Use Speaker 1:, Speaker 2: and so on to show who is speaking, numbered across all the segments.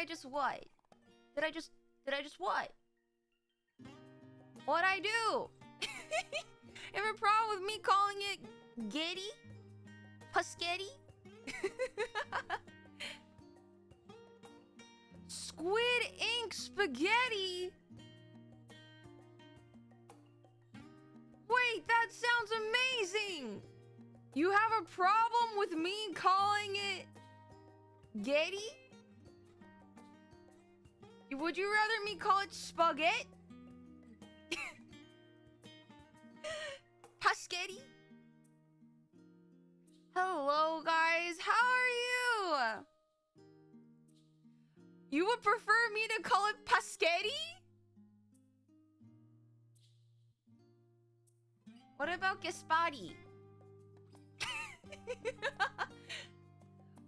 Speaker 1: I just what? Did I just what? What'd I do? You have a problem with me calling it Getty? Paschetti? Squid ink spaghetti? Wait, that sounds amazing! You have a problem with me calling it Getty? Would you rather me call it spaghetti? Paschetti? Hello, guys. How are you? You would prefer me to call it paschetti? What about Gaspati?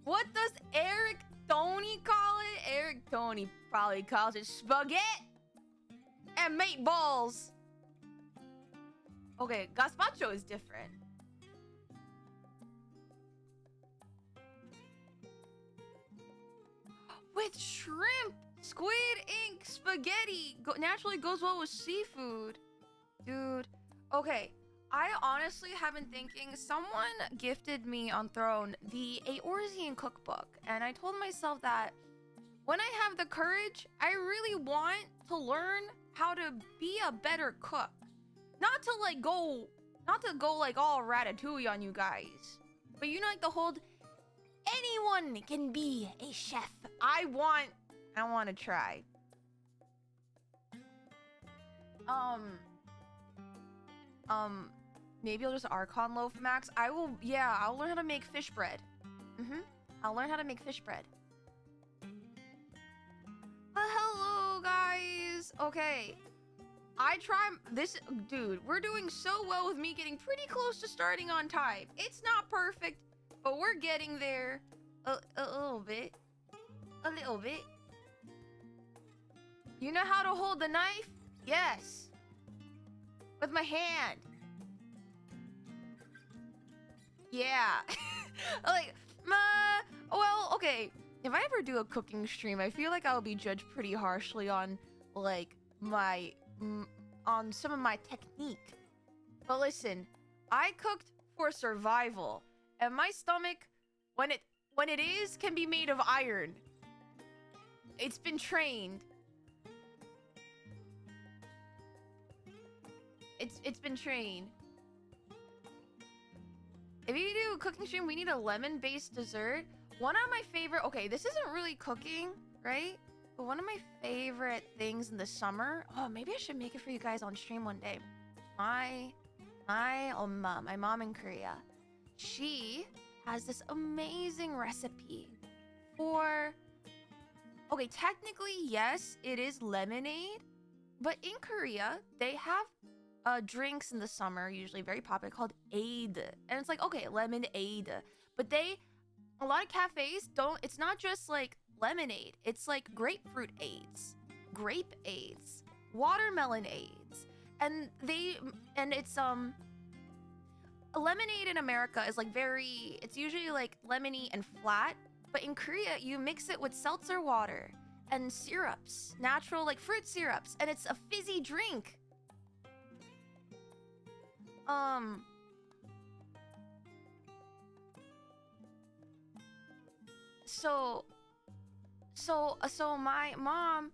Speaker 1: What does Eric Tony call it? Eric Tony probably calls it spaghetti and meatballs. Okay, gazpacho is different. With shrimp, squid ink, spaghetti naturally goes well with seafood. Dude, okay. I honestly have been thinking, someone gifted me on Throne the Eorzean cookbook, and I told myself that when I have the courage, I really want to learn how to be a better cook. Not to go like all ratatouille on you guys, but you know, like the whole anyone can be a chef. I want to try. Maybe I'll just Archon loaf max. I'll learn how to make fish bread. I'll learn how to make fish bread. Hello, guys. Okay. I try this, dude, we're doing so well with me getting pretty close to starting on time. It's not perfect, but we're getting there a little bit. A little bit. You know how to hold the knife? Yes. With my hand. Yeah. Like, well, okay. If I ever do a cooking stream, I feel like I'll be judged pretty harshly on, like, on some of my technique. But listen, I cooked for survival, and my stomach, when it is, can be made of iron. It's been trained. It's been trained. If you do a cooking stream, we need a lemon-based dessert. One of my favorite... Okay, this isn't really cooking, right? But one of my favorite things in the summer... Oh, maybe I should make it for you guys on stream one day. My mom in Korea, she has this amazing recipe for... Okay, technically, yes, it is lemonade. But in Korea, they have... drinks in the summer, usually very popular, called aid. And it's like, okay, lemonade. But a lot of cafes don't, it's not just like lemonade. It's like grapefruit aids, grape aids, watermelon aids. And it's, a lemonade in America is like it's usually like lemony and flat. But in Korea, you mix it with seltzer water and syrups, natural like fruit syrups. And it's a fizzy drink. So my mom,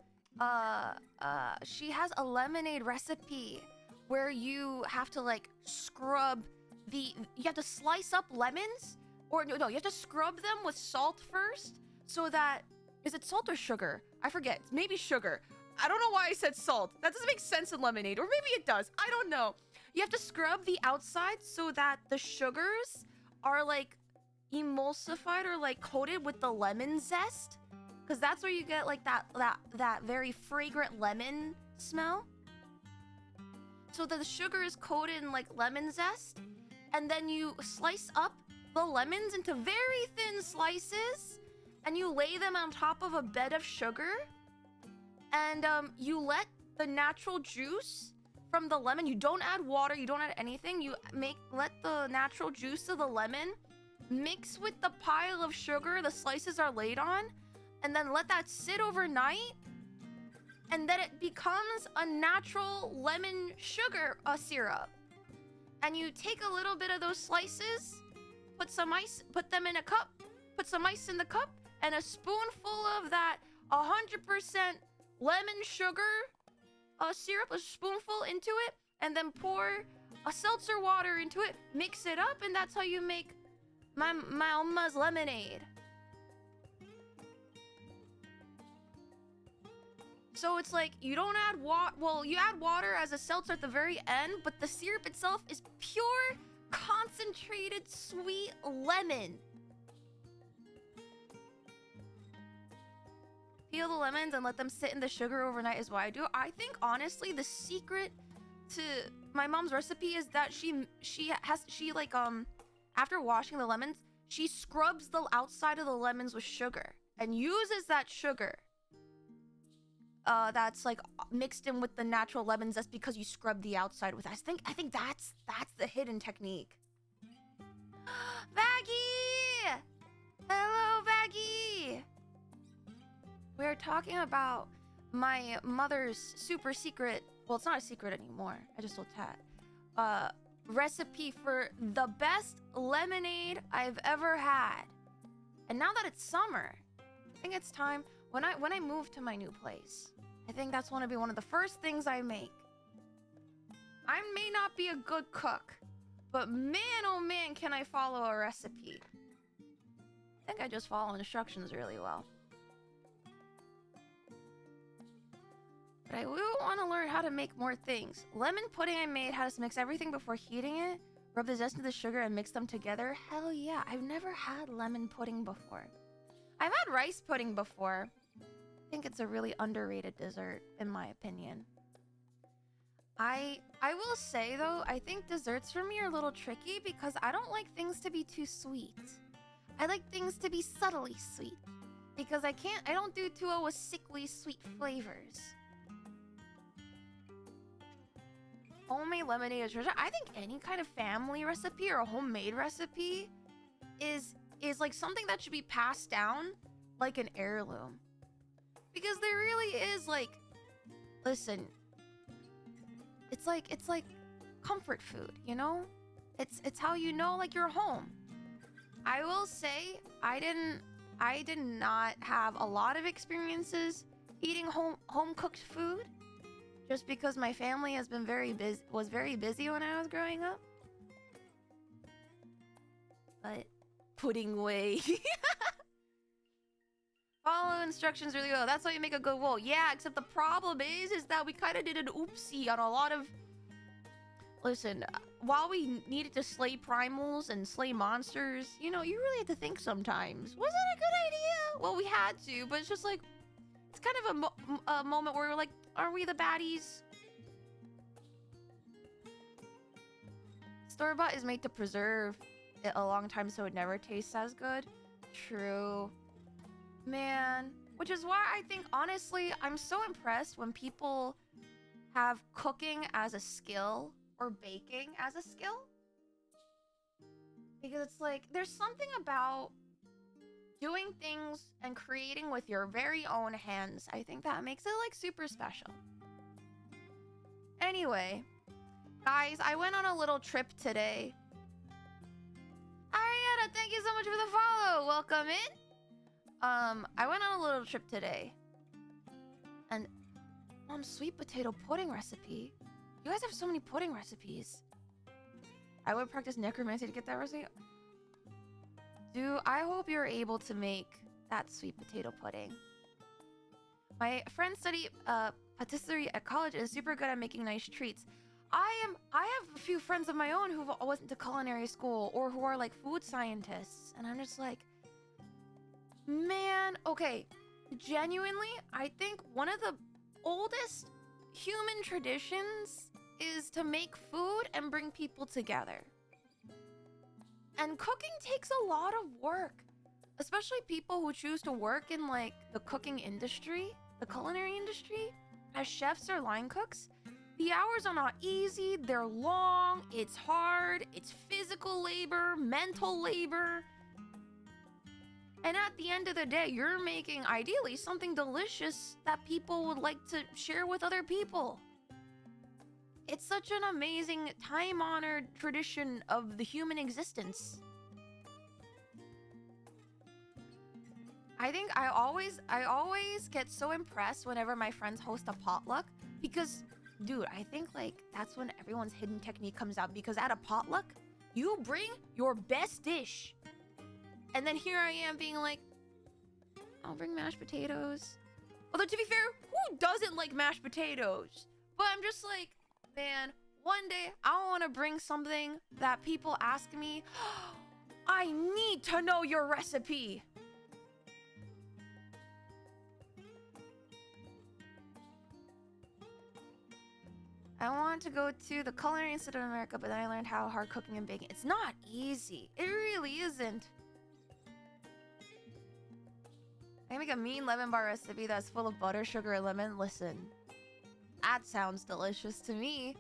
Speaker 1: she has a lemonade recipe where you have to like scrub you have to slice up lemons, or no, you have to scrub them with salt first, so that, is it salt or sugar? I forget, maybe sugar. I don't know why I said salt. That doesn't make sense in lemonade, or maybe it does. I don't know. You have to scrub the outside so that the sugars are like emulsified or like coated with the lemon zest, because that's where you get like that very fragrant lemon smell. So that the sugar is coated in like lemon zest, and then you slice up the lemons into very thin slices, and you lay them on top of a bed of sugar, and you let the natural juice from the lemon, you don't add water, you don't add anything, you let the natural juice of the lemon mix with the pile of sugar the slices are laid on, and then let that sit overnight, and then it becomes a natural lemon sugar syrup. And you take a little bit of those slices, put some ice, put them in a cup, put some ice in the cup, and a spoonful of that 100% lemon sugar syrup, a spoonful into it, and then pour a seltzer water into it, mix it up, and that's how you make my Alma's lemonade. So it's like, you don't add water, well, you add water as a seltzer at the very end, but the syrup itself is pure, concentrated, sweet lemon. Peel the lemons and let them sit in the sugar overnight is what I do. I think, honestly, the secret to my mom's recipe is that she after washing the lemons, she scrubs the outside of the lemons with sugar and uses that sugar that's like mixed in with the natural lemons. That's because you scrub the outside with. I think that's the hidden technique. Vaggie! Hello, Vaggie! We're talking about my mother's super secret, well, it's not a secret anymore, I just told Tat, recipe for the best lemonade I've ever had. And now that it's summer, I think it's time, when I move to my new place, I think that's going to be one of the first things I make. I may not be a good cook, but man, oh man, can I follow a recipe. I think I just follow instructions really well. But I will want to learn how to make more things. Lemon pudding I made how to mix everything before heating it. Rub the zest into the sugar and mix them together. Hell yeah, I've never had lemon pudding before. I've had rice pudding before. I think it's a really underrated dessert, in my opinion. I will say, though, I think desserts for me are a little tricky because I don't like things to be too sweet. I like things to be subtly sweet because I don't do too well with sickly sweet flavors. Homemade lemonade is treasure. I think any kind of family recipe or a homemade recipe is like something that should be passed down like an heirloom. Because there really is like, listen, it's like comfort food, you know? It's how you know like you're home. I will say I did not have a lot of experiences eating home cooked food. Just because my family has been was very busy when I was growing up. But pudding way. Follow instructions really well. That's how you make a good wool. Yeah, except the problem is that we kind of did an oopsie on a lot of... Listen, while we needed to slay primals and slay monsters, you know, you really had to think sometimes. Was it a good idea? Well, we had to, but it's just like... It's kind of a moment where we're like, are we the baddies? Store-bought is made to preserve it a long time so it never tastes as good. True. Man. Which is why I think, honestly, I'm so impressed when people have cooking as a skill or baking as a skill. Because it's like, there's something about doing things and creating with your very own hands. I think that makes it like super special. Anyway, guys, I went on a little trip today. Ariana, thank you so much for the follow. Welcome in. I went on a little trip today. And Mom's sweet potato pudding recipe. You guys have so many pudding recipes. I would practice necromancy to get that recipe. Dude, I hope you're able to make that sweet potato pudding. My friends study patisserie at college and is super good at making nice treats. I have a few friends of my own who went to culinary school or who are like food scientists. And I'm just like, man, okay. Genuinely, I think one of the oldest human traditions is to make food and bring people together. And cooking takes a lot of work, especially people who choose to work in like the cooking industry, the culinary industry, as chefs or line cooks. The hours are not easy, they're long, it's hard, it's physical labor, mental labor. And at the end of the day, you're making, ideally, something delicious that people would like to share with other people. It's such an amazing, time-honored tradition of the human existence. I think I always get so impressed whenever my friends host a potluck because, dude, I think like that's when everyone's hidden technique comes out, because at a potluck, you bring your best dish. And then here I am being like, I'll bring mashed potatoes. Although to be fair, who doesn't like mashed potatoes? But I'm just like, man, one day I want to bring something that people ask me, I need to know your recipe. I want to go to the Culinary Institute of America, but then I learned how hard cooking and baking. It's not easy. It really isn't. I make a mean lemon bar recipe that's full of butter, sugar, and lemon. Listen, that sounds delicious to me.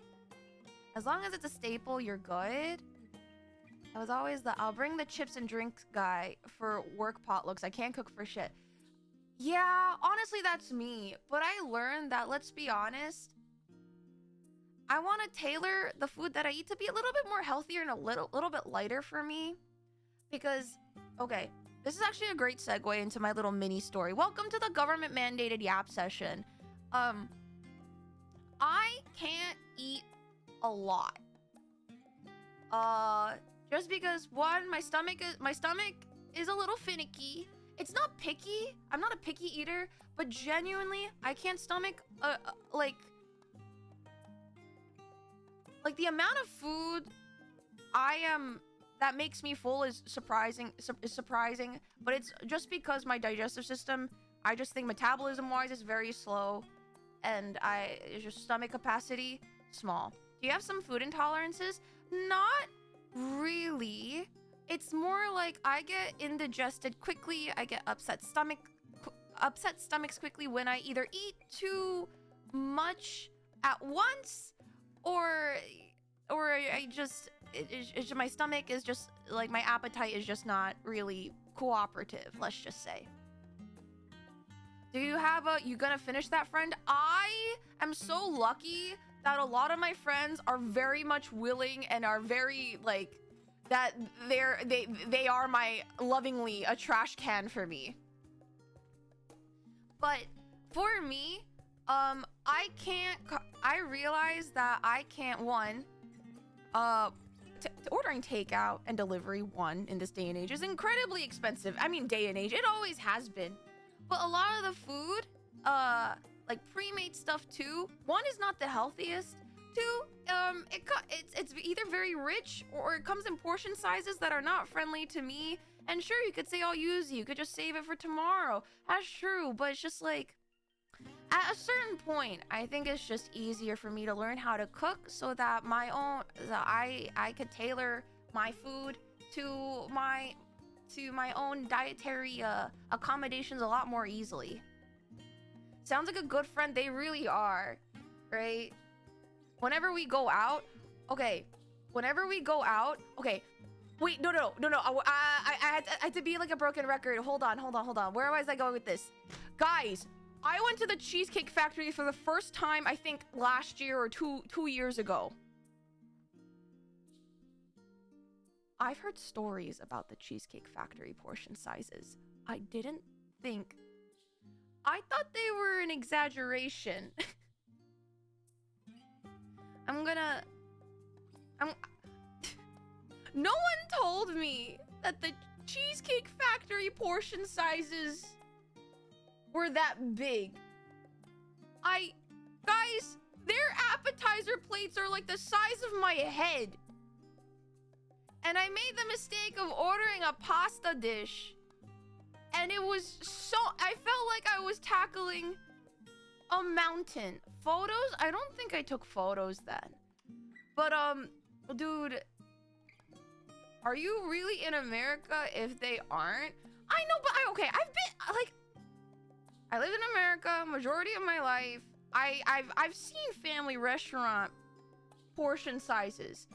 Speaker 1: As long as it's a staple, you're good. I was always the I'll bring the chips and drinks guy for work potlucks. I can't cook for shit. Yeah, honestly, that's me. But I learned that, let's be honest, I want to tailor the food that I eat to be a little bit more healthier and a little bit lighter for me. Because, okay, this is actually a great segue into my little mini story. Welcome to the government mandated yap session. I can't eat a lot. Just because, one, my stomach is a little finicky. It's not picky. I'm not a picky eater, but genuinely, I can't stomach like the amount of food that makes me full is surprising, but it's just because my digestive system, I just think metabolism wise is very slow, and it's just stomach capacity small. Do you have some food intolerances? Not really. It's more like I get indigested quickly. I get upset stomachs quickly when I either eat too much at once, or I just my stomach is just like, my appetite is just not really cooperative, let's just say. Do you have you gonna finish that, friend? I am so lucky that a lot of my friends are very much willing and are very like that they are my lovingly a trash can for me. But for me, I realize that I can't, ordering takeout and delivery, in this day and age is incredibly expensive. I mean, day and age, it always has been. But a lot of the food, like pre-made stuff too, one, is not the healthiest. Two, it's either very rich or it comes in portion sizes that are not friendly to me. And sure, you could say I'll use you could just save it for tomorrow. That's true, but it's just like, at a certain point, I think it's just easier for me to learn how to cook so that I could tailor my food to my own dietary accommodations a lot more easily. Sounds like a good friend. They really are, right? Whenever we go out, okay. Wait, no. I had to be like a broken record. Hold on. Where was I going with this? Guys, I went to the Cheesecake Factory for the first time, I think last year or two years ago. I've heard stories about the Cheesecake Factory portion sizes. I thought they were an exaggeration. No one told me that the Cheesecake Factory portion sizes were that big. Guys, their appetizer plates are like the size of my head. And I made the mistake of ordering a pasta dish. And it was I felt like I was tackling a mountain. Photos? I don't think I took photos then. But, dude, are you really in America if they aren't? I know, but I lived in America majority of my life. I've seen family restaurant portion sizes.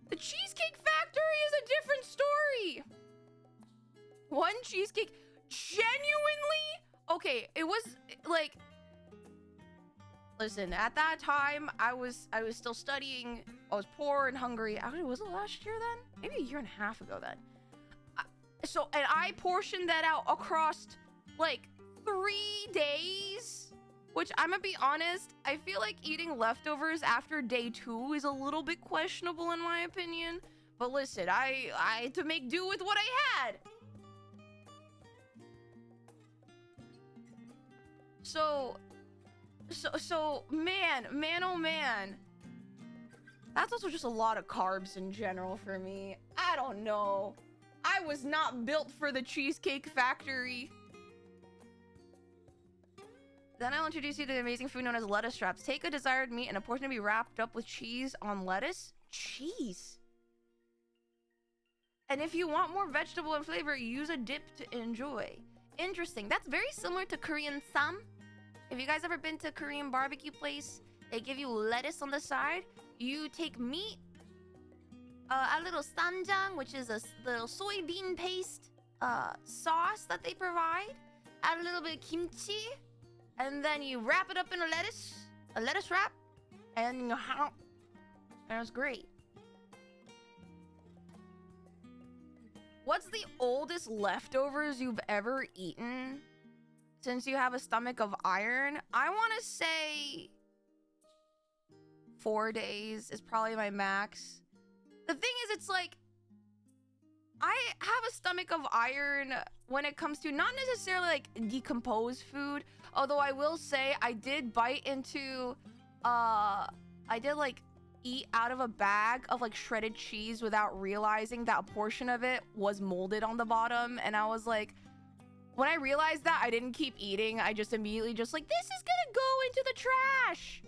Speaker 1: The Cheesecake Factory is a different story. One cheesecake. Genuinely? Okay, it was like, listen, at that time I was still studying. I was poor and hungry. Actually, was it last year then? Maybe a year and a half ago then. And I portioned that out across like 3 days, which I'm gonna be honest, I feel like eating leftovers after day 2 is a little bit questionable in my opinion. But listen, I had to make do with what I had. So man, oh man. That's also just a lot of carbs in general for me. I don't know. I was not built for the Cheesecake Factory. Then I'll introduce you to the amazing food known as lettuce wraps. Take a desired meat and a portion to be wrapped up with cheese on lettuce. Cheese. And if you want more vegetable and flavor, use a dip to enjoy. Interesting. That's very similar to Korean sam. Have you guys ever been to a Korean barbecue place? They give you lettuce on the side. You take meat, a little sanjang, which is a little soybean paste sauce that they provide. Add a little bit of kimchi, and then you wrap it up in a lettuce wrap, and it's great. What's the oldest leftovers you've ever eaten? Since you have a stomach of iron, I want to say 4 days is probably my max. The thing is, it's like, I have a stomach of iron when it comes to not necessarily like decomposed food. Although I will say I did bite into, I did like eat out of a bag of like shredded cheese without realizing that a portion of it was molded on the bottom. And I was like, when I realized that, I didn't keep eating. I just immediately just like, this is gonna go into the trash.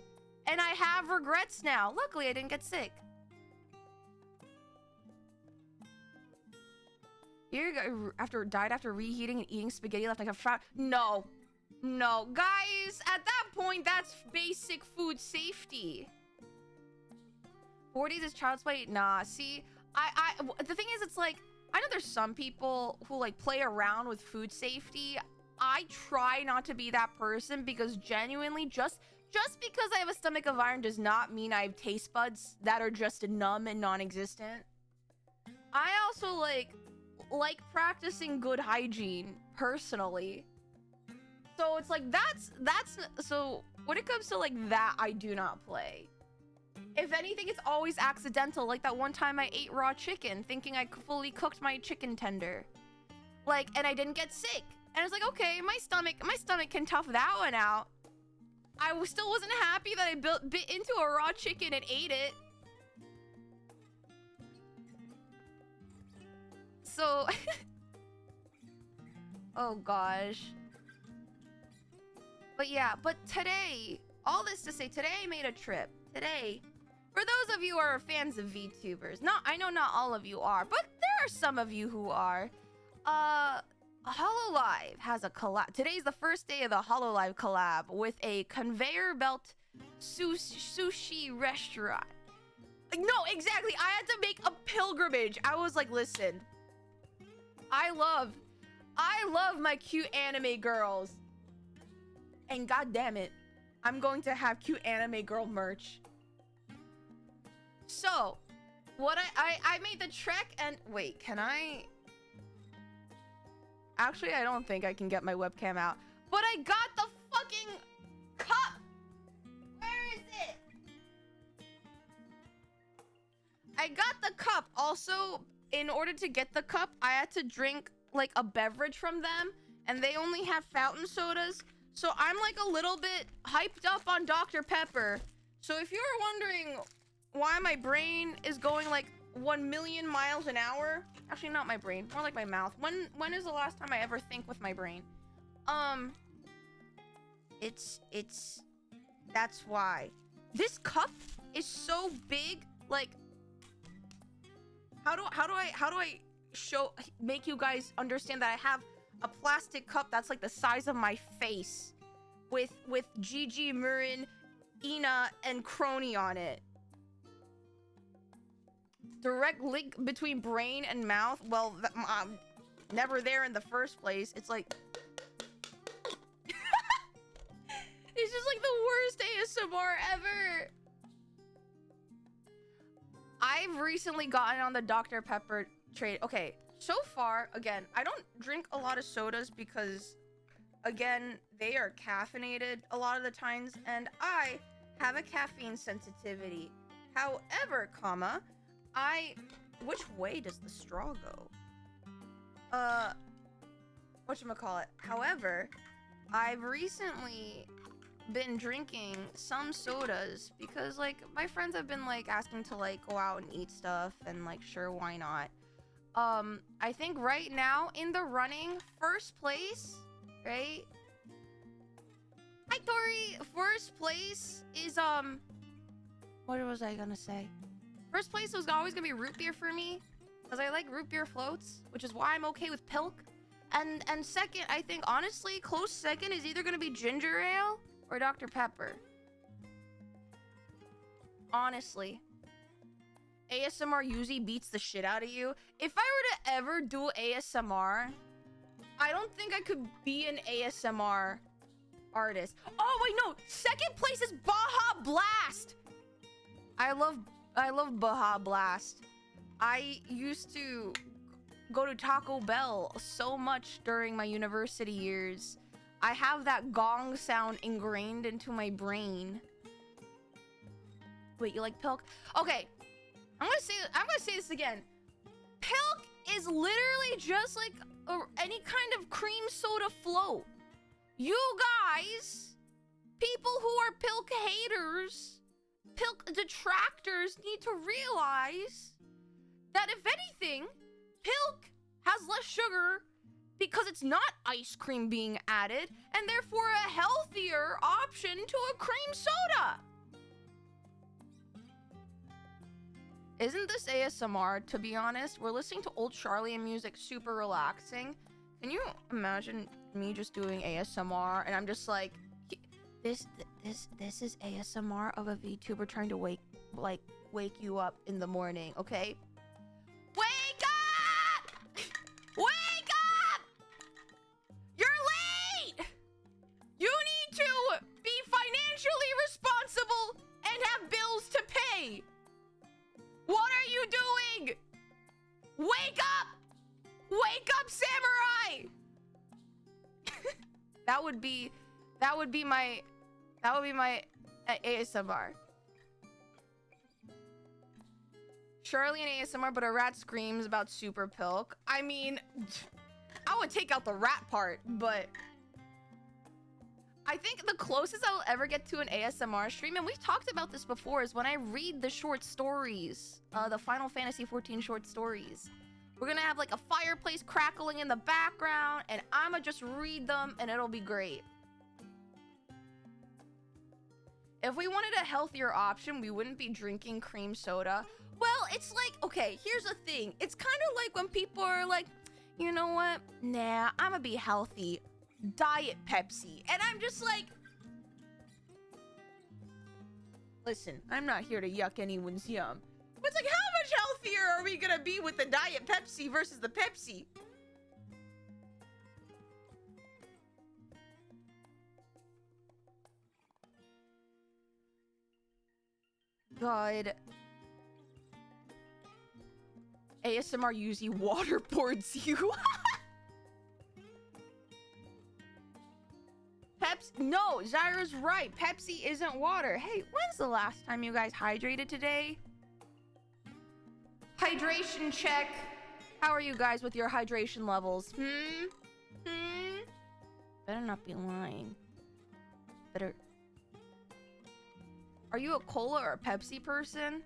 Speaker 1: And I have regrets now. Luckily, I didn't get sick. You died after reheating and eating spaghetti left like a fry. No, guys. At that point, that's basic food safety. 4 days is child's play. Nah, see, the thing is, it's like, I know there's some people who like play around with food safety. I try not to be that person because genuinely, just because I have a stomach of iron does not mean I have taste buds that are just numb and non-existent. I also like practicing good hygiene personally. So it's like that's so when it comes to like that, I do not play. If anything, it's always accidental. Like that one time I ate raw chicken thinking I fully cooked my chicken tender. Like, and I didn't get sick. And it's like, okay, my stomach can tough that one out. I still wasn't happy that I bit into a raw chicken and ate it. So, oh gosh. But yeah, but today, all this to say, today I made a trip. Today, for those of you who are fans of VTubers, I know not all of you are, but there are some of you who are. Hololive has a collab. Today's the first day of the Hololive collab with a conveyor belt sushi restaurant. No, exactly. I had to make a pilgrimage. I was like, listen, I love my cute anime girls. And god damn it, I'm going to have cute anime girl merch. So, what I made the trek and wait, can I? Actually, I don't think I can get my webcam out. But I got the fucking cup! Where is it? I got the cup. Also, in order to get the cup, I had to drink like a beverage from them. And they only have fountain sodas. So I'm like a little bit hyped up on Dr. Pepper. So if you're wondering why my brain is going like 1 million miles an hour, actually not my brain, more like my mouth. When is the last time I ever think with my brain? That's why. This cup is so big. Like, how do I make you guys understand that I have a plastic cup that's like the size of my face with Gigi, Murin, Ina, and Crony on it. Direct link between brain and mouth. Well, never there in the first place. It's like... It's just like the worst ASMR ever. I've recently gotten on the Dr. Pepper trade. Okay, so far, again, I don't drink a lot of sodas because, again, they are caffeinated a lot of the times, and I have a caffeine sensitivity. However, comma, which way does the straw go? Whatchamacallit? However, I've recently been drinking some sodas because, like, my friends have been, like, asking to, like, go out and eat stuff, and, like, sure, why not? I think right now in the running, first place, right? Hi, Tori! First place is, what was I gonna say? First place was always gonna be root beer for me, because I like root beer floats, which is why I'm okay with Pilk. And second, I think, honestly, close second is either gonna be ginger ale or Dr. Pepper. Honestly. ASMR usually beats the shit out of you. If I were to ever do ASMR, I don't think I could be an ASMR artist. Oh, wait, no. Second place is Baja Blast. I love Baja Blast. I used to go to Taco Bell so much during my university years. I have that gong sound ingrained into my brain. Wait, you like Pilk? Okay, I'm gonna say this again. Pilk is literally just like any kind of cream soda float. You guys, people who are Pilk haters, Pilk detractors, need to realize that if anything, Pilk has less sugar because it's not ice cream being added, and therefore a healthier option to a cream soda. Isn't this ASMR, to be honest? We're listening to old Charlie music, super relaxing. Can you imagine me just doing ASMR and I'm just like, this is ASMR of a VTuber trying to wake you up in the morning, okay? Wake up! Wake up! You're late! You need to be financially responsible and have bills to pay. What are you doing? Wake up! Wake up, samurai! that would be my ASMR. Charlie and ASMR, but a rat screams about Super Pilk. I mean, I would take out the rat part, but I think the closest I will ever get to an ASMR stream, and we've talked about this before, is when I read the short stories, the Final Fantasy XIV short stories. We're gonna have like a fireplace crackling in the background, and I'ma just read them, and it'll be great. If we wanted a healthier option, we wouldn't be drinking cream soda. Well, it's like, okay, here's the thing. It's kind of like when people are like, you know what? Nah, I'ma be healthy. Diet Pepsi. And I'm just like, listen, I'm not here to yuck anyone's yum. But it's like, how much healthier are we gonna be with the Diet Pepsi versus the Pepsi? God. ASMR Yuzi waterboards you. Pepsi. No, Zyra's right. Pepsi isn't water. Hey, when's the last time you guys hydrated today? Hydration check. How are you guys with your hydration levels? Better not be lying. Better. Are you a cola or a Pepsi person?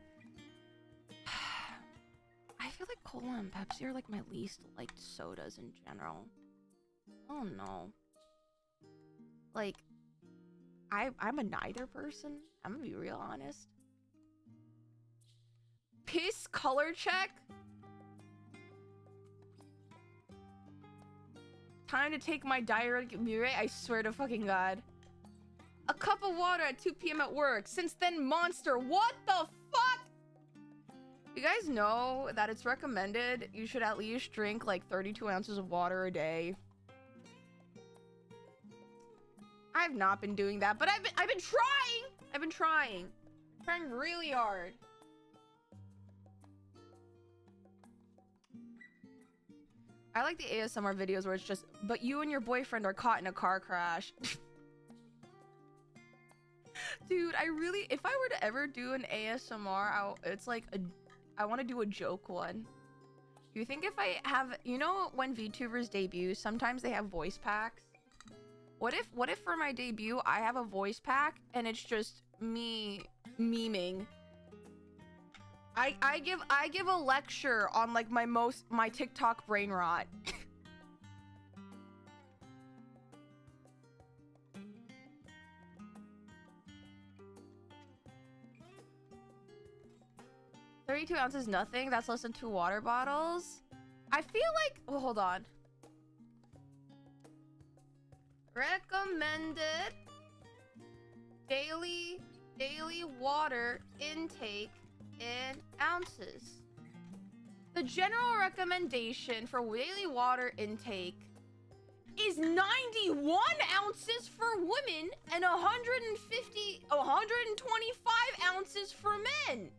Speaker 1: I feel like cola and Pepsi are like my least liked sodas in general. Oh no. Like, I'm a neither person. I'm gonna be real honest. Piss color check? Time to take my diuretic murray, I swear to fucking God. A cup of water at 2 p.m. at work. Since then, Monster. What the fuck? You guys know that it's recommended you should at least drink like 32 ounces of water a day. I've not been doing that, but I've been trying. I've been trying really hard. I like the ASMR videos where it's just, but you and your boyfriend are caught in a car crash. Dude, I really, if I were to ever do an ASMR, it's like I want to do a joke one. You think if I have, you know, when VTubers debut, sometimes they have voice packs. What if for my debut I have a voice pack and it's just me memeing? I give a lecture on like my TikTok brain rot. $32 ounces, nothing. That's less than 2 water bottles. I feel like, well, hold on. Recommended daily water intake in ounces. The general recommendation for daily water intake is 91 ounces for women and 125 ounces for men.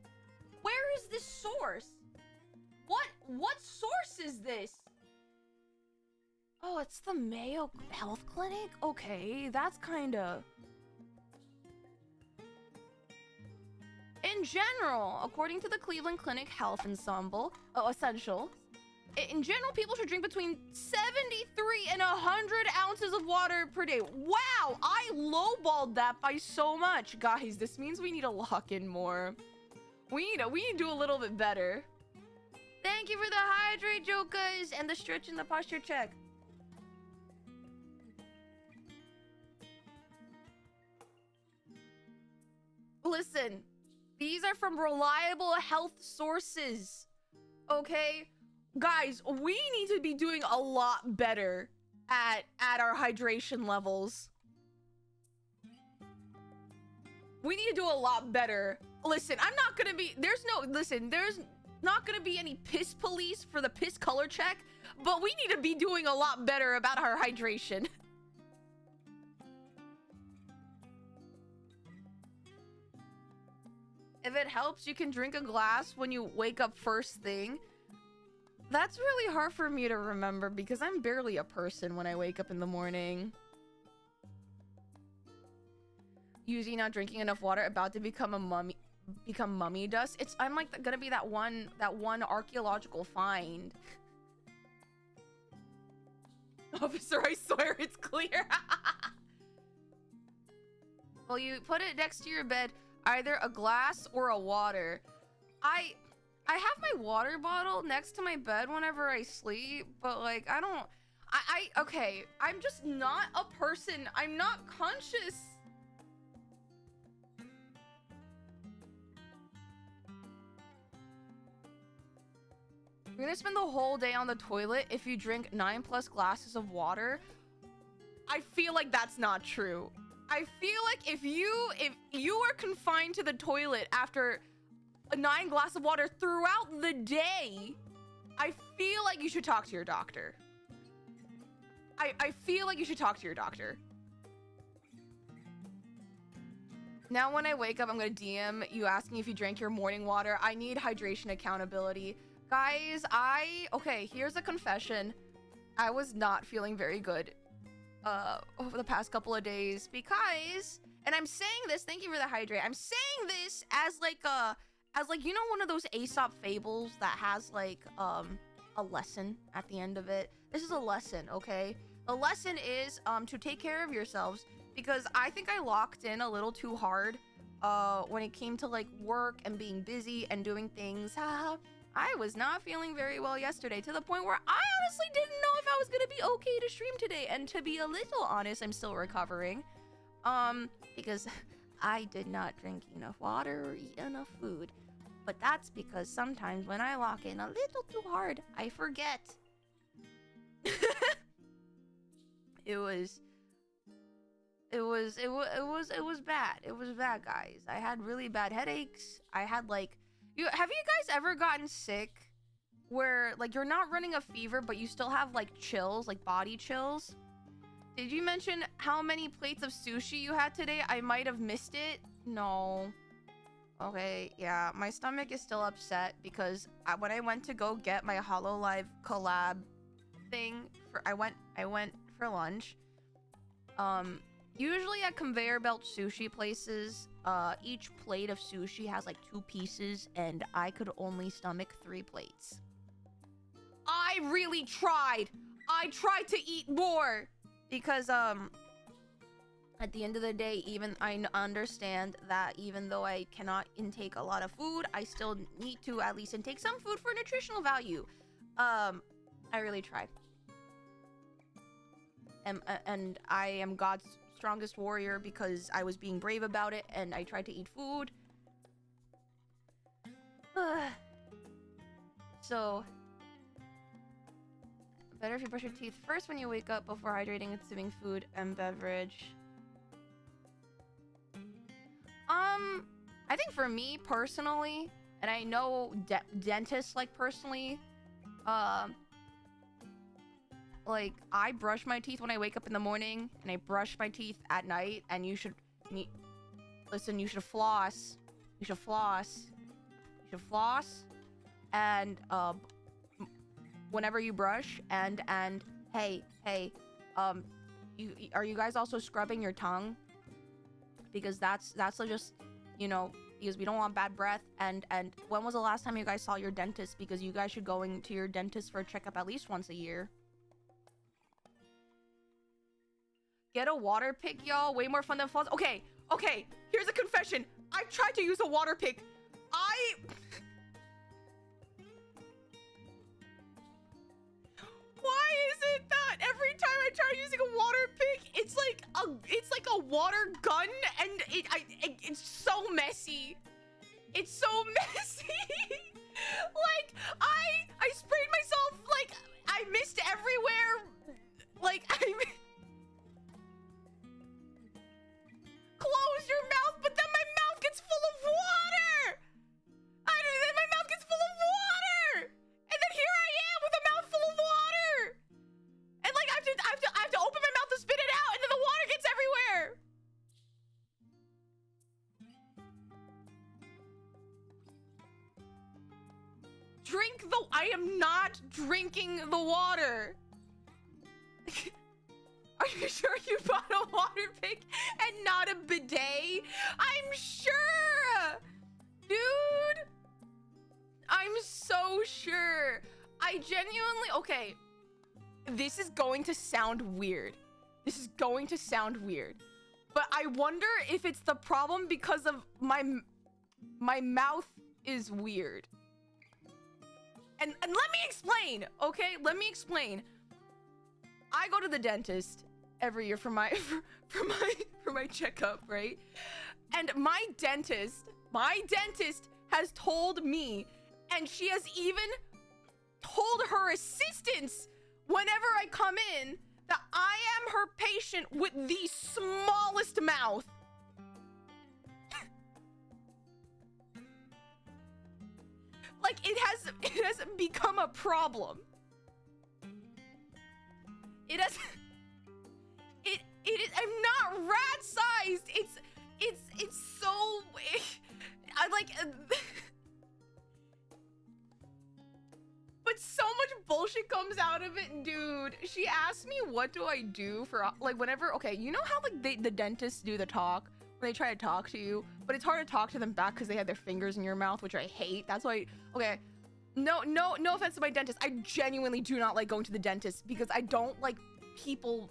Speaker 1: Where is this source? What source is this? Oh, it's the Mayo Health Clinic? Okay, that's kinda... In general, according to the Cleveland Clinic Health Essentials, in general, people should drink between 73 and 100 ounces of water per day. Wow, I lowballed that by so much. Guys, this means we need to lock in more. We need to do a little bit better. Thank you for the hydrate, jokers, and the stretch and the posture check. Listen, these are from reliable health sources. Okay? Guys, we need to be doing a lot better at our hydration levels. We need to do a lot better. Listen, I'm not gonna be... There's not gonna be any piss police for the piss color check, but we need to be doing a lot better about our hydration. If it helps, you can drink a glass when you wake up first thing. That's really hard for me to remember because I'm barely a person when I wake up in the morning. Yuzimii not drinking enough water, about to become a mummy, mummy dust. I'm like gonna be that one archaeological find. Officer, I swear it's clear. Well, you put it next to your bed, either a glass or a water. I have my water bottle next to my bed whenever I sleep, but like okay, I'm just not a person. I'm not conscious. You're gonna spend the whole day on the toilet if you drink 9+ glasses of water. I feel like that's not true. I feel like if you are confined to the toilet after 9 glasses of water throughout the day, I feel like you should talk to your doctor. I feel like you should talk to your doctor. Now when I wake up, I'm gonna DM you asking if you drank your morning water. I need hydration accountability. Guys, okay, here's a confession. I was not feeling very good over the past couple of days because, and I'm saying this, thank you for the hydrate. I'm saying this as like you know, one of those Aesop fables that has like a lesson at the end of it. This is a lesson, okay? The lesson is to take care of yourselves, because I think I locked in a little too hard when it came to like work and being busy and doing things. I was not feeling very well yesterday, to the point where I honestly didn't know if I was gonna be okay to stream today. And to be a little honest, I'm still recovering. Because I did not drink enough water or eat enough food. But that's because sometimes when I lock in a little too hard, I forget. It was bad. It was bad, guys. I had really bad headaches. I had like, Have you guys ever gotten sick where like you're not running a fever but you still have like chills, like body chills? Did you mention how many plates of sushi you had today? I might have missed it. No. Okay, yeah, my stomach is still upset because when I went to go get my HoloLive collab thing I went for lunch. Usually at conveyor belt sushi places, each plate of sushi has like 2 pieces, and I could only stomach 3 plates. I really tried. I tried to eat more because at the end of the day, even I understand that even though I cannot intake a lot of food, I still need to at least intake some food for nutritional value. I really tried. And I am God's strongest warrior because I was being brave about it and I tried to eat food. So, better if you brush your teeth first when you wake up before hydrating and consuming food and beverage. I think for me personally, and I know dentists like personally, like I brush my teeth when I wake up in the morning and I brush my teeth at night, and you should listen, you should floss. You should floss. You should floss and whenever you brush and hey, are you guys also scrubbing your tongue? Because that's just, you know, because we don't want bad breath. And when was the last time you guys saw your dentist? Because you guys should going to your dentist for a checkup at least once a year. Get a water pick, y'all. Way more fun than floss. Okay, here's a confession. I tried to use a water pick. Why is it that every time I try using a water pick, it's like a water gun, and it's so messy. It's so messy. Like I sprayed myself. Like I missed everywhere. Like close your mouth, but then my mouth gets full of water. Then my mouth gets full of water, and then here I am with a mouth full of water, and like I have to open my mouth to spit it out, and then the water gets everywhere. I am not drinking the water. Are you sure you bought a water pick and not a bidet? I'm sure! Dude! I'm so sure. I genuinely... Okay. This is going to sound weird. But I wonder if it's the problem because of my mouth is weird. And let me explain, okay? Let me explain. I go to the dentist every year for my checkup, right? And my dentist has told me, and she has even told her assistants whenever I come in, that I am her patient with the smallest mouth. Like it has become a problem. It is I'm not rat-sized. It's so I like but so much bullshit comes out of it, dude. She asked me what do I do for like whenever, okay, you know how like the dentists do the talk when they try to talk to you, but it's hard to talk to them back because they have their fingers in your mouth, which I hate. That's why, okay, no offense to my dentist, I genuinely do not like going to the dentist because I don't like people.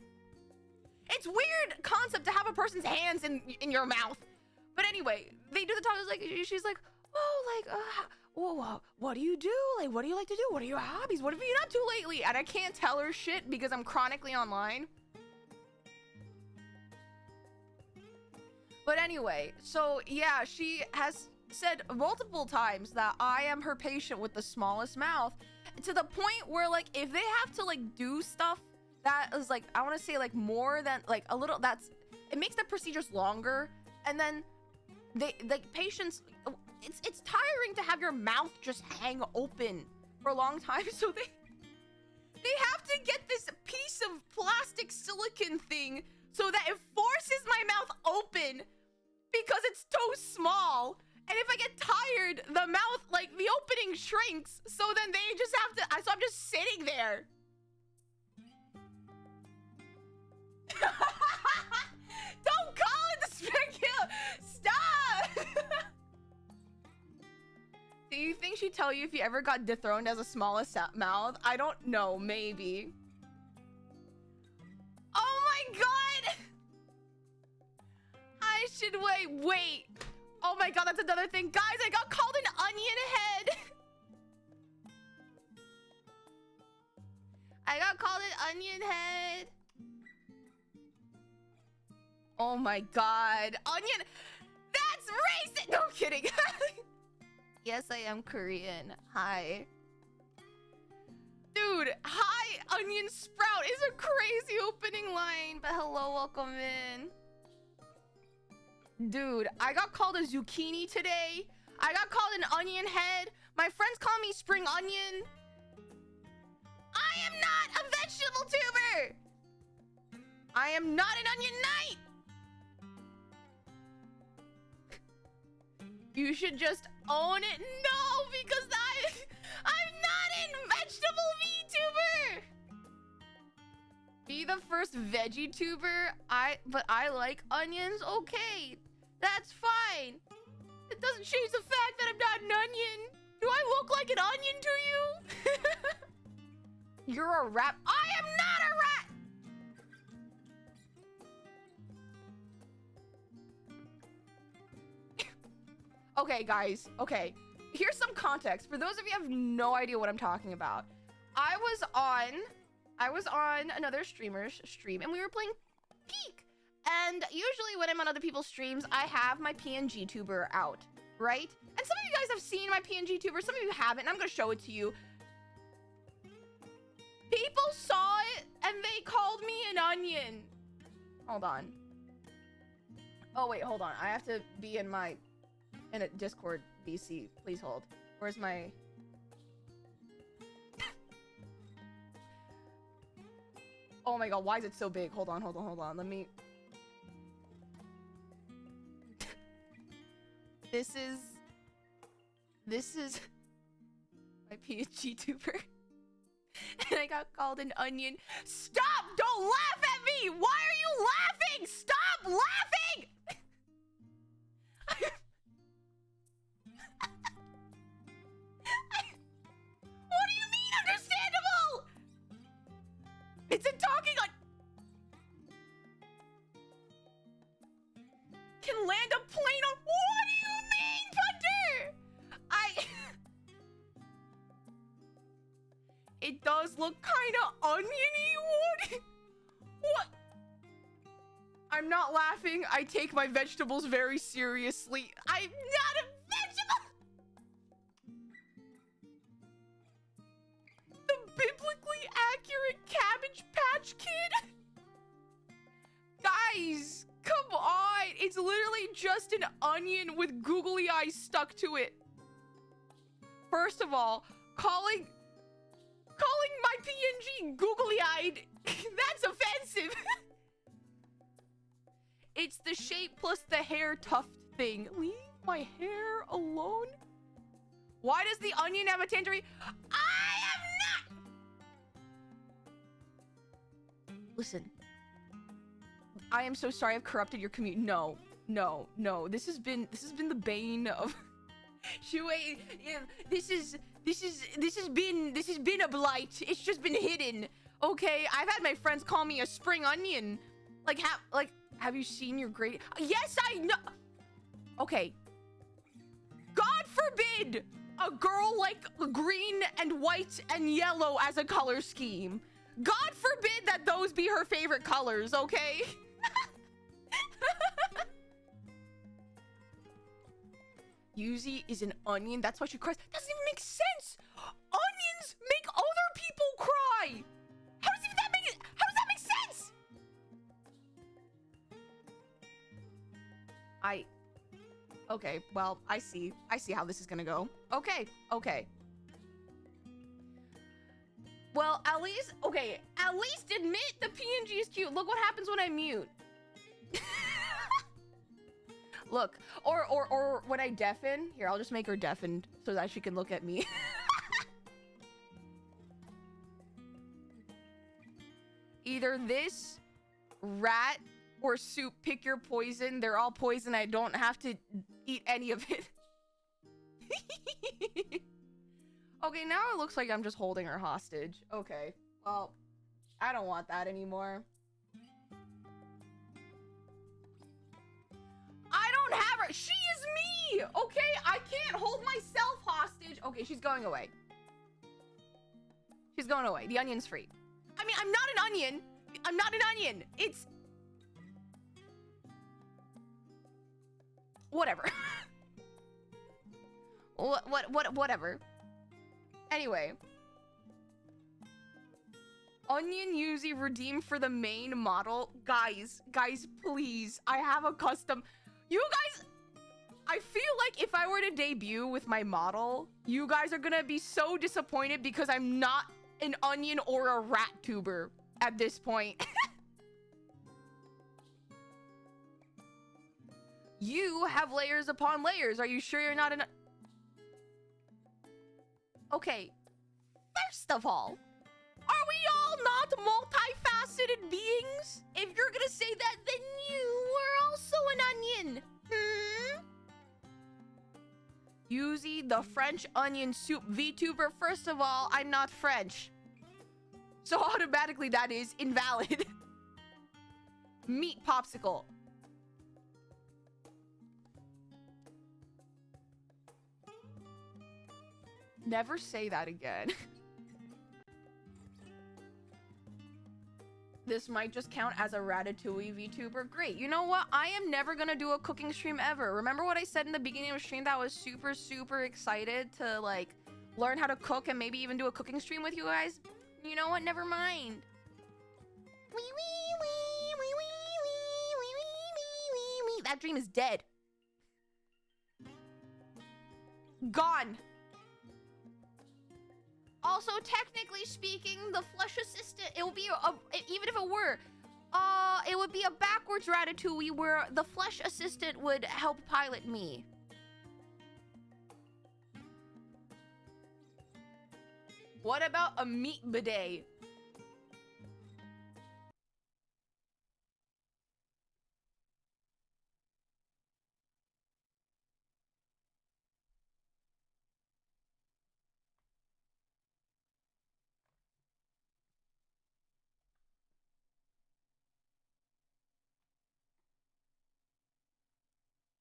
Speaker 1: It's weird concept to have a person's hands in your mouth. But anyway, they do the talk. Like she's like, oh, like what do you do? Like, what do you like to do? What are your hobbies? What have you been up to lately? And I can't tell her shit because I'm chronically online. But anyway, so yeah, she has said multiple times that I am her patient with the smallest mouth, to the point where like if they have to like do stuff that is like, I want to say like more than like a little, it makes the procedures longer, and then they like patients, it's tiring to have your mouth just hang open for a long time, so they have to get this piece of plastic silicone thing so that it forces my mouth open because it's so small. And if I get tired, the mouth, like, the opening shrinks. So then they just have to, so I'm just sitting there. Don't call it the specula. Stop. Do you think she'd tell you if you ever got dethroned as the smallest mouth? I don't know, maybe. Oh my god! I should wait. Oh my god, that's another thing. Guys, I got called an onion head. I got called an onion head. Oh my god. Onion. That's racist. No, I'm kidding. Yes, I am Korean. Hi. Dude, hi, onion sprout is a crazy opening line. But hello, welcome in. Dude, I got called a zucchini today. I got called an onion head. My friends call me spring onion. I am not a vegetable tuber. I am not an onion knight. You should just own it. No, because I'm not in vegetable VTuber. Be the first veggie tuber. But I like onions. Okay, that's fine. It doesn't change the fact that I'm not an onion. Do I look like an onion to you? You're a rat. I am not a rat. Okay, guys. Okay. Here's some context. For those of you who have no idea what I'm talking about. I was on another streamer's stream and we were playing Peak. And usually when I'm on other people's streams, I have my PNG tuber out, right? And some of you guys have seen my PNG tuber, some of you haven't, and I'm gonna show it to you. People saw it and they called me an onion. Hold on. Oh wait, hold on. I have to be in a Discord VC. Please hold. Where's my... Oh my god, why is it so big? Hold on. Let me... This is my PNG tuber. And I got called an onion. Stop! Don't laugh at me! Why are you laughing? Stop laughing! What do you mean understandable? It's a talking on... Can land a plane on... What do you mean, Punter? It does look kind of oniony. What? I'm not laughing. I take my vegetables very seriously. I'm not a vegetable. The biblically accurate Cabbage Patch Kid? Guys, come on. It's literally just an onion with googly eyes stuck to it. First of all, calling my PNG googly-eyed, that's offensive. It's the shape plus the hair tuft thing. Leave my hair alone. Why does the onion have a tangerine? I am not. Listen. I am so sorry I've corrupted your community. No. This has been the bane of Shui. This has been a blight. It's just been hidden. Okay, I've had my friends call me a spring onion. Have you seen your great... Yes, I know. Okay. God forbid a girl like green and white and yellow as a color scheme. God forbid that those be her favorite colors, okay? Yuzimii is an onion. That's why she cries. Doesn't even make sense. Onions make other people cry. How does that make sense? Okay, well, I see how this is gonna go. Okay, okay. Well, at least admit the PNG is cute. Look what happens when I mute. Look, or when I deafen. Here, I'll just make her deafened so that she can look at me. Either this, rat, or soup. Pick your poison. They're all poison. I don't have to eat any of it. Okay, now it looks like I'm just holding her hostage. Okay, well, I don't want that anymore. I don't have her. She is me. Okay, I can't hold myself hostage. Okay, she's going away. She's going away. The onion's free. I mean, I'm not an onion. I'm not an onion. It's... whatever. Whatever. Anyway. Onion Yuzi redeemed for the main model. Guys, please. I have a custom... You guys... I feel like if I were to debut with my model, you guys are gonna be so disappointed because I'm not an onion or a rat tuber at this point. You have layers upon layers. Are you sure you're not an... Okay. First of all, are we all not multifaceted beings? If you're gonna say that, then you were also an onion. Yuzi, the French onion soup VTuber. First of all, I'm not French. So automatically that is invalid. Meat popsicle. Never say that again. This might just count as a Ratatouille VTuber. Great. You know what? I am never gonna do a cooking stream ever. Remember what I said in the beginning of the stream that I was super excited to, like, learn how to cook and maybe even do a cooking stream with you guys? You know what? Never mind. That dream is dead. Gone. Also, technically speaking, the flesh assistant, it will be even if it were, it would be a backwards Ratatouille where the flesh assistant would help pilot me. What about a meat bidet?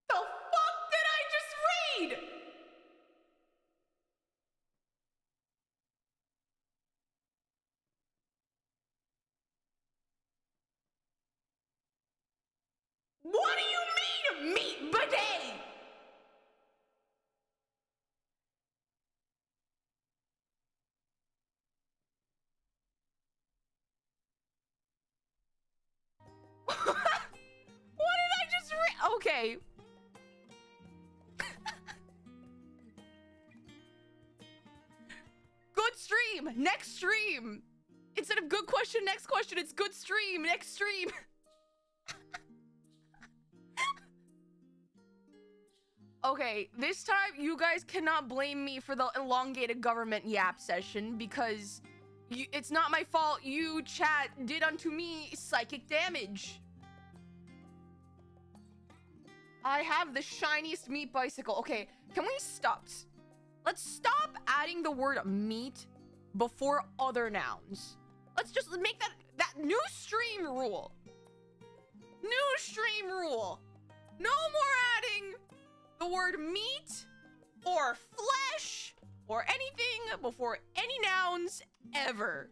Speaker 1: The fuck did I just read? What do you mean, meat bidet? What did I just read? Okay. Good stream. Next stream. Instead of good question, next question, it's good stream. Next stream. Okay, this time you guys cannot blame me for the elongated government yap session because it's not my fault. You, chat, did unto me psychic damage. I have the shiniest meat bicycle. Okay, can we stop? Let's stop adding the word meat before other nouns. Let's just make that new stream rule. New stream rule. No more adding the word meat or flesh or anything before any nouns ever.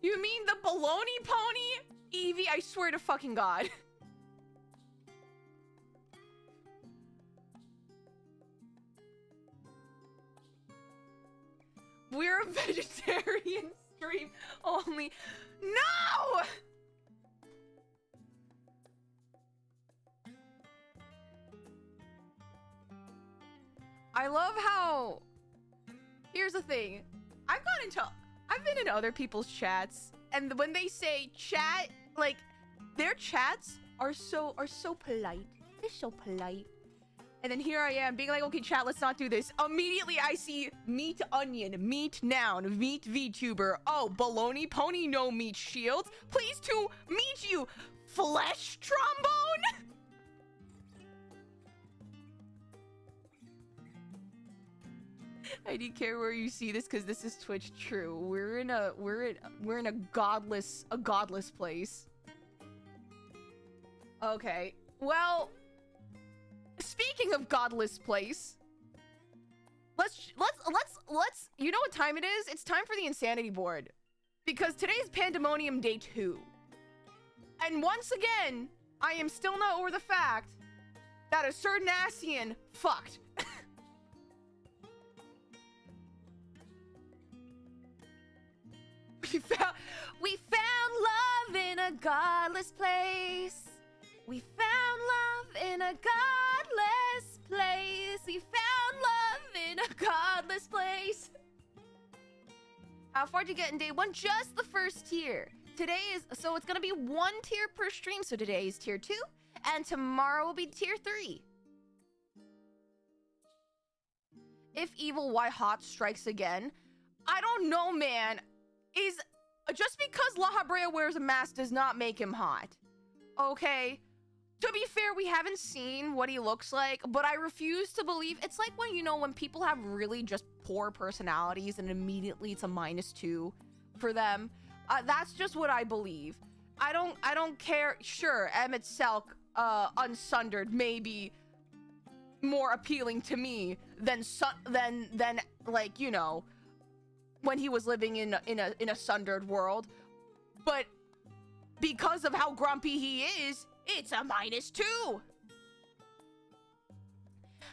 Speaker 1: You mean the baloney pony? Evie, I swear to fucking God. We're a vegetarian stream only. No! I love how... Here's the thing. I've been in other people's chats, and when they say chat, like, their chats are so polite. They're so polite. And then here I am being like, okay, chat, let's not do this. Immediately I see meat onion, meat noun, meat VTuber. Oh, baloney pony, no meat shields. Pleased to meet you, flesh trombone. I do care where you see this because this is Twitch true. We're in a godless place. Okay. Well, speaking of godless place, let's you know what time it is? It's time for the insanity board. Because today's Pandemonium Day 2. And once again, I am still not over the fact that a certain Ascian fucked. We found love in a godless place. We found love in a godless place. We found love in a godless place. How far did you get in day 1? Just the first tier. Today is, so it's gonna be 1 tier per stream. So today is tier 2, and tomorrow will be tier 3. If evil, why hot strikes again? I don't know, man. Is just because La Habrea wears a mask does not make him hot. Okay? To be fair, we haven't seen what he looks like, but I refuse to believe. It's like when, you know, when people have really just poor personalities and immediately it's a -2 for them. That's just what I believe. I don't care. Sure, Emmett Selk, unsundered, maybe more appealing to me than like, you know, when he was living in a sundered world, but because of how grumpy he is, it's a -2.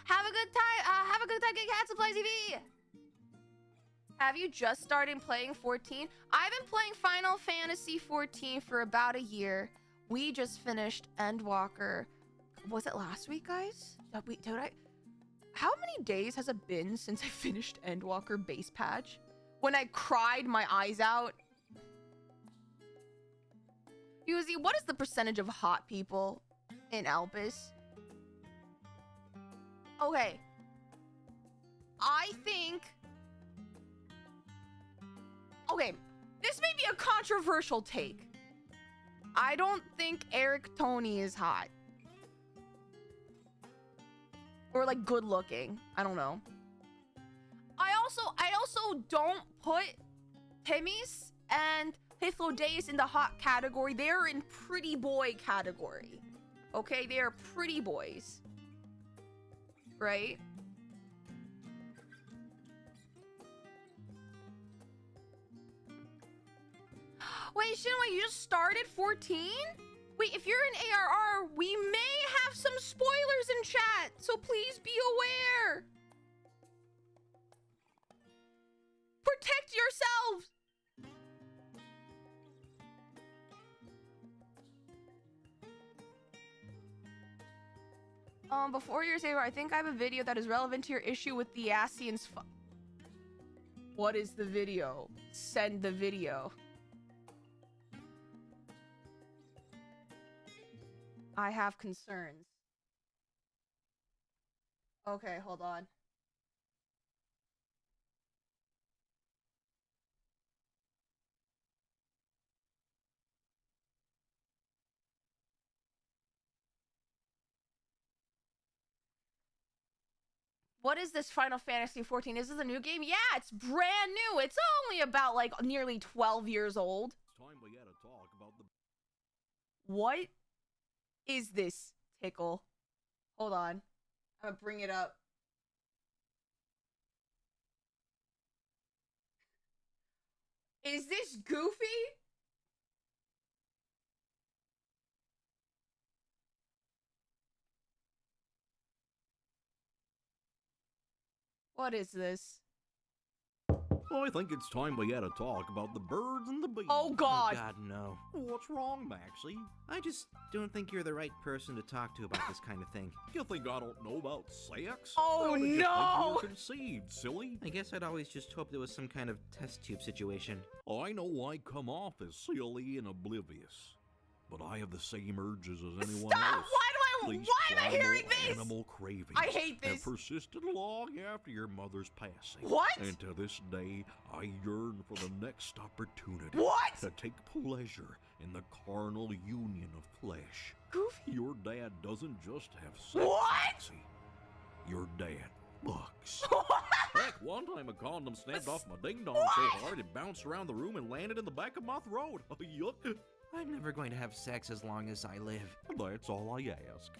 Speaker 1: Have a good time, get Cat Supply TV. Have you just started playing 14? I've been playing Final Fantasy 14 for about a year. We just finished Endwalker. Was it last week, guys? How many days has it been since I finished Endwalker base patch? When I cried my eyes out. Yuzimii, what is the percentage of hot people in Elpis? Okay. I think... Okay, this may be a controversial take. I don't think Eric Tony is hot. Or like good looking. I don't know. I also don't put Temis and Hythlodeus in the hot category. They're in pretty boy category. Okay, they are pretty boys. Right? Wait, Shinwei, you just started 14? Wait, if you're in ARR, we may have some spoilers in chat, so please be aware. Protect yourselves! Before your saver, I think I have a video that is relevant to your issue with the Ascians. What is the video? Send the video. I have concerns. Okay, hold on. What is this Final Fantasy 14? Is this a new game? Yeah, it's brand new. It's only about like nearly 12 years old.
Speaker 2: It's time we gotta talk about the...
Speaker 1: What is this, Tickle? Hold on. I'm gonna bring it up. Is this Goofy? What is this?
Speaker 2: I think it's time we had a talk about the birds and the bees.
Speaker 1: Oh, God.
Speaker 3: Oh, God, no.
Speaker 2: What's wrong, Maxie?
Speaker 3: I just don't think you're the right person to talk to about this kind of thing.
Speaker 2: You think I don't know about sex?
Speaker 1: Oh,
Speaker 2: How did you think
Speaker 1: no.
Speaker 2: you were conceived, silly?
Speaker 3: I guess I'd always just hoped it was some kind of test tube situation.
Speaker 2: I know I come off as silly and oblivious, but I have the same urges as anyone
Speaker 1: Stop!
Speaker 2: else.
Speaker 1: Why
Speaker 2: These
Speaker 1: am I hearing
Speaker 2: primal
Speaker 1: this?
Speaker 2: Animal cravings
Speaker 1: I hate
Speaker 2: have
Speaker 1: this.
Speaker 2: persisted long after your mother's passing.
Speaker 1: What?
Speaker 2: And to this day, I yearn for the next opportunity
Speaker 1: What?
Speaker 2: to take pleasure in the carnal union of flesh.
Speaker 1: Goofy.
Speaker 2: Your dad doesn't just have sex,
Speaker 1: What?
Speaker 2: Maxie. Your dad fucks. Heck, one time a condom snapped off my ding-dong so hard it bounced around the room and landed in the back of my throat. Yuck.
Speaker 3: I'm never going to have sex as long as I live.
Speaker 2: That's all I ask.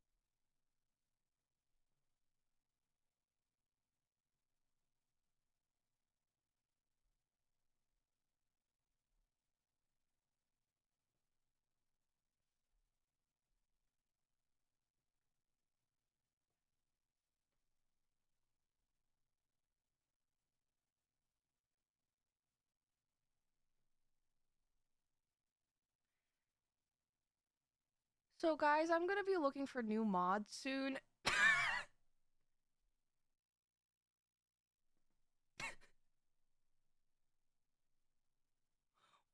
Speaker 1: So guys, I'm gonna be looking for new mods soon.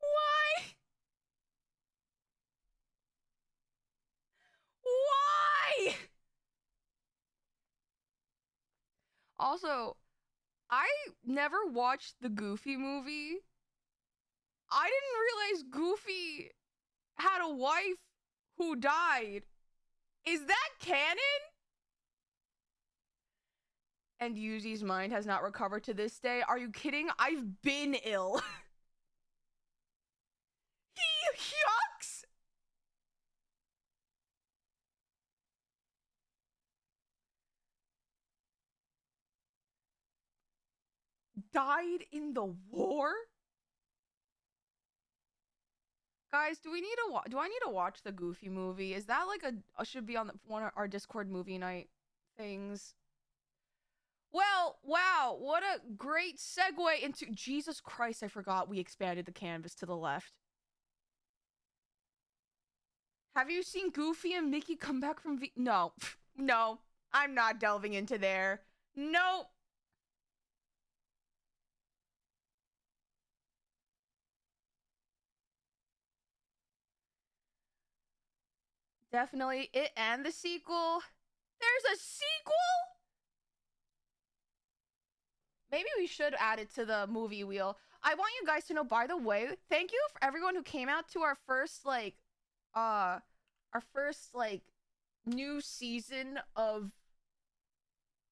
Speaker 1: Why? Why? Also, I never watched the Goofy movie. I didn't realize Goofy had a wife who died. Is that canon? And Yuzi's mind has not recovered to this day. Are you kidding? I've been ill. He yucks. Died in the war? Guys, do we need to do I need to watch the Goofy movie? Is that like a should be on one of our Discord movie night things? Well, wow, what a great segue into Jesus Christ, I forgot we expanded the canvas to the left. Have you seen Goofy and Mickey come back from No. No, I'm not delving into there. Nope. Definitely it and the sequel. There's a sequel? Maybe we should add it to the movie wheel. I want you guys to know, by the way, thank you for everyone who came out to our first new season of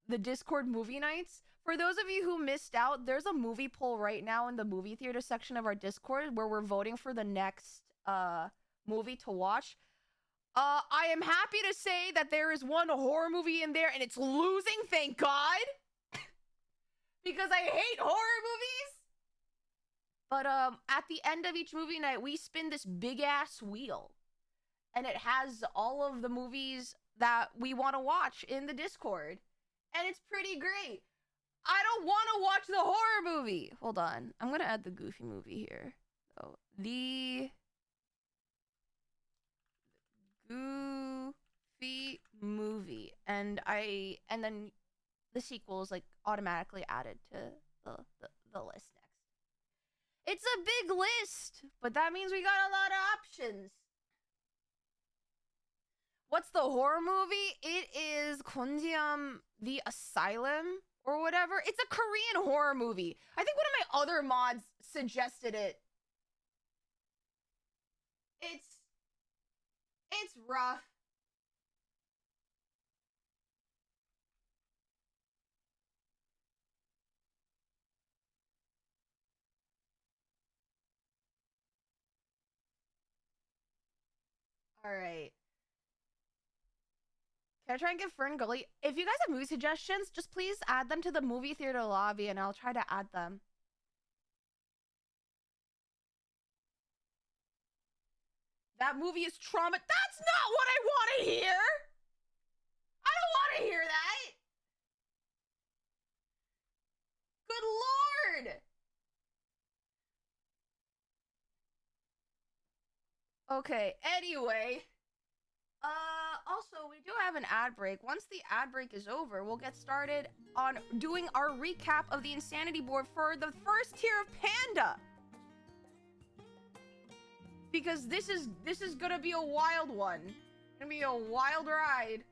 Speaker 1: the Discord movie nights. For those of you who missed out, there's a movie poll right now in the movie theater section of our Discord where we're voting for the next movie to watch. I am happy to say that there is one horror movie in there and it's losing, thank God. Because I hate horror movies. But at the end of each movie night, we spin this big ass wheel. And it has all of the movies that we want to watch in the Discord. And it's pretty great. I don't want to watch the horror movie. Hold on. I'm going to add the Goofy movie here. So, the Goofy movie. And then the sequel is like automatically added to the list next. It's a big list, but that means we got a lot of options. What's the horror movie? It is Konjiam the Asylum or whatever. It's a Korean horror movie. I think one of my other mods suggested it. It's rough. All right. Can I try and get Fern Gully? If you guys have movie suggestions, just please add them to the movie theater lobby and I'll try to add them. That movie is trauma. That's not what I want to hear. I don't want to hear that. Good Lord. Okay, anyway. Also, we do have an ad break. Once the ad break is over, we'll get started on doing our recap of the Insanity board for the first tier of Panda. Because this is gonna be a wild one. Gonna be a wild ride.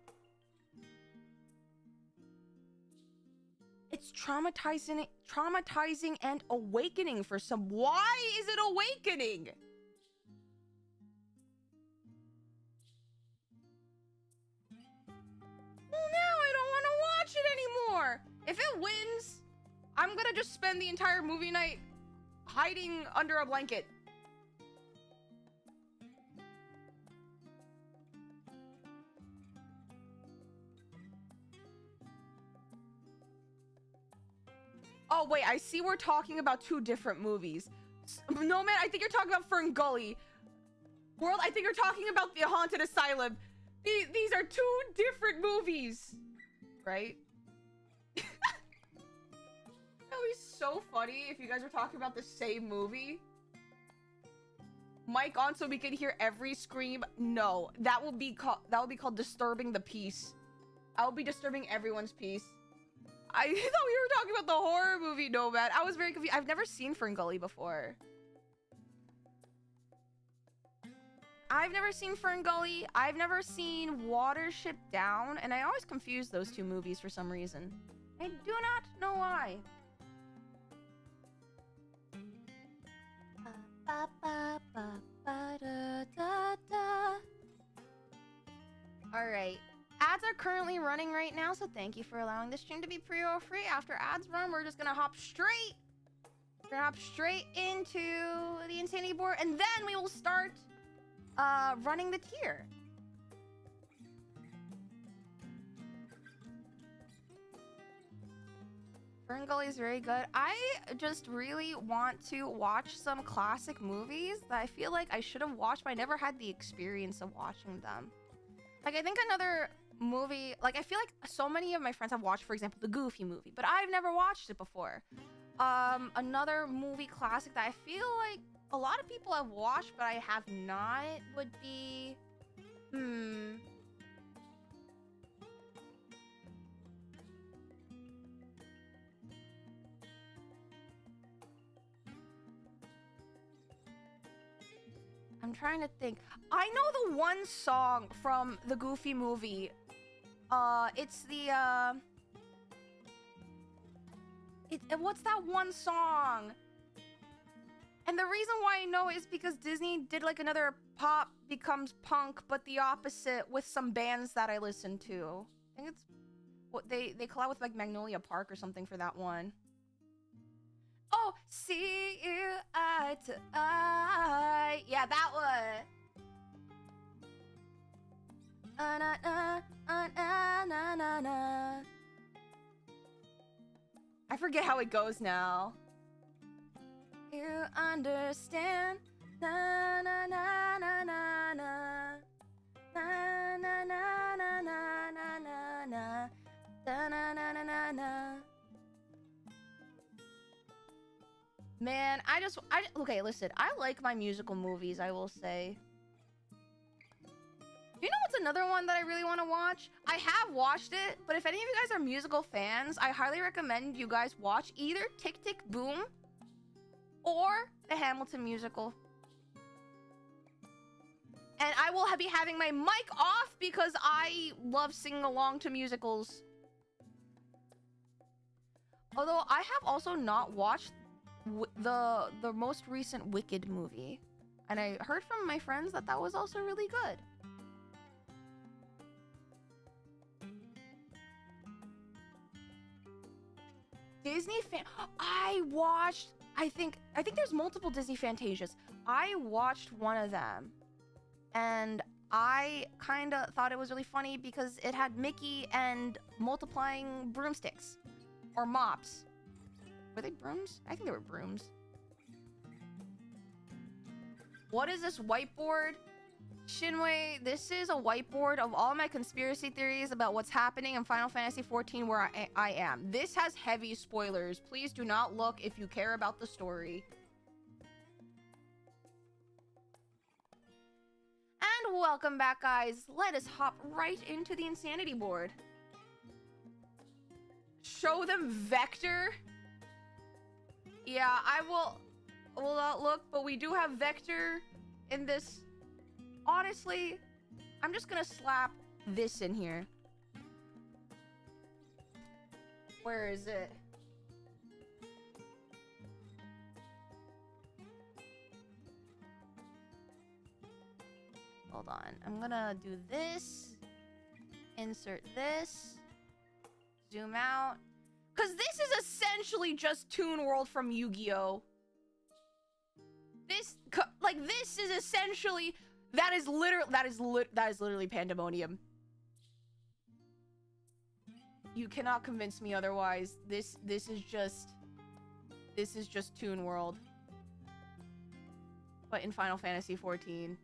Speaker 1: It's traumatizing and awakening for some. Why is it awakening? Well, now I don't want to watch it anymore. If it wins, I'm gonna just spend the entire movie night hiding under a blanket. Oh, wait, I see we're talking about two different movies. No, man, I think you're talking about Ferngully. World, I think you're talking about The Haunted Asylum. These are two different movies. Right? That would be so funny if you guys were talking about the same movie. Mic on so we can hear every scream. No, that will be called disturbing the peace. I will be disturbing everyone's peace. I thought we were talking about the horror movie Nomad. I was very confused. I've never seen Ferngully before. I've never seen Ferngully. I've never seen Watership Down, and I always confuse those two movies for some reason. I do not know why. Alright. Ads are currently running right now, so thank you for allowing this stream to be pre-roll free. After ads run, we're just gonna hop straight. We're gonna hop straight into the Insanity board, and then we will start running the tier. Ferngully is very good. I just really want to watch some classic movies that I feel like I should have watched, but I never had the experience of watching them. Like, I think another movie, like, I feel like so many of my friends have watched, for example, the Goofy movie, but I've never watched it before. Another movie classic that I feel like a lot of people have watched, but I have not, would be... I'm trying to think. I know the one song from the Goofy movie. It's the, what's that one song? And the reason why I know it is because Disney did like another pop becomes punk, but the opposite with some bands that I listen to. I think it's what they collab with like Magnolia Park or something for that one. Oh, see you eye to eye. Yeah, that one. Na na na na na na. I forget how it goes now. You understand? Na na na na na na. Na na na na na na na na. Na na na na na na. Man, okay, listen, I like my musical movies, I will say. You know what's another one that I really want to watch? I have watched it, but if any of you guys are musical fans, I highly recommend you guys watch either Tick Tick Boom or the Hamilton musical. And I will be having my mic off because I love singing along to musicals. Although I have also not watched the most recent Wicked movie, and I heard from my friends that that was also really good. Disney fan. I think there's multiple Disney Fantasias. I watched one of them, and I kind of thought it was really funny because it had Mickey and multiplying broomsticks or mops. Were they brooms? I think they were brooms. What is this whiteboard? Shinwei, this is a whiteboard of all my conspiracy theories about what's happening in Final Fantasy XIV where I am. This has heavy spoilers. Please do not look if you care about the story. welcome back, guys. Let us hop right into the insanity board. Show them Vector. Yeah, I will not look, but we do have Vector in this. Honestly, I'm just gonna slap this in here. Where is it? Hold on. I'm gonna do this. Insert this. Zoom out. Because this is essentially just Toon World from Yu-Gi-Oh! This is essentially... That is literally Pandemonium. You cannot convince me otherwise. This is just Toon World. But in Final Fantasy XIV.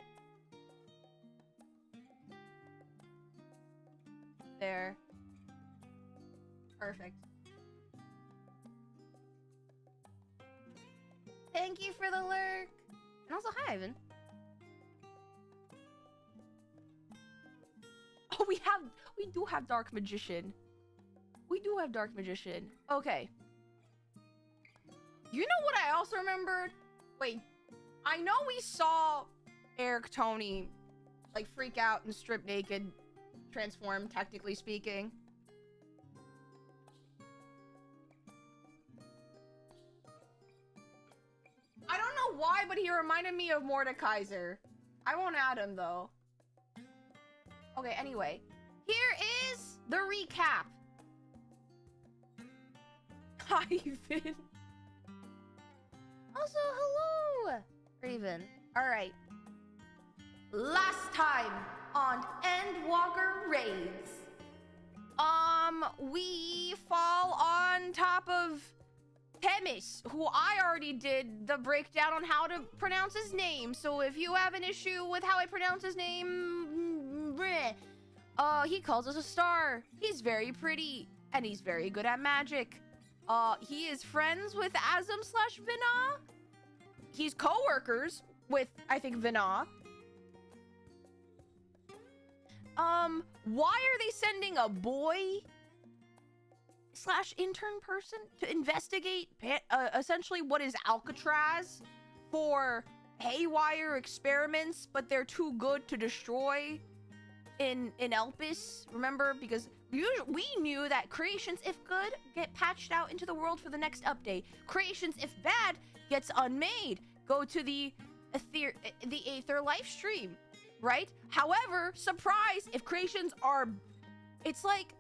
Speaker 1: There. Perfect. Thank you for the lurk. And also, hi, Ivan. Oh, we do have Dark Magician. We do have Dark Magician. Okay. You know what I also remembered? Wait. I know we saw Eric Tony, like, freak out and strip naked, transform, technically speaking. I don't know why, but he reminded me of Mordekaiser. I won't add him, though. Okay, anyway. Here is the recap. Hi, Ivan. Also, hello, Raven. Alright. Last time on Endwalker Raids. We fall on top of Temis, who I already did the breakdown on how to pronounce his name. So if you have an issue with how I pronounce his name, he calls us a star. He's very pretty, and he's very good at magic. He is friends with Azum/Vina. He's co-workers with, I think, Vina. Why are they sending a boy/intern person to investigate essentially what is Alcatraz for haywire experiments, but they're too good to destroy in Elpis? Remember, because we knew that creations, if good, get patched out into the world for the next update. Creations, if bad, gets unmade. Go to the Aether live stream, right? However, surprise, if creations are, it's like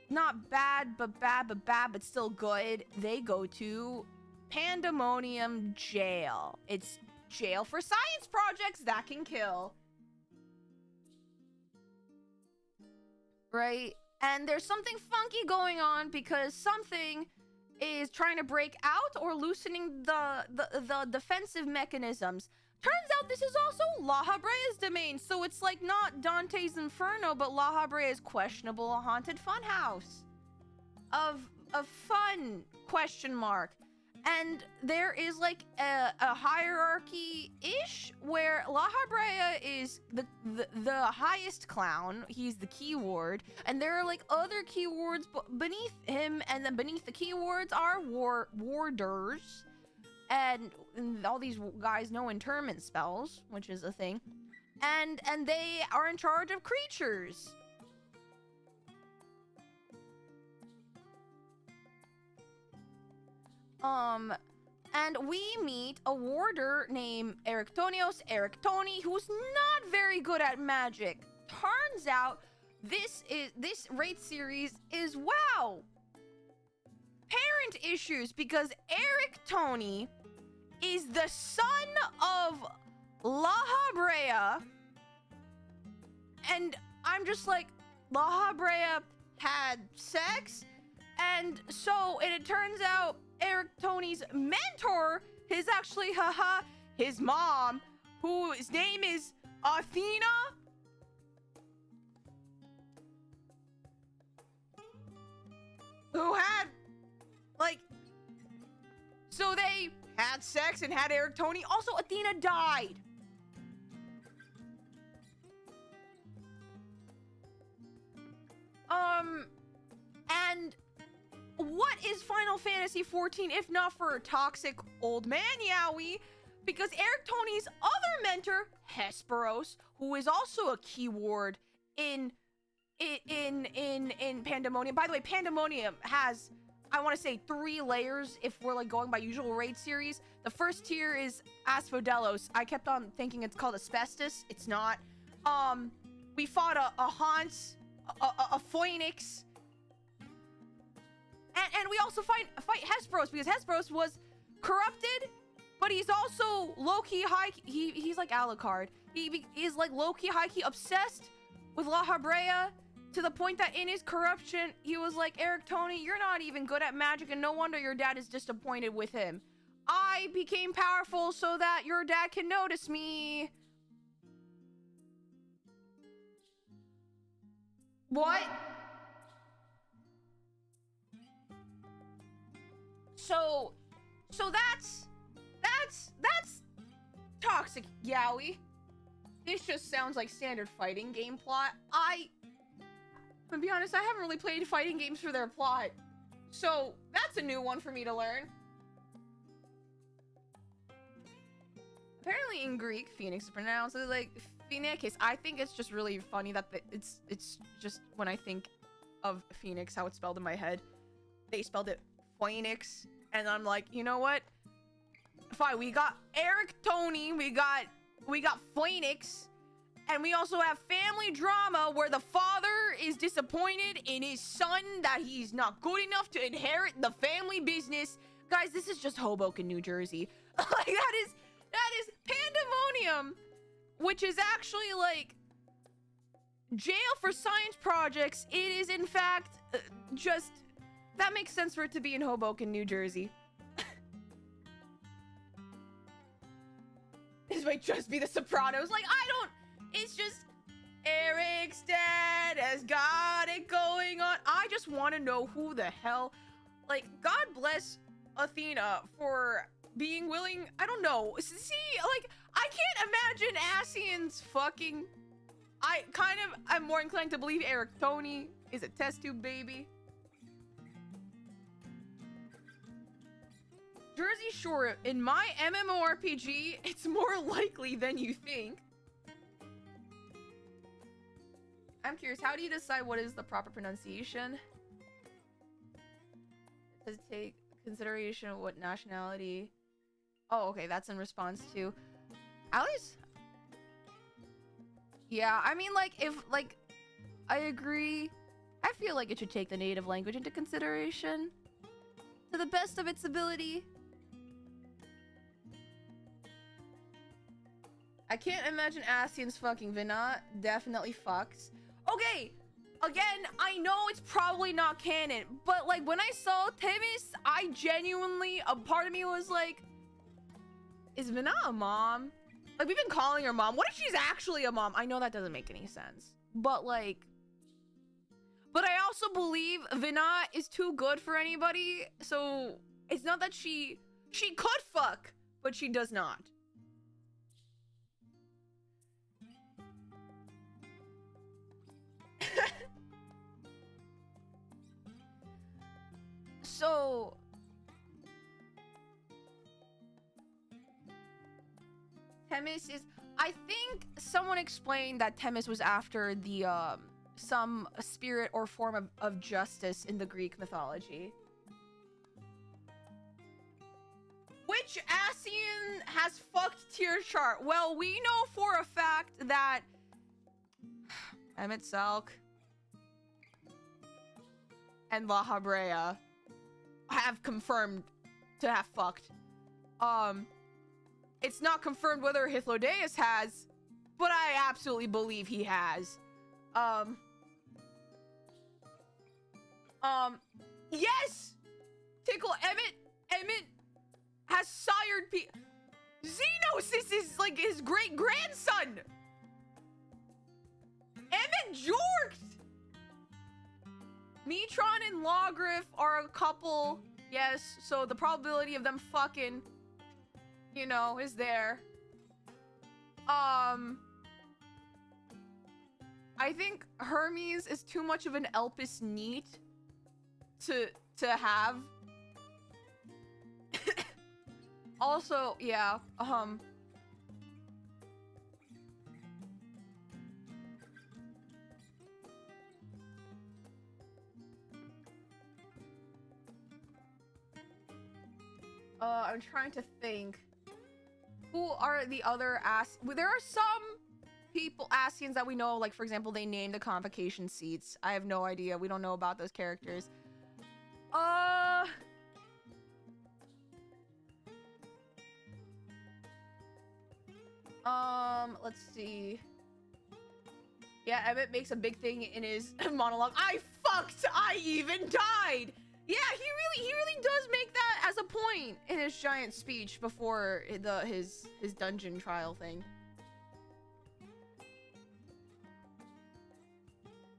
Speaker 1: not bad, but still good, they go to Pandemonium jail. It's jail for science projects that can kill. Right? And there's something funky going on because something is trying to break out or loosening the defensive mechanisms. Turns out this is also La Habrea's domain, so it's like not Dante's Inferno, but La Habrea's questionable haunted funhouse of fun, question mark. And there is like a hierarchy-ish where La Habrea is the highest clown. He's the keyword. And there are like other keywords beneath him, and then beneath the keywords are warders. And all these guys know interment spells, which is a thing. And they are in charge of creatures. And we meet a warder named Erictonios Erictoni, who's not very good at magic. Turns out this raid series is, wow, parent issues, because Erictoni is the son of La Habrea, and I'm just like, La Habrea had sex, and so it turns out Eric Tony's mentor is actually, his mom, whose name is Athena. Who had, like, so they had sex and had Eric Tony. Also, Athena died. And what is Final Fantasy XIV if not for a toxic old man Yaoi? Because Eric Tony's other mentor, Hesperos, who is also a keyword in Pandemonium. By the way, Pandemonium has, I want to say, 3 layers if we're like going by usual raid series. The first tier is Asphodelos. I kept on thinking it's called Asbestos. It's not. We fought a Hans, a Phoenix, and we also fight Hesperos because Hesperos was corrupted, but he's also low-key high. He's like Alucard. He is like low-key high-key obsessed with La Habrea, to the point that in his corruption, he was like, Eric Tony, you're not even good at magic, and no wonder your dad is disappointed with him. I became powerful so that your dad can notice me. What? So that's toxic, Yaoi. This just sounds like standard fighting game plot. To be honest, I haven't really played fighting games for their plot. So, that's a new one for me to learn. Apparently in Greek, Phoenix is pronounced like Phoenix. I think it's just really funny that it's just when I think of Phoenix, how it's spelled in my head, they spelled it Phoenix, and I'm like, you know what? Fine, we got Eric Tony, we got Phoenix, and we also have family drama where the father is disappointed in his son that he's not good enough to inherit the family business. Guys, this is just Hoboken, New Jersey. Like, that is Pandemonium, which is actually like jail for science projects. It is in fact just, that makes sense for it to be in Hoboken, New Jersey. This might just be The Sopranos. Like, it's just Eric's dad has got it going on. I just want to know who the hell, like, God bless Athena for being willing, I don't know. See, like, I can't imagine Ascian's fucking, I'm more inclined to believe Eric Tony is a test tube baby. Jersey Shore, in my MMORPG, it's more likely than you think. I'm curious, how do you decide what is the proper pronunciation? Does it take consideration of what nationality? Oh, okay, that's in response to Alice? Yeah, I mean, like, if, like, I agree. I feel like it should take the native language into consideration to the best of its ability. I can't imagine Ascian's fucking Vinat. Definitely fucks. Okay, again, I know it's probably not canon, but like when I saw Themis, I genuinely, a part of me was like, is Vinat a mom? Like, we've been calling her mom. What if she's actually a mom? I know that doesn't make any sense, but like, but I also believe Vinat is too good for anybody, so it's not that she could fuck, but she does not. So Themis is, I think someone explained that Themis was after the some spirit or form of justice in the Greek mythology, which Ascian has fucked tier chart. Well, we know for a fact that Emmett Salk and La Habrea have confirmed to have fucked. It's not confirmed whether Hythlodaeus has, but I absolutely believe he has. Yes! Tickle Emmett has sired Xenos is like his great grandson! Emmett jorked! Metron and Lawgriff are a couple, yes, so the probability of them fucking, you know, is there. I think Hermes is too much of an Elpis neat to have. Also, yeah, I'm trying to think. Who are the other there are some people, Ascians, that we know, like, for example, they named the convocation seats. I have no idea. We don't know about those characters. Let's see. Yeah, Emmett makes a big thing in his monologue. I even died! Yeah, he really does make that as a point in his giant speech before his dungeon trial thing.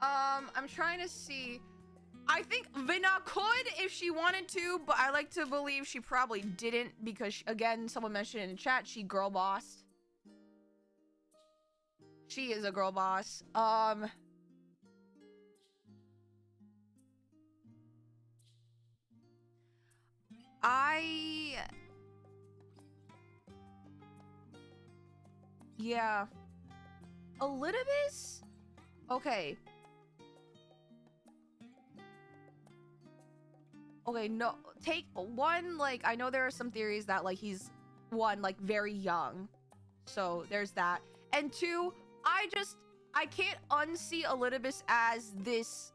Speaker 1: I'm trying to see. I think Vina could if she wanted to, but I like to believe she probably didn't because, again, someone mentioned in the chat, she girl bossed. She is a girl boss. Yeah. Elidibus? Okay. Okay, no. Take one, like, I know there are some theories that, like, he's, one, like, very young. So, there's that. And two, I can't unsee Elidibus as this,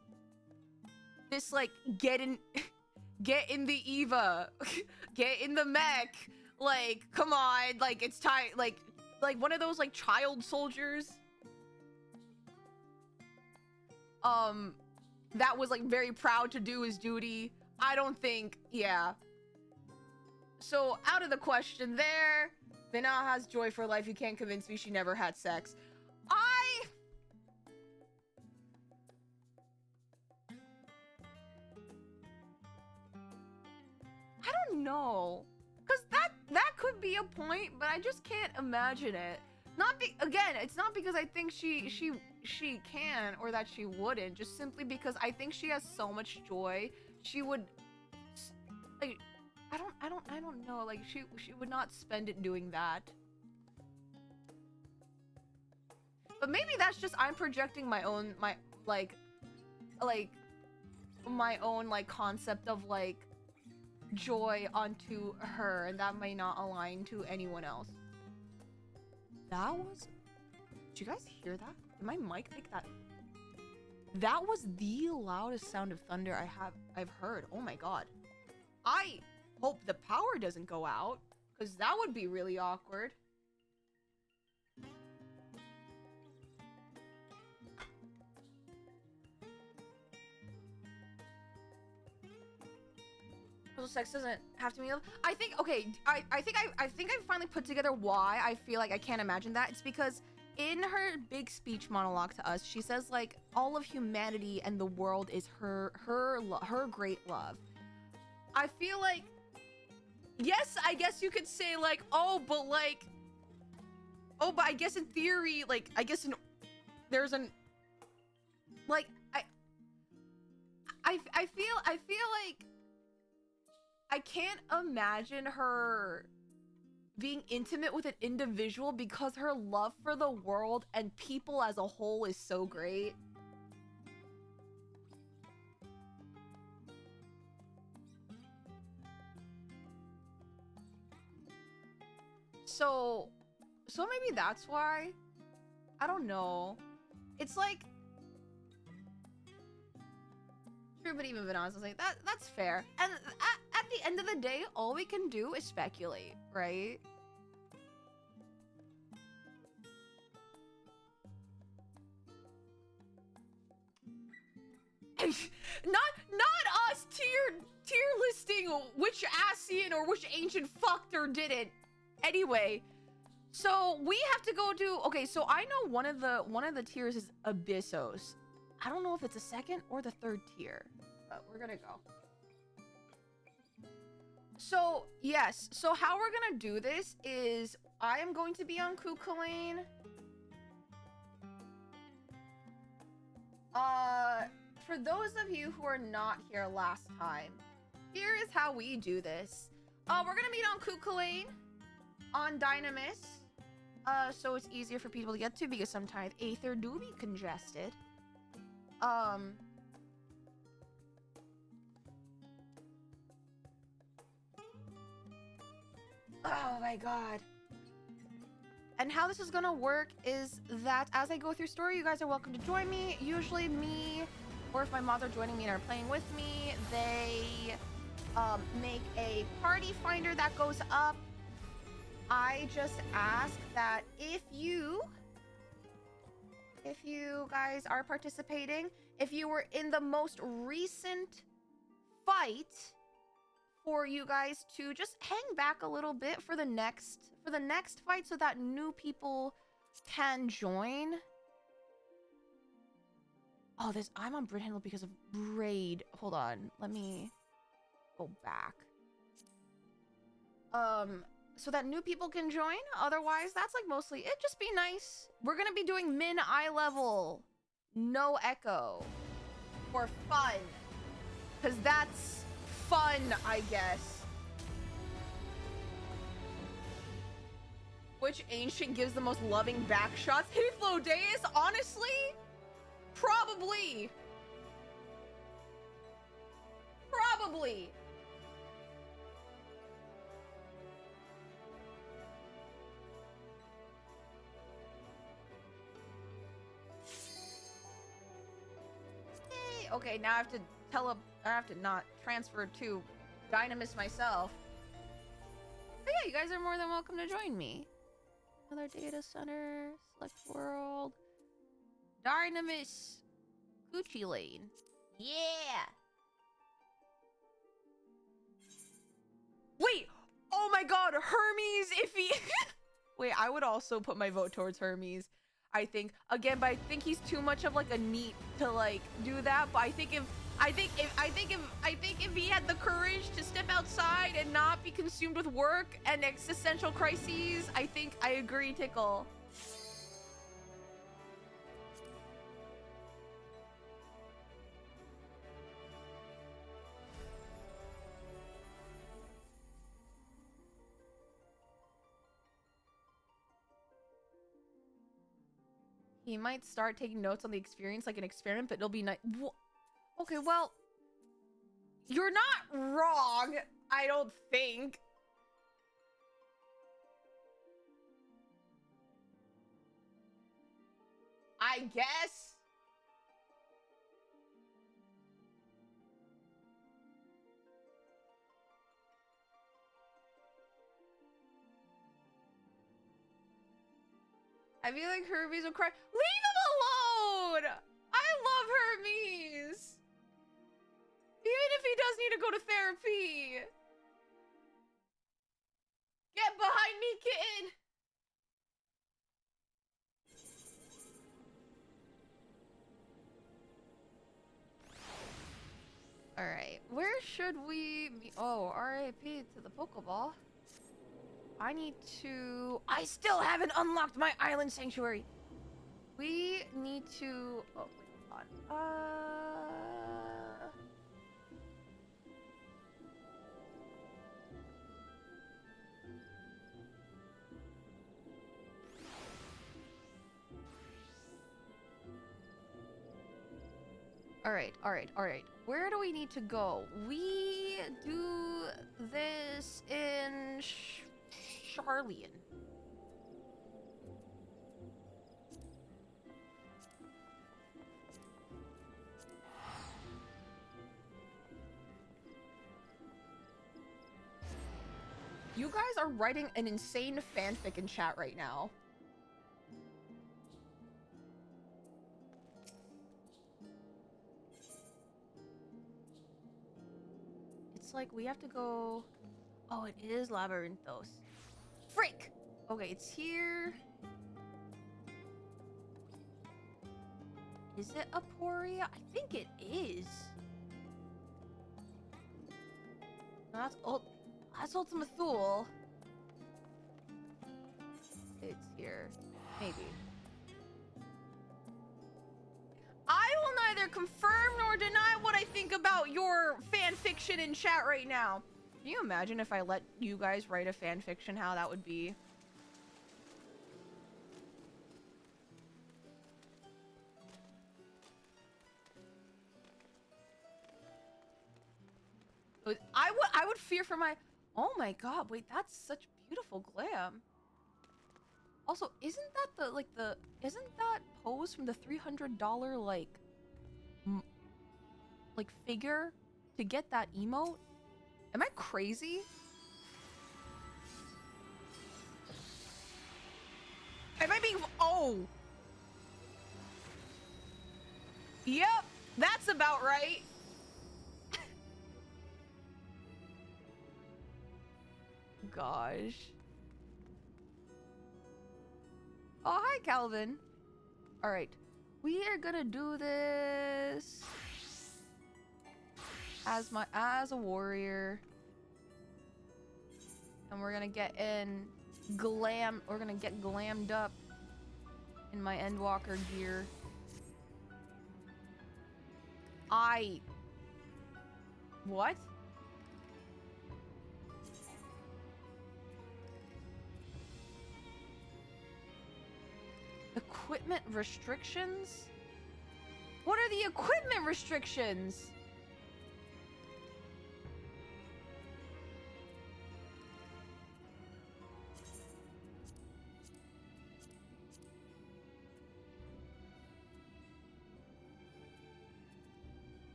Speaker 1: like, get in the Eva. Get in the mech. Like, come on. Like, it's time, like one of those, like, child soldiers. That was, like, very proud to do his duty. I don't think, yeah. So, out of the question there. Vina has joy for life. You can't convince me she never had sex. I don't know. Because that could be a point, but I just can't imagine it. Again, it's not because I think she can or that she wouldn't, just simply because I think she has so much joy. She would, like, I don't know, like, she would not spend it doing that. But maybe that's just I'm projecting my own concept of, like, joy onto her, and that may not align to anyone else. Did you guys hear that? Did my mic make that? That was the loudest sound of thunder I've heard. Oh my god. I hope the power doesn't go out, because that would be really awkward. So sex doesn't have to mean. I think, okay, I think I finally put together why I feel like I can't imagine that. It's because in her big speech monologue to us, she says, like, all of humanity and the world is her great love. I feel like, yes, I guess you could say, like, but I guess in theory, like, I guess there's an, like, I feel like I can't imagine her being intimate with an individual because her love for the world and people as a whole is so great. So maybe that's why. I don't know. It's like, true, but even Vanessa was like, that's fair. And at the end of the day, all we can do is speculate, right? not us tier listing which Ascian or which ancient fucked or didn't. Anyway, so we have to go to, okay, so I know one of the tiers is Abyssos. I don't know if it's the second or the third tier, but we're gonna go. So, yes. So how we're gonna do this is I am going to be on Culinary. for those of you who are not here last time, here is how we do this. We're gonna meet on Culinary, on Dynamis, so it's easier for people to get to because sometimes Aether do be congested. Oh my god. And how this is gonna work is that as I go through story, you guys are welcome to join me. Usually me, or if my mods are joining me and are playing with me, they make a party finder that goes up. I just ask that if you guys are participating, if you were in the most recent fight, for you guys to just hang back a little bit for the next fight so that new people can join. Oh, I'm on Brithandle because of Braid. Hold on, let me go back. So that new people can join. Otherwise, that's like mostly it. Just be nice. We're gonna be doing min eye level, no echo, for fun, because that's fun, I guess. Which ancient gives the most loving back shots? Hythlodeus, honestly? Probably. Probably. Hey, okay, now I have to I have to not transfer to Dynamis myself. But yeah, you guys are more than welcome to join me. Another data center, select world, Dynamis, Gucci Lane. Yeah. Wait. Oh my God, Hermes. If he, wait, I would also put my vote towards Hermes. I think again, but I think he's too much of like a neat to like do that. But I think if he had the courage to step outside and not be consumed with work and existential crises, I think I agree, Tickle. He might start taking notes on the experience like an experiment, but it'll be nice. Okay, well, you're not wrong, I don't think. I guess. I feel like Hermes will cry. Leave him alone! I love Hermes! Even if he does need to go to therapy. Get behind me, kitten! Alright, where should we be? Oh, RIP to the Pokeball. I still haven't unlocked my island sanctuary. We need to, oh, wait, hold on. Alright. Where do we need to go? We do this in Charlian. You guys are writing an insane fanfic in chat right now. It's like we have to go... Oh, it is Labyrinthos. Frick! Okay, it's here. Is it Aporia? I think it is. No, that's Ultima Thule. It's here. Maybe. I will neither confirm nor about your fan fiction in chat right now. Can you imagine if I let you guys write a fan fiction, how that would be? I would fear for my... Oh my god, wait, that's such beautiful glam. Also, isn't that isn't that pose from the $300 like figure to get that emote? Am I crazy? Am I being... Oh. Yep, that's about right. Gosh. Oh, hi, Calvin. All right. We are gonna do this as a warrior. And we're gonna get in glam. We're gonna get glammed up in my Endwalker gear. What? Equipment restrictions? What are the equipment restrictions?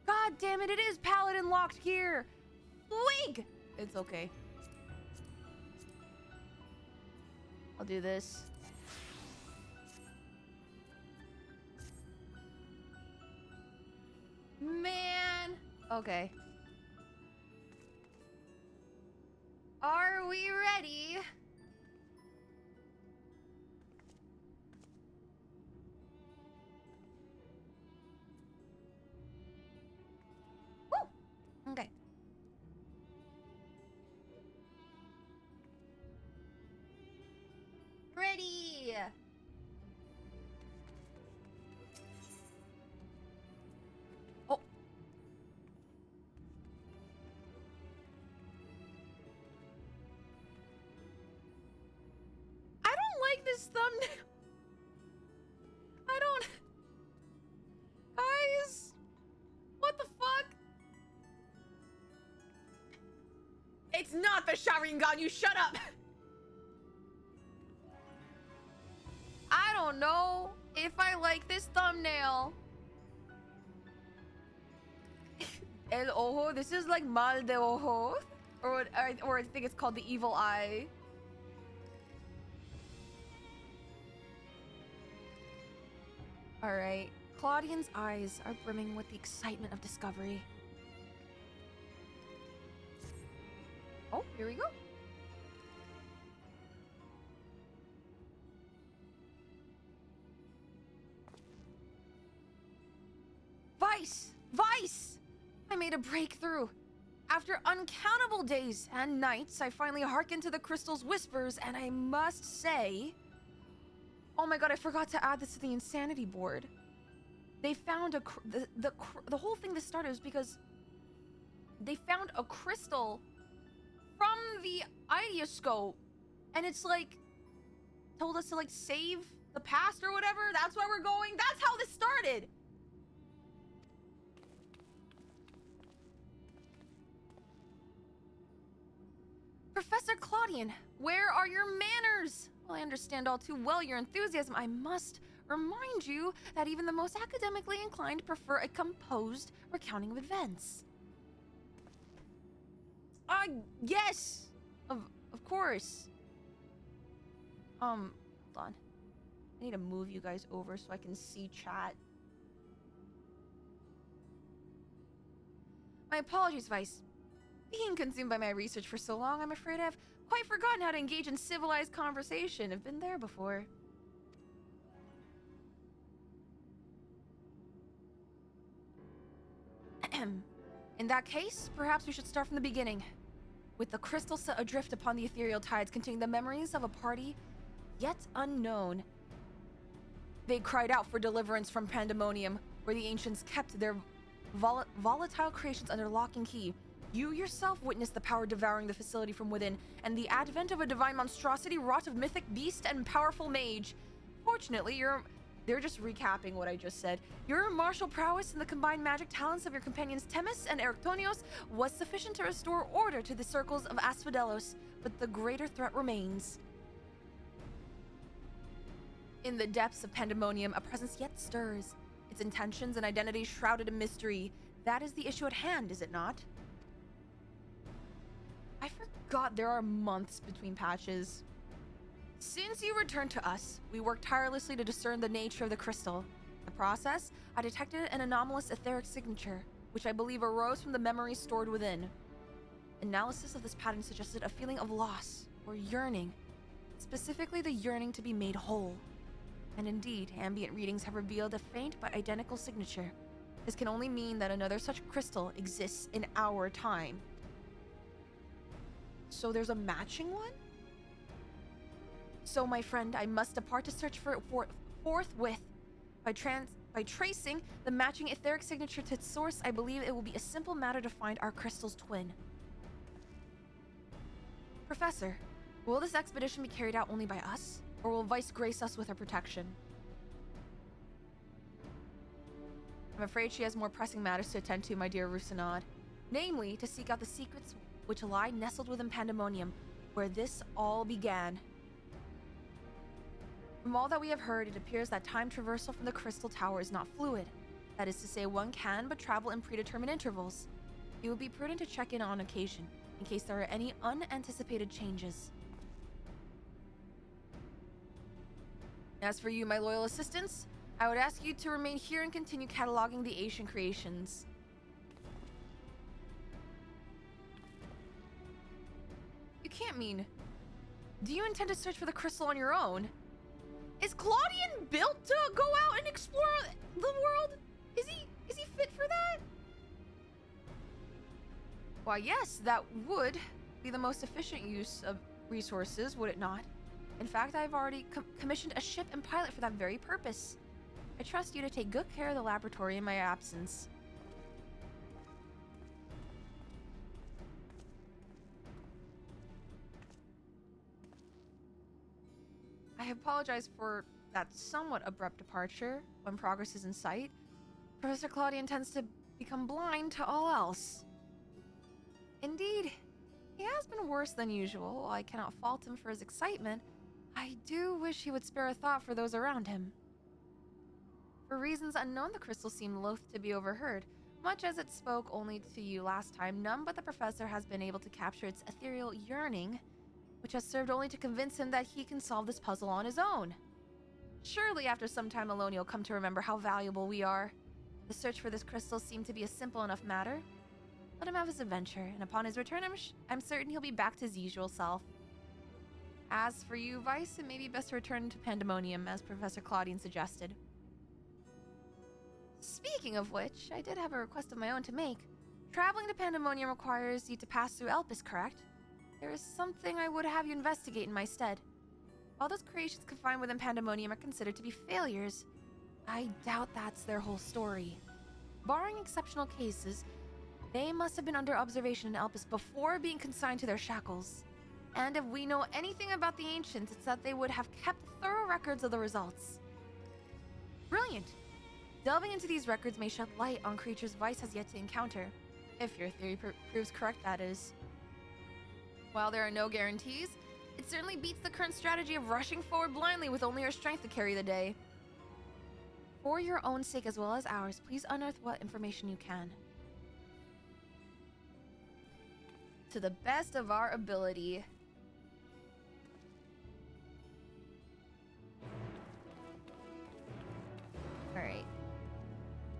Speaker 1: God damn it, it is Paladin locked gear. Wig! It's okay. I'll do this. Man. Okay. Are we ready? Woo! Okay. Ready. Oh. I don't like this thumbnail. I don't... Guys. What the fuck? It's not the Sharingan, you shut up! I don't know if I like this thumbnail. El Ojo, this is like Mal de Ojo. Or I think it's called the Evil Eye. Alright. Claudian's eyes are brimming with the excitement of discovery. Oh, here we go. Vice! Vice! I made a breakthrough. After uncountable days and nights, I finally hearkened to the crystal's whispers, and I must say... Oh my god, I forgot to add this to the insanity board. They found the whole thing this started was because they found a crystal from the ideoscope, and it's like told us to like save the past or whatever. That's why we're going. That's how this started. Professor Claudian, where are your manners? Well, I understand all too well your enthusiasm. I must remind you that even the most academically inclined prefer a composed recounting of events. Yes! Of course. Hold on. I need to move you guys over so I can see chat. My apologies, Vice. Being consumed by my research for so long, I'm afraid I've quite forgotten how to engage in civilized conversation. I've been there before. In that case, perhaps we should start from the beginning. With the crystal set adrift upon the ethereal tides containing the memories of a party yet unknown, they cried out for deliverance from Pandemonium, where the ancients kept their volatile creations under lock and key. You yourself witnessed the power devouring the facility from within, and the advent of a divine monstrosity wrought of mythic beast and powerful mage. Fortunately, they're just recapping what I just said. Your martial prowess and the combined magic talents of your companions Temis and Eriktonios was sufficient to restore order to the circles of Asphodelos, but the greater threat remains. In the depths of Pandemonium, a presence yet stirs. Its intentions and identities shrouded in mystery. That is the issue at hand, is it not? I forgot there are months between patches. Since you returned to us, we worked tirelessly to discern the nature of the crystal. In the process, I detected an anomalous etheric signature, which I believe arose from the memories stored within. Analysis of this pattern suggested a feeling of loss or yearning, specifically the yearning to be made whole. And indeed, ambient readings have revealed a faint but identical signature. This can only mean that another such crystal exists in our time. So there's a matching one? So, my friend, I must depart to search for it forthwith. By tracing the matching etheric signature to its source, I believe it will be a simple matter to find our crystal's twin. Professor, will this expedition be carried out only by us, or will Vice grace us with her protection? I'm afraid she has more pressing matters to attend to, my dear Rusinad. Namely, to seek out the secrets which lie nestled within Pandemonium, where this all began. From all that we have heard, it appears that time traversal from the Crystal Tower is not fluid. That is to say, one can but travel in predetermined intervals. It would be prudent to check in on occasion, in case there are any unanticipated changes. As for you, my loyal assistants, I would ask you to remain here and continue cataloging the Ascian creations. You can't mean... Do you intend to search for the crystal on your own? Is Claudian built to go out and explore the world? Is he fit for that? Why, yes, that would be the most efficient use of resources, would it not? In fact, I've already commissioned a ship and pilot for that very purpose. I trust you to take good care of the laboratory in my absence. I apologize for that somewhat abrupt departure when progress is in sight. Professor Claudian tends to become blind to all else. Indeed, he has been worse than usual. While I cannot fault him for his excitement, I do wish he would spare a thought for those around him. For reasons unknown, the crystal seemed loath to be overheard. Much as it spoke only to you last time, none but the professor has been able to capture its ethereal yearning, which has served only to convince him that he can solve this puzzle on his own. Surely after some time alone he'll come to remember how valuable we are. The search for this crystal seemed to be a simple enough matter. Let him have his adventure, and upon his return I'm certain he'll be back to his usual self. As for you, Vice, it may be best to return to Pandemonium, as Professor Claudian suggested. Speaking of which, I did have a request of my own to make. Traveling to Pandemonium requires you to pass through Elpis, correct? There is something I would have you investigate in my stead. All those creations confined within Pandemonium are considered to be failures. I doubt that's their whole story. Barring exceptional cases, they must have been under observation in Elpis before being consigned to their shackles. And if we know anything about the Ancients, it's that they would have kept thorough records of the results. Brilliant! Delving into these records may shed light on creatures Vice has yet to encounter. If your theory proves correct, that is. While there are no guarantees, it certainly beats the current strategy of rushing forward blindly with only our strength to carry the day. For your own sake as well as ours, please unearth what information you can. To the best of our ability. Alright.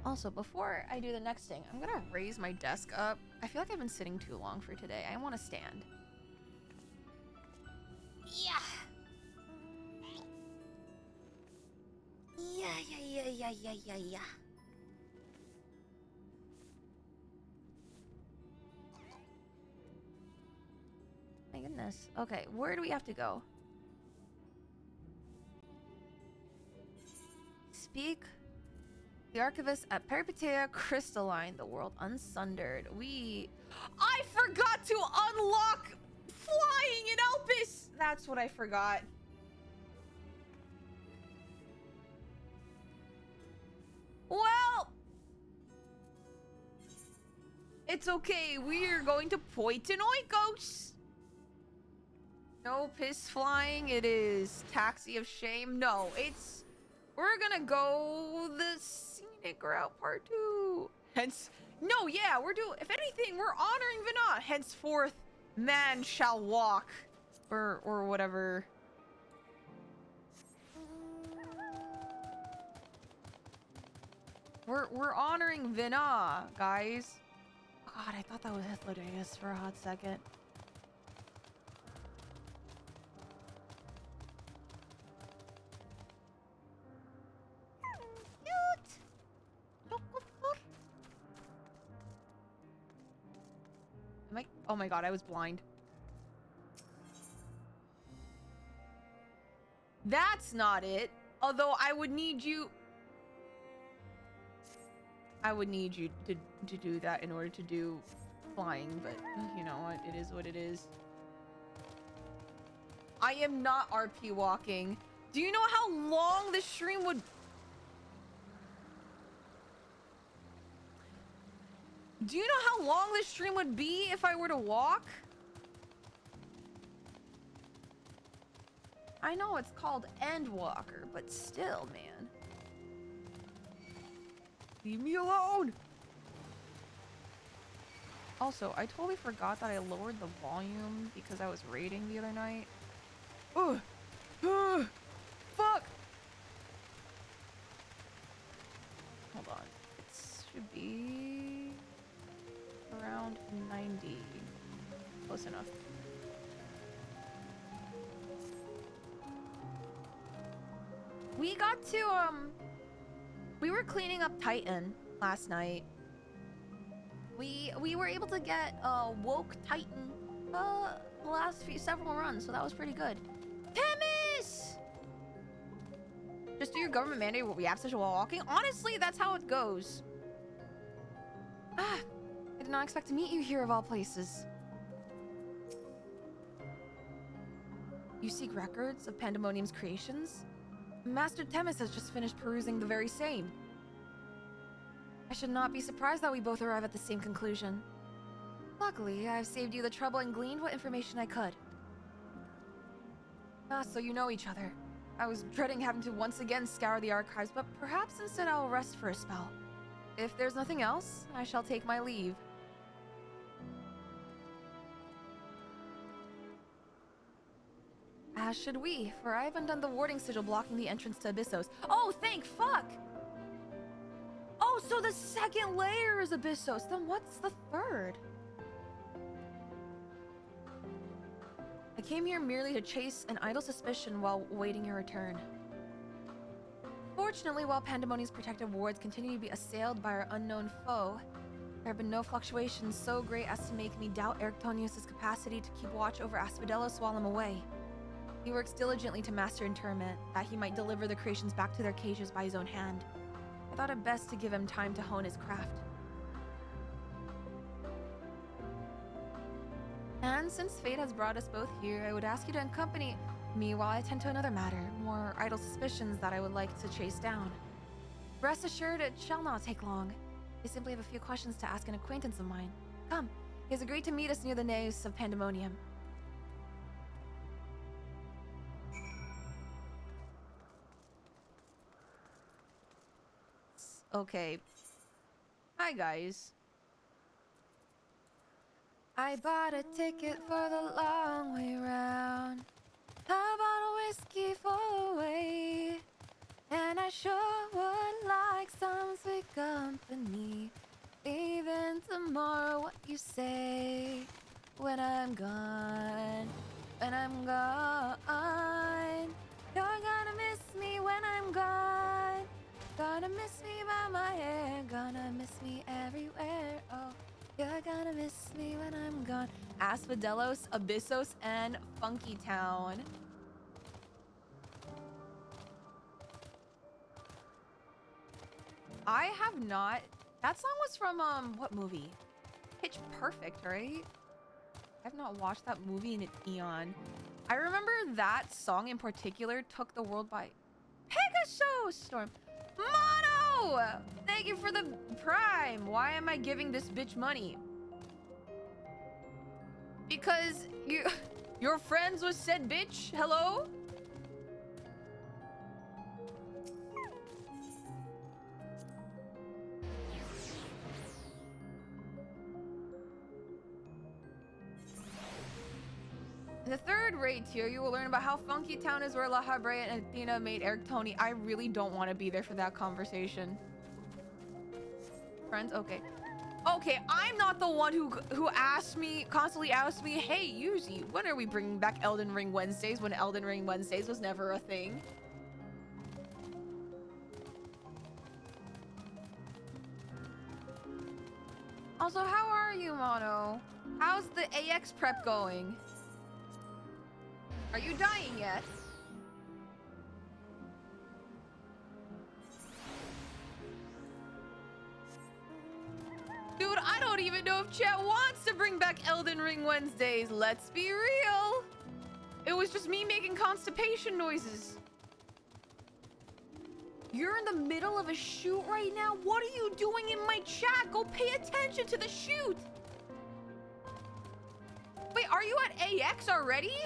Speaker 1: Also, before I do the next thing, I'm gonna raise my desk up. I feel like I've been sitting too long for today. I want to stand. Yeah. Yeah. My goodness. Okay, where do we have to go? Speak The archivist at Peripatea Crystalline, the world unsundered. I forgot to unlock flying in Elpis! That's what I forgot. Well, it's okay. We're going to Poitin Oikos. No piss flying. It is Taxi of Shame. No, we're gonna go the scenic route part 2. Hence, no, yeah, if anything, we're honoring Vina. Henceforth, man shall walk. Or whatever. We're honoring Vina, guys. God, I thought that was Hythlodaeus for a hot second. Oh my god, I was blind. That's not it. Although I would need you to do that in order to do flying, but you know what? It is what it is. I am not RP walking. Do you know how long this stream would... Do you know how long this stream would be if I were to walk? I know it's called Endwalker, but still, man. Leave me alone! Also, I totally forgot that I lowered the volume because I was raiding the other night. Ugh! Ugh! Fuck! Hold on. It should be... around 90. Close enough. We got to, we were cleaning up Titan last night. We were able to get, Woke Titan, the last several runs, so that was pretty good. Temis! Just do your government mandate what we have while walking? Honestly, that's how it goes. Ah, I did not expect to meet you here of all places. You seek records of Pandemonium's creations? Master Temis has just finished perusing the very same. I should not be surprised that we both arrive at the same conclusion. Luckily, I've saved you the trouble and gleaned what information I could. Ah, so you know each other. I was dreading having to once again scour the archives, but perhaps instead I'll rest for a spell. If there's nothing else, I shall take my leave. As should we, for I haven't done the warding sigil blocking the entrance to Abyssos. Oh, thank fuck! Oh, so the second layer is Abyssos. Then what's the third? I came here merely to chase an idle suspicion while awaiting your return. Fortunately, while Pandemonium's protective wards continue to be assailed by our unknown foe, there have been no fluctuations so great as to make me doubt Erictonius' capacity to keep watch over Asphodelos while I'm away. He works diligently to master interment, that he might deliver the creations back to their cages by his own hand. I thought it best to give him time to hone his craft. And since fate has brought us both here, I would ask you to accompany me while I attend to another matter, more idle suspicions that I would like to chase down. Rest assured, it shall not take long. I simply have a few questions to ask an acquaintance of mine. Come, he has agreed to meet us near the naos of Pandemonium. Okay. Hi, guys. I bought a ticket for the long way round. I bought a whiskey for the way. And I sure would like some sweet company. Even tomorrow, what you say. When I'm gone. When I'm gone. You're gonna miss me when I'm gone. Gonna miss me by my hair, gonna miss me everywhere. Oh, you're gonna miss me when I'm gone. Asphodelos, Abyssos, and Funky Town. I have not. That song was from what movie? Pitch Perfect, right? I've not watched that movie in an eon. I remember that song in particular took the world by Pegasus Storm. Mono! Thank you for the prime. Why am I giving this bitch money? Because you're friends with said bitch? Hello? In the third raid tier, you will learn about how Funky Town is where La Habrea and Athena made Eric Tony. I really don't want to be there for that conversation. Friends? Okay. Okay, I'm not the one who constantly asks me, hey, Yuzi, when are we bringing back Elden Ring Wednesdays when Elden Ring Wednesdays was never a thing? Also, how are you, Mono? How's the AX prep going? Are you dying yet? Dude, I don't even know if chat wants to bring back Elden Ring Wednesdays. Let's be real. It was just me making constipation noises. You're in the middle of a shoot right now? What are you doing in my chat? Go pay attention to the shoot. Wait, are you at AX already?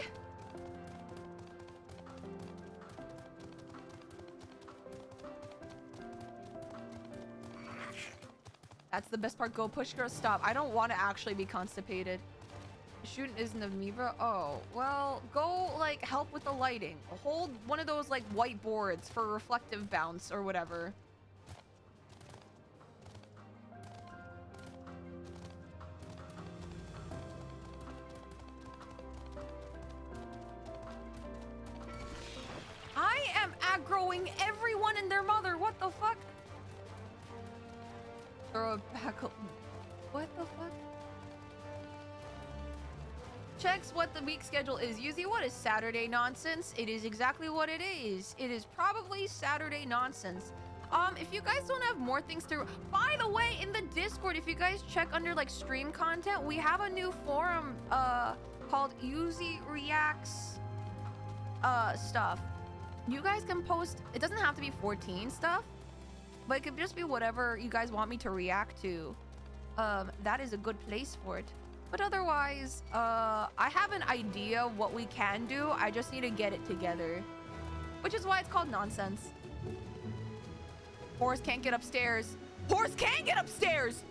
Speaker 1: That's the best part. Go push, girl. Stop. I don't want to actually be constipated. Shooting isn't amoeba. Oh, well, go like help with the lighting. Hold one of those like white boards for reflective bounce or whatever. I am aggroing everyone and their mother. What the fuck? Throw it back. What the fuck? Checks what the week schedule is. Yuzi, what is Saturday nonsense? It is exactly what it is. It is probably Saturday nonsense. If you guys don't have more things to... By the way, in the Discord, if you guys check under, like, stream content, we have a new forum, called Yuzi Reacts, stuff. You guys can post... It doesn't have to be 14 stuff, but it could just be whatever you guys want me to react to. That is a good place for it. But otherwise, I have an idea of what we can do. I just need to get it together. Which is why it's called nonsense. Horse can't get upstairs. Horse can get upstairs!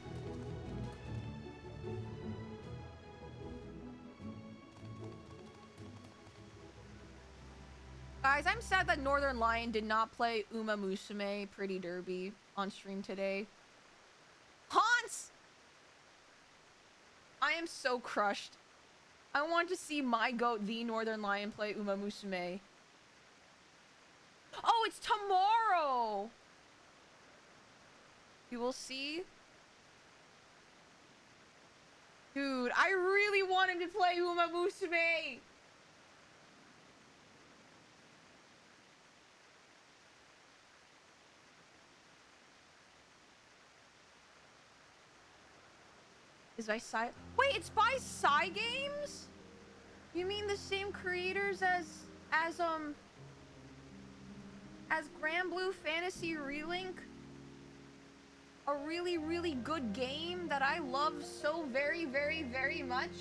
Speaker 1: Guys, I'm sad that Northern Lion did not play Uma Musume Pretty Derby on stream today. Hans! I am so crushed. I want to see my goat, the Northern Lion, play Uma Musume. Oh, it's tomorrow! You will see. Dude, I really want him to play Uma Musume! Is by Psy... Wait, it's by Psy Games? You mean the same creators as Grand Blue Fantasy Relink? A really, really good game that I love so very, very, very much?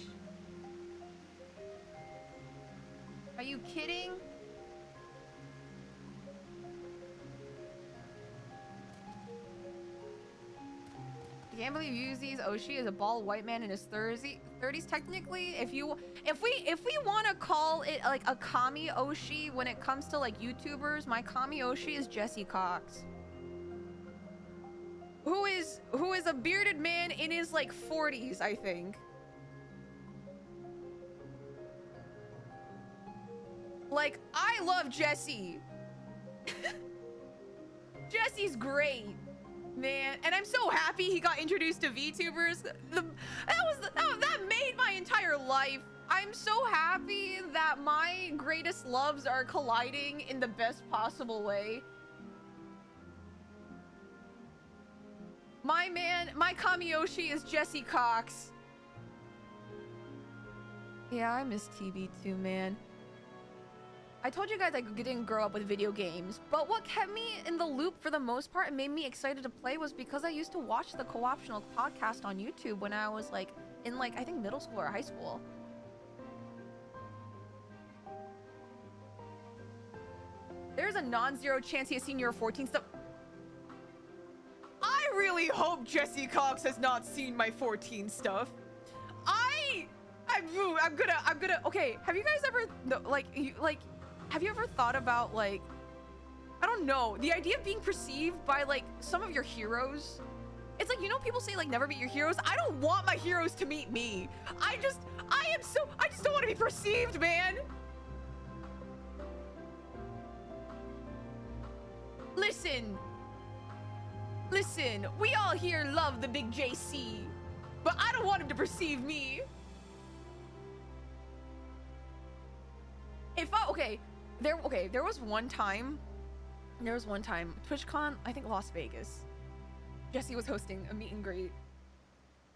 Speaker 1: Are you kidding? I can't believe Yuzi's Oshi is a bald white man in his 30s. Technically, if we want to call it like a Kami Oshi when it comes to like YouTubers, my Kami Oshi is Jesse Cox, who is a bearded man in his like 40s, I think. Like, I love Jesse. Jesse's great. Man, and I'm so happy he got introduced to VTubers. That made my entire life. I'm so happy that my greatest loves are colliding in the best possible way. My man, my Kamiyoshi is Jesse Cox. Yeah, I miss TB too, man. I told you guys I didn't grow up with video games, but what kept me in the loop for the most part and made me excited to play was because I used to watch the Co-optional podcast on YouTube when I was like in like I think middle school or high school. There's a non-zero chance he has seen your 14 stuff. I really hope Jesse Cox has not seen my 14 stuff. I'm gonna. Okay, have you guys ever have you ever thought about like, I don't know, the idea of being perceived by like some of your heroes? It's like, you know, people say like never meet your heroes. I don't want my heroes to meet me. I just don't want to be perceived, man. Listen, we all here love the big JC, but I don't want him to perceive me. There was one time, TwitchCon, I think Las Vegas. Jesse was hosting a meet and greet,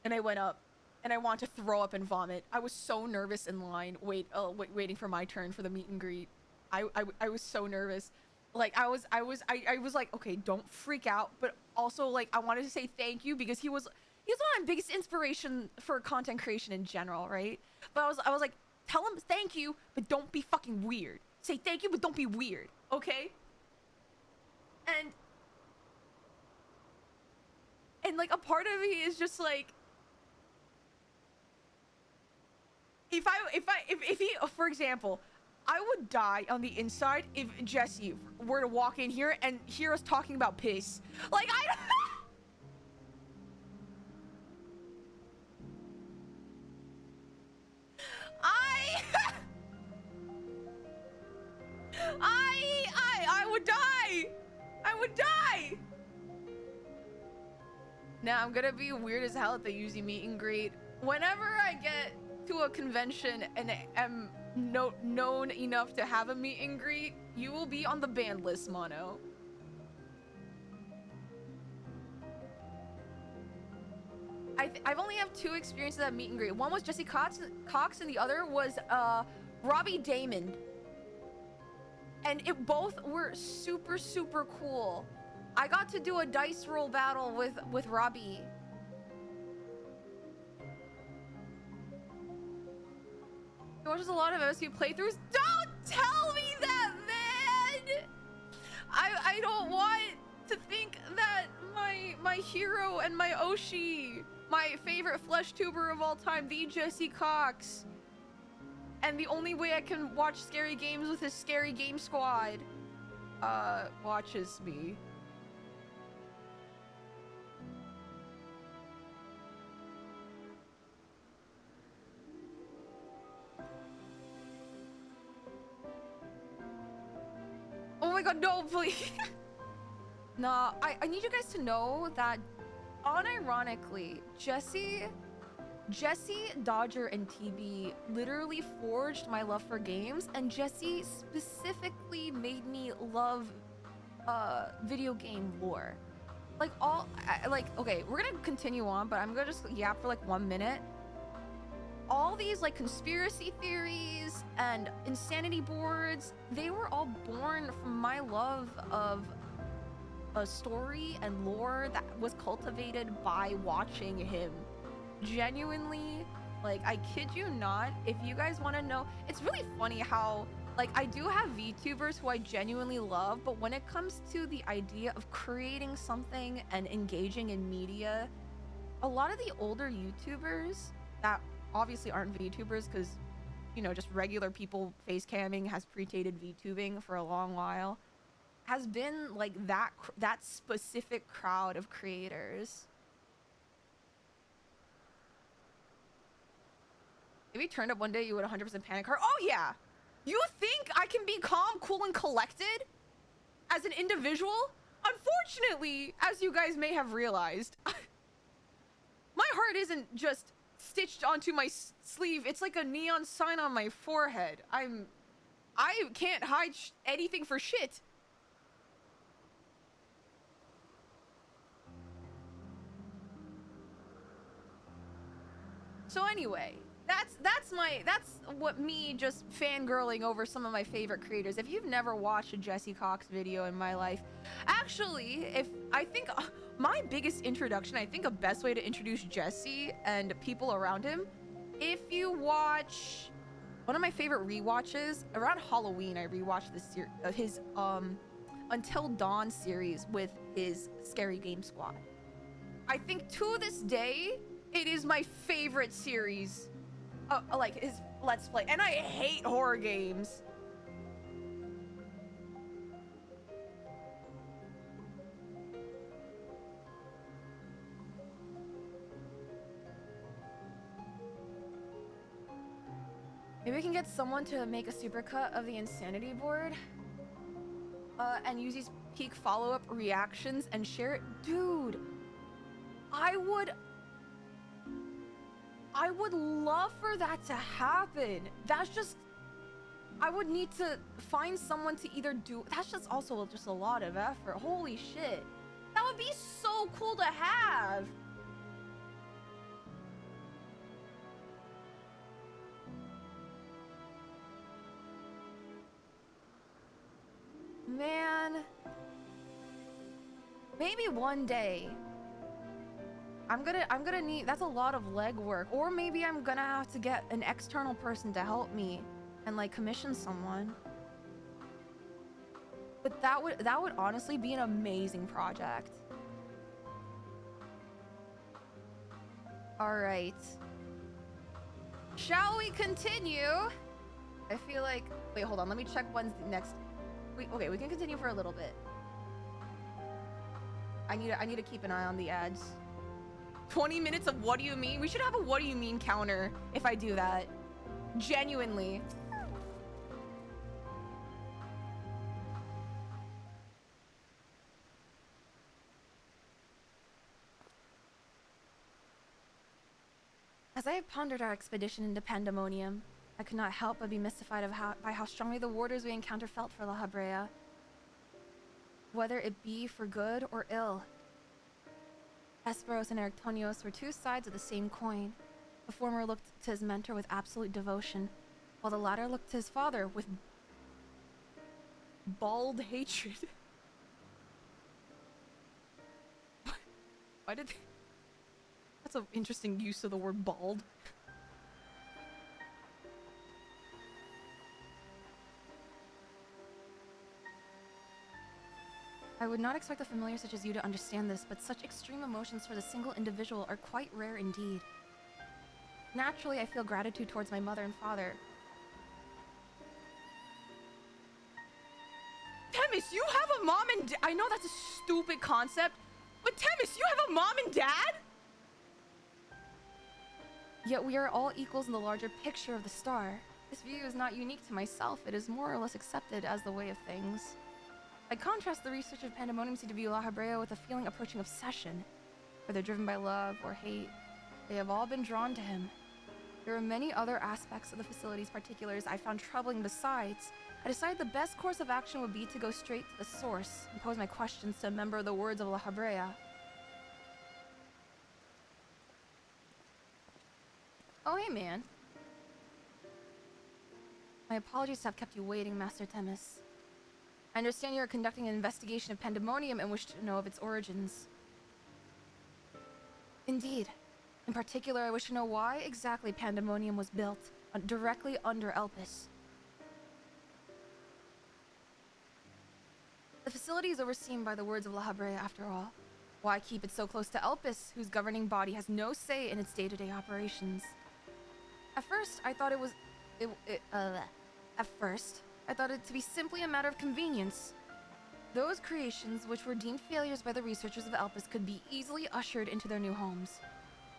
Speaker 1: and I went up, and I wanted to throw up and vomit. I was so nervous in line, waiting for my turn for the meet and greet. I was so nervous. Like I was like, okay, don't freak out, but also like I wanted to say thank you because he's one of my biggest inspiration for content creation in general, right? But I was like, tell him thank you, but don't be fucking weird. Say thank you, but don't be weird, okay? And like a part of me is just like, if he, for example, I would die on the inside if Jesse were to walk in here and hear us talking about piss. Like, I would die. I would die. Now, I'm gonna be weird as hell at the Yuzimii meet and greet. Whenever I get to a convention and am known enough to have a meet and greet, you will be on the banned list, Mono. I've only have 2 experiences at meet and greet. One was Jesse Cox and the other was Robbie Damon. And it both were super, super cool. I got to do a dice roll battle with Robbie. He watches a lot of OSU playthroughs. Don't tell me that, man! I don't want to think that my hero and my Oshi, my favorite flesh tuber of all time, the Jesse Cox, and the only way I can watch scary games with his scary game squad, watches me. Oh my god, no, please. Nah, I need you guys to know that, unironically, Jesse, Dodger, and TB literally forged my love for games, and Jesse specifically made me love video game lore. Like, okay, we're gonna continue on, but I'm gonna just yap for like 1 minute. All these like conspiracy theories and insanity boards, they were all born from my love of a story and lore that was cultivated by watching him. Genuinely, like, I kid you not, if you guys want to know, it's really funny how, like, I do have VTubers who I genuinely love, but when it comes to the idea of creating something and engaging in media, a lot of the older YouTubers that obviously aren't VTubers, because, you know, just regular people face camming has predated VTubing for a long while, has been like that specific crowd of creators. If you turned up one day, you would 100% panic her. Oh yeah! You think I can be calm, cool, and collected as an individual? Unfortunately, as you guys may have realized, my heart isn't just stitched onto my sleeve. It's like a neon sign on my forehead. I can't hide anything for shit. So anyway, that's what me just fangirling over some of my favorite creators. If you've never watched a Jesse Cox video in my life, actually, my biggest introduction, I think a best way to introduce Jesse and people around him, if you watch one of my favorite rewatches around Halloween, I rewatched his Until Dawn series with his Scary Game Squad. I think to this day, it is my favorite series, like his Let's Play, and I hate horror games. Maybe we can get someone to make a supercut of the Insanity board, and use these peak follow-up reactions and share it. Dude, I would love for that to happen. That's just, I would need to find someone to either do, that's just also just a lot of effort. Holy shit. That would be so cool to have. Man, maybe one day I'm gonna need, that's a lot of legwork, or maybe I'm gonna have to get an external person to help me and like commission someone. But that would honestly be an amazing project. All right, shall we continue? I feel like, wait, hold on, let me check when's the next. Okay, we can continue for a little bit. I need to keep an eye on the ads. 20 minutes of what do you mean? We should have a what do you mean counter if I do that. Genuinely. As I have pondered our expedition into Pandemonium, I could not help but be mystified by how strongly the warders we encounter felt for La Habrea. Whether it be for good or ill. Esperos and Erictonios were two sides of the same coin. The former looked to his mentor with absolute devotion, while the latter looked to his father with bald hatred. Why did they... That's an interesting use of the word bald. I would not expect a familiar such as you to understand this, but such extreme emotions for the single individual are quite rare indeed. Naturally, I feel gratitude towards my mother and father. Temis, you have a mom and I know that's a stupid concept, but Temis, you have a mom and dad? Yet we are all equals in the larger picture of the star. This view is not unique to myself, it is more or less accepted as the way of things. I contrast the research of Pandemonium seem to view La Habrea with a feeling approaching obsession. Whether driven by love or hate, they have all been drawn to him. There are many other aspects of the facility's particulars I found troubling besides. I decided the best course of action would be to go straight to the source and pose my questions to a member of the words of La Habrea. Oh, hey, man. My apologies to have kept you waiting, Master Temis. I understand you are conducting an investigation of Pandemonium and wish to know of its origins. Indeed. In particular, I wish to know why exactly Pandemonium was built directly under Elpis. The facility is overseen by the words of La Habrea, after all. Why keep it so close to Elpis, whose governing body has no say in its day-to-day operations? At first, I thought it to be simply a matter of convenience. Those creations which were deemed failures by the researchers of Elpis could be easily ushered into their new homes.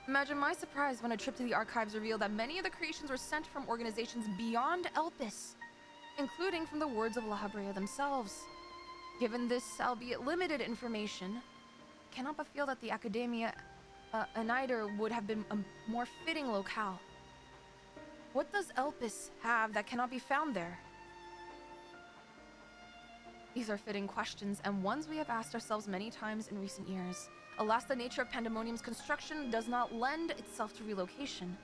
Speaker 1: Imagine my surprise when a trip to the archives revealed that many of the creations were sent from organizations beyond Elpis, including from the words of La Habrea themselves. Given this, albeit limited information, I cannot but feel that the Academia Anider would have been a more fitting locale. What does Elpis have that cannot be found there? These are fitting questions, and ones we have asked ourselves many times in recent years. Alas, the nature of Pandemonium's construction does not lend itself to relocation.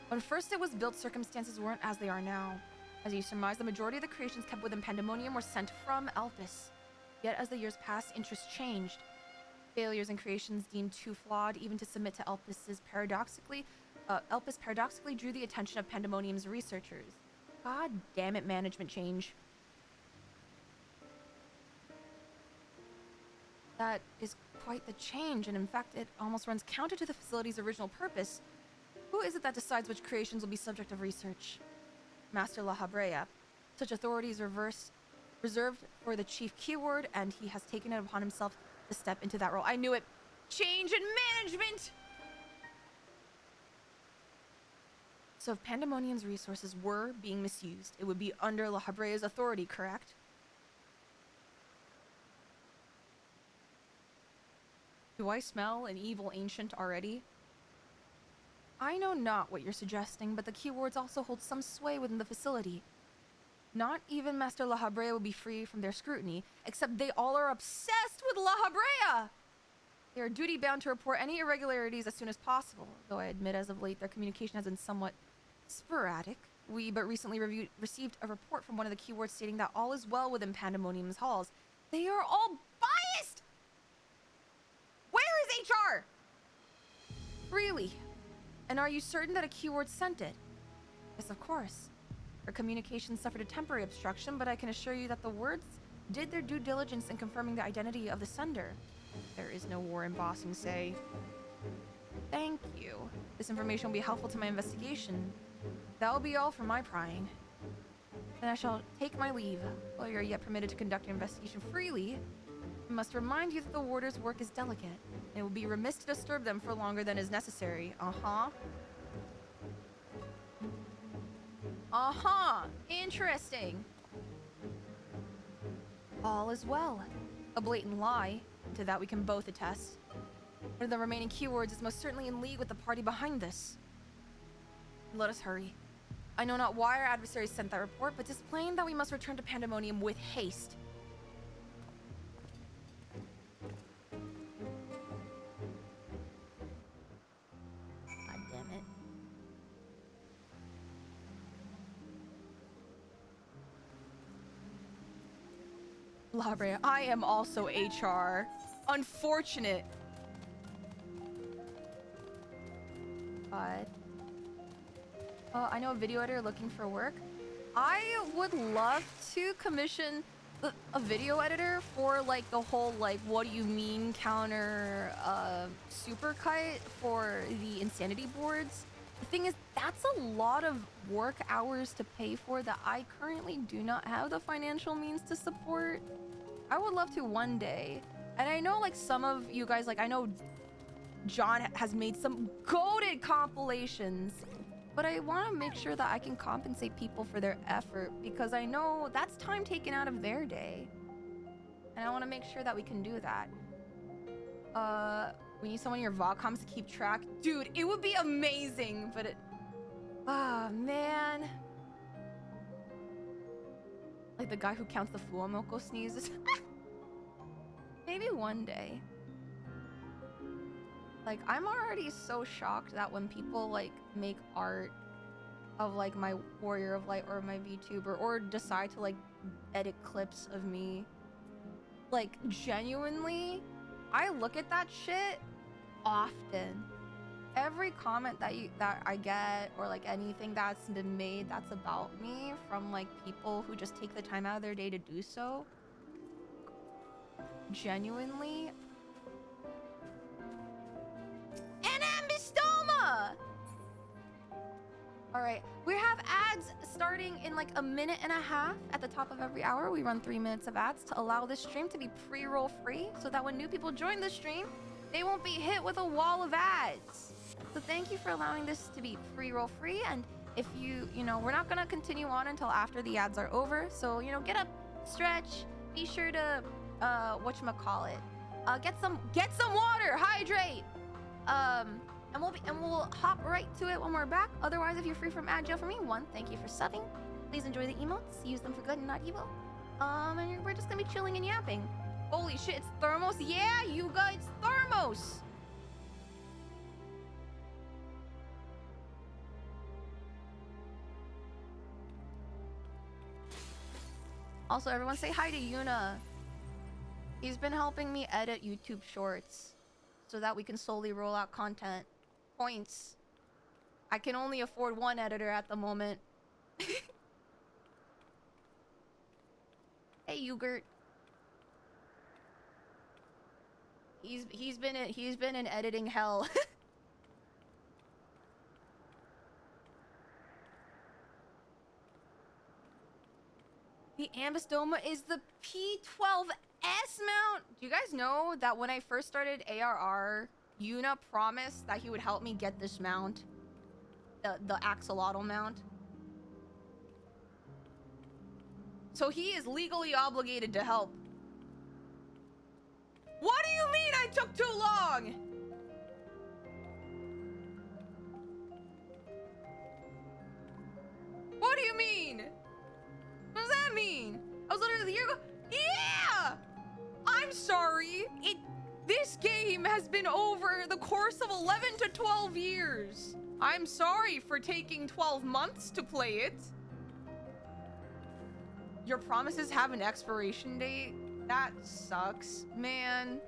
Speaker 1: When first it was built, circumstances weren't as they are now. As you surmise, the majority of the creations kept within Pandemonium were sent from Elpis. Yet as the years passed, interests changed. Failures in creations deemed too flawed even to submit to Elpis paradoxically drew the attention of Pandemonium's researchers. God damn it, management change. That is quite the change, and in fact, it almost runs counter to the facility's original purpose. Who is it that decides which creations will be subject of research? Master La Habrea. Such authority is reserved for the chief keyword, and he has taken it upon himself to step into that role. I knew it. Change in management! So if Pandemonium's resources were being misused, it would be under La Habrea's authority, correct? Do I smell an evil ancient already? I know not what you're suggesting, but the keywords also hold some sway within the facility. Not even Master La Habrea will be free from their scrutiny, except they all are obsessed with La Habrea! They are duty-bound to report any irregularities as soon as possible, though I admit as of late their communication has been somewhat sporadic. We but recently received a report from one of the keywords stating that all is well within Pandemonium's halls. They are all biased! Where is HR? Really? And are you certain that a keyword sent it? Yes, of course. Her communication suffered a temporary obstruction, but I can assure you that the words did their due diligence in confirming the identity of the sender. There is no war embossing, say. Thank you. This information will be helpful to my investigation. That will be all for my prying. Then I shall take my leave. While you are yet permitted to conduct your investigation freely, I must remind you that the warder's work is delicate. It will be remiss to disturb them for longer than is necessary. Interesting. All is well. A blatant lie. To that we can both attest. One of the remaining keywords is most certainly in league with the party behind this. Let us hurry. I know not why our adversaries sent that report, but 'tis plain that we must return to Pandemonium with haste. God damn it. La Habrea, I am also HR. Unfortunate. But I know a video editor looking for work. I would love to commission a video editor for like the whole like what do you mean counter supercut for the insanity boards. The thing is, that's a lot of work hours to pay for that I currently do not have the financial means to support. I would love to one day. And I know like some of you guys, like I know John has made some goated compilations, but I want to make sure that I can compensate people for their effort because I know that's time taken out of their day. And I want to make sure that we can do that. We need someone in your VODcoms to keep track. Dude, it would be amazing, but it... Ah, man. Like the guy who counts the Fuamoko sneezes. Maybe one day. Like, I'm already so shocked that when people, like, make art of, like, my Warrior of Light or my VTuber, or decide to, like, edit clips of me, like, genuinely, I look at that shit often. Every comment that I get, or, like, anything that's been made that's about me from, like, people who just take the time out of their day to do so, genuinely... Alright, we have ads starting in like a minute and a half at the top of every hour. We run 3 minutes of ads to allow this stream to be pre-roll free so that when new people join the stream, they won't be hit with a wall of ads. So thank you for allowing this to be pre-roll free, and if you know, we're not gonna continue on until after the ads are over. So, you know, get up, stretch, be sure to, whatchamacallit, get some water, hydrate, and we'll hop right to it when we're back. Otherwise, if you're free from ad jail for me, one, thank you for subbing. Please enjoy the emotes. Use them for good and not evil. And we're just gonna be chilling and yapping. Holy shit, it's Thermos. Yeah, you guys, Thermos. Also, everyone say hi to Yuna. He's been helping me edit YouTube shorts so that we can slowly roll out content. Points. I can only afford one editor at the moment. Hey, Yogurt. He's been in editing hell. The Ambistoma is the P12S mount. Do you guys know that when I first started ARR, Yuna promised that he would help me get this mount? The axolotl mount. So he is legally obligated to help. What do you mean I took too long? What do you mean? What does that mean? I was literally a year ago. Yeah! I'm sorry. This game has been over the course of 11 to 12 years. I'm sorry for taking 12 months to play it. Your promises have an expiration date? That sucks, man.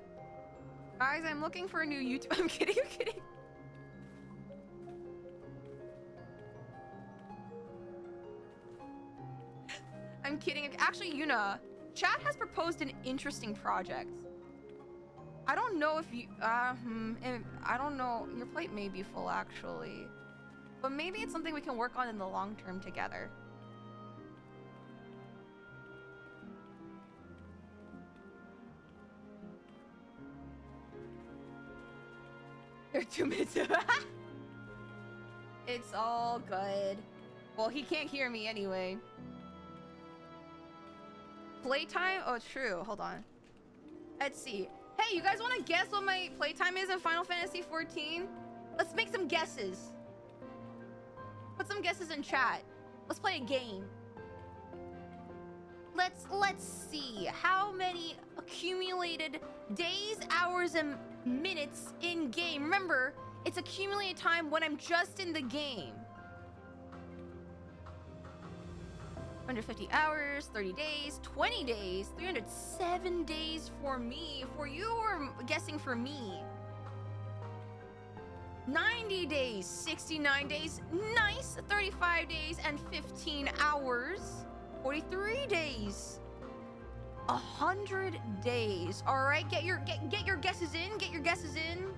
Speaker 1: Guys, I'm looking for a new YouTube. I'm kidding, I'm kidding. I'm kidding. Actually, Yuna, chat has proposed an interesting project. I don't know if you, I don't know. Your plate may be full, actually. But maybe it's something we can work on in the long term together. They're 2 minutes. It's all good. Well, he can't hear me anyway. Playtime? Oh, true. Hold on. Let's see. Hey, you guys want to guess what my playtime is in Final Fantasy XIV? Let's make some guesses. Put some guesses in chat. Let's play a game. Let's see. How many accumulated days, hours, and minutes in game? Remember, it's accumulated time when I'm just in the game. 150 hours, 30 days, 20 days, 307 days for me. For you, or guessing for me? 90 days, 69 days, nice, 35 days and 15 hours, 43 days, 100 days. All right, get your guesses in. Get your guesses in.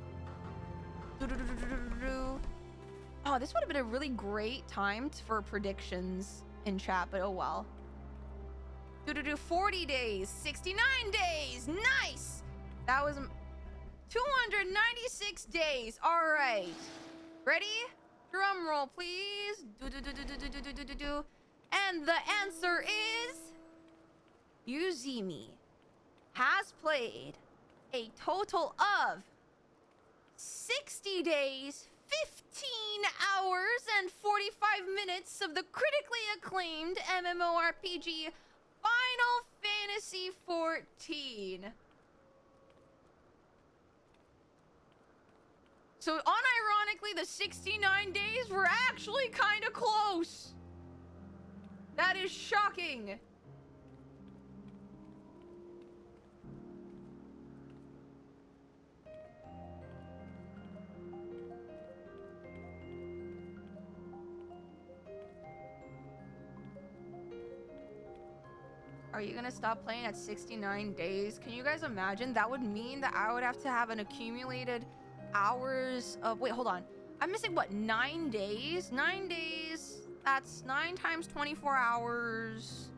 Speaker 1: Oh, this would have been a really great time for predictions in chat, but oh well. 40 days, 69 days, nice. That was 296 days. All right, ready? Drum roll, please. And the answer is Yuzimii has played a total of 60 days, 15 hours, and 45 minutes of the critically acclaimed MMORPG Final Fantasy XIV. So unironically, the 69 days were actually kind of close. That is shocking. Are you gonna stop playing at 69 days? Can you guys imagine? That would mean that I would have to have an accumulated hours of... Wait, hold on. I'm missing, what, 9 days? 9 days... That's 9 times 24 hours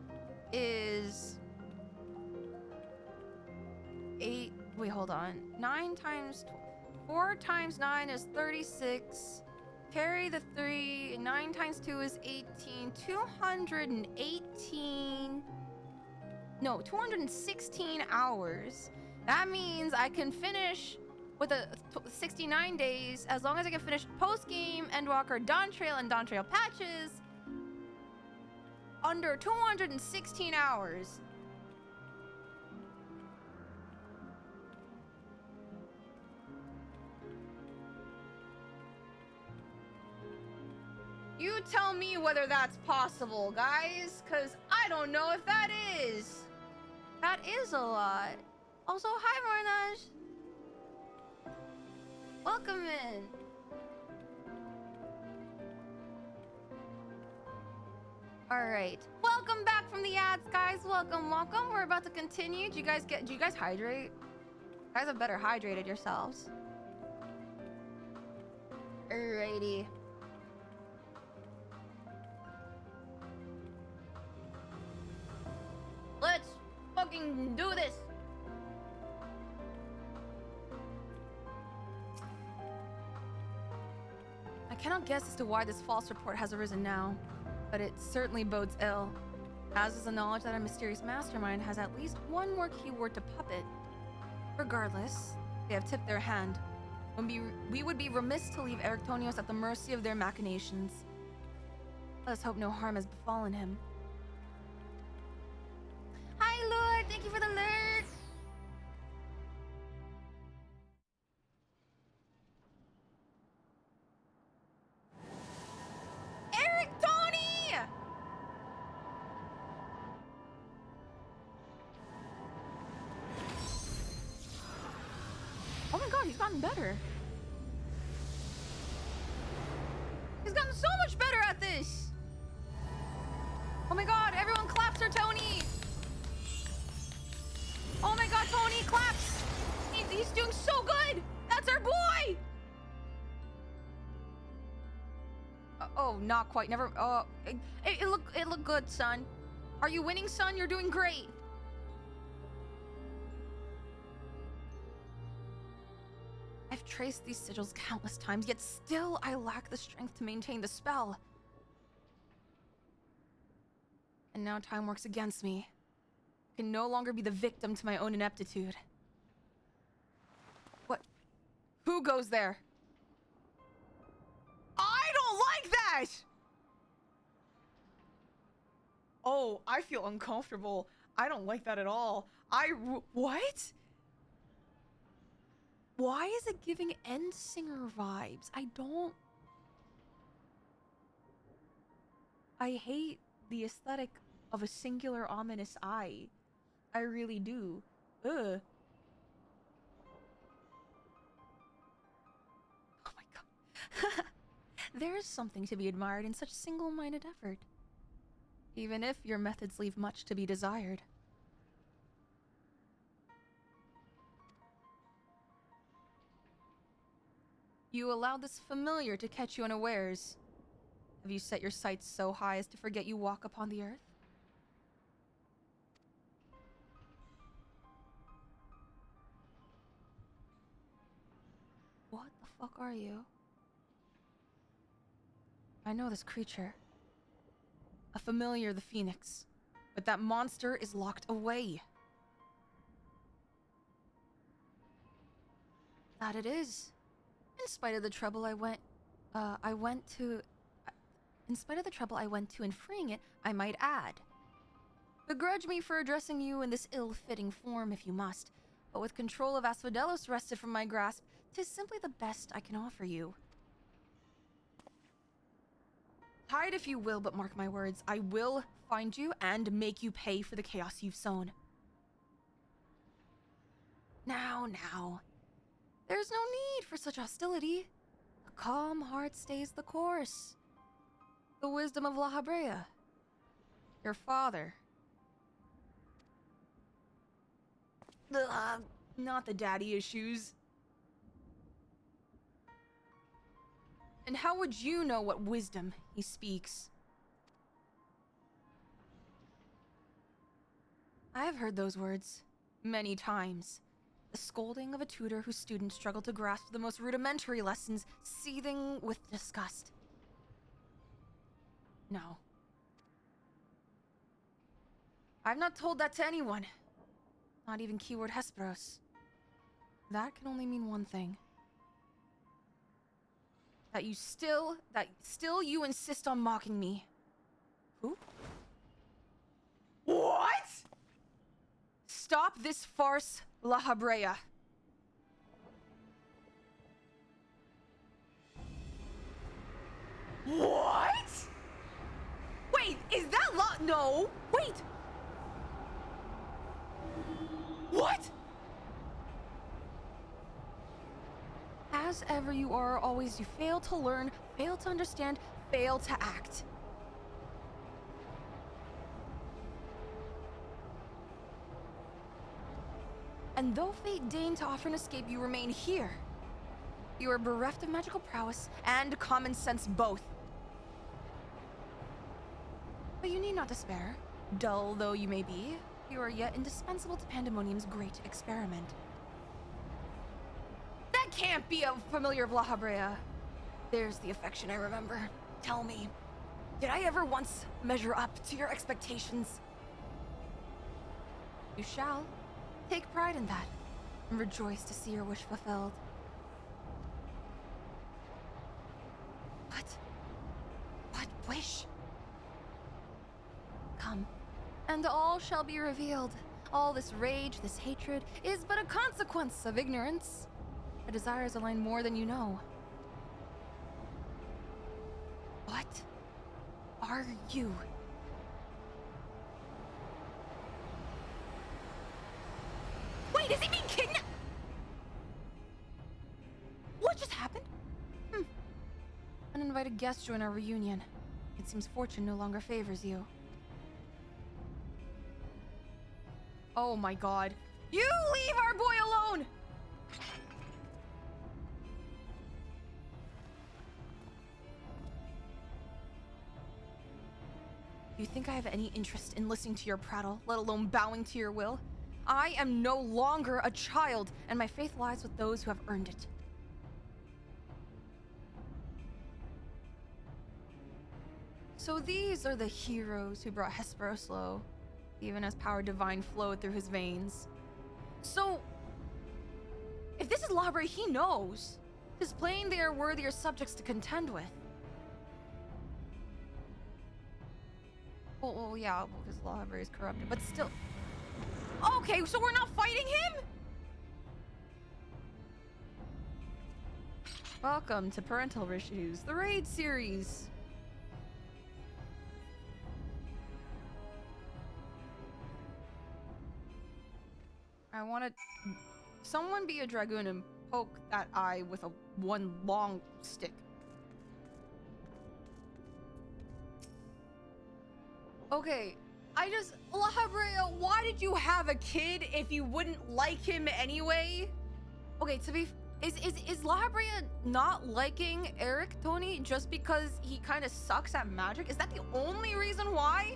Speaker 1: is 8. Wait, hold on. 9 times 4 times 9 is 36. Carry the 3. 9 times 2 is 18. 218. No, 216 hours. That means I can finish with a 69 days, as long as I can finish post-game, Endwalker, Dawn Trail, and Dawn Trail patches under 216 hours. You tell me whether that's possible, guys, because I I don't know if that is. That is a lot. Also, hi, Marnage. Welcome in. All right. Welcome back from the ads, guys. Welcome, welcome. We're about to continue. Do you guys hydrate? You guys have better hydrated yourselves. Alrighty. Let's fucking do this. I cannot guess as to why this false report has arisen now, but it certainly bodes ill, as is the knowledge that our mysterious mastermind has at least one more keyword to puppet. Regardless, they have tipped their hand. We would be remiss to leave Erictonios at the mercy of their machinations. Let us hope no harm has befallen him. Hi, Lord! Thank you for the alert! Eric Tony! Oh my god, he's gotten better. He's gotten so much better at this. Oh my god, everyone claps for Tony. Oh my god, Tony claps. He's doing so good. That's our boy. Oh, not quite. Never. It looked good, son. Are you winning, son? You're doing great. I've traced these sigils countless times, yet still I lack the strength to maintain the spell. And now time works against me. I can no longer be the victim to my own ineptitude. What? Who goes there? I don't like that! Oh, I feel uncomfortable. I don't like that at all. What? Why is it giving End Singer vibes? I hate the aesthetic of a singular ominous eye. I really do. Ugh. Oh my god. There is something to be admired in such single-minded effort. Even if your methods leave much to be desired. You allowed this familiar to catch you unawares. Have you set your sights so high as to forget you walk upon the earth? What the fuck are you? I know this creature. A familiar, the Phoenix. But that monster is locked away. That it is. In spite of the trouble I went to in freeing it, I might add. Begrudge me for addressing you in this ill-fitting form if you must, but with control of Asphodelos wrested from my grasp, 'tis simply the best I can offer you. Hide if you will, but mark my words, I will find you and make you pay for the chaos you've sown. Now. There's no need for such hostility. A calm heart stays the course. The wisdom of La Habrea. Your father. Not the daddy issues. And how would you know what wisdom he speaks? I have heard those words many times. The scolding of a tutor whose students struggle to grasp the most rudimentary lessons, seething with disgust. No. I've not told that to anyone. Not even keyword Hesperos. That can only mean one thing. That still you insist on mocking me. Who? What? Stop this farce, La Habrea. What? Wait, is that No. Wait, Wait! What? As ever you are, always you fail to learn, fail to understand, fail to act. And though fate deigned to offer an escape, you remain here. You are bereft of magical prowess and common sense both. But you need not despair. Dull though you may be, you are yet indispensable to Pandemonium's great experiment. That can't be a familiar of La Habrea. There's the affection I remember. Tell me, did I ever once measure up to your expectations? You shall. Take pride in that, and rejoice to see your wish fulfilled. What wish? Come, and all shall be revealed. All this rage, this hatred, is but a consequence of ignorance. Our desires align more than you know. What are you? Wait, is he being kidnapped? What just happened? Uninvited guest join our reunion. It seems fortune no longer favors you. Oh my god. You leave our boy alone! You think I have any interest in listening to your prattle, let alone bowing to your will? I am no longer a child, and my faith lies with those who have earned it. So these are the heroes who brought Hesperos low, even as power divine flowed through his veins. So, if this is La Habrea, he knows. Tis plain they are worthier subjects to contend with. Well, yeah, because La Habrea is corrupted, but still. Okay, so we're not fighting him? Welcome to Parental Issues, the Raid series. I want to... Someone be a dragoon and poke that eye with one long stick. Okay, La Habrea, why did you have a kid if you wouldn't like him anyway? Okay, is La Habrea not liking Eric Tony just because he kind of sucks at magic? Is that the only reason why?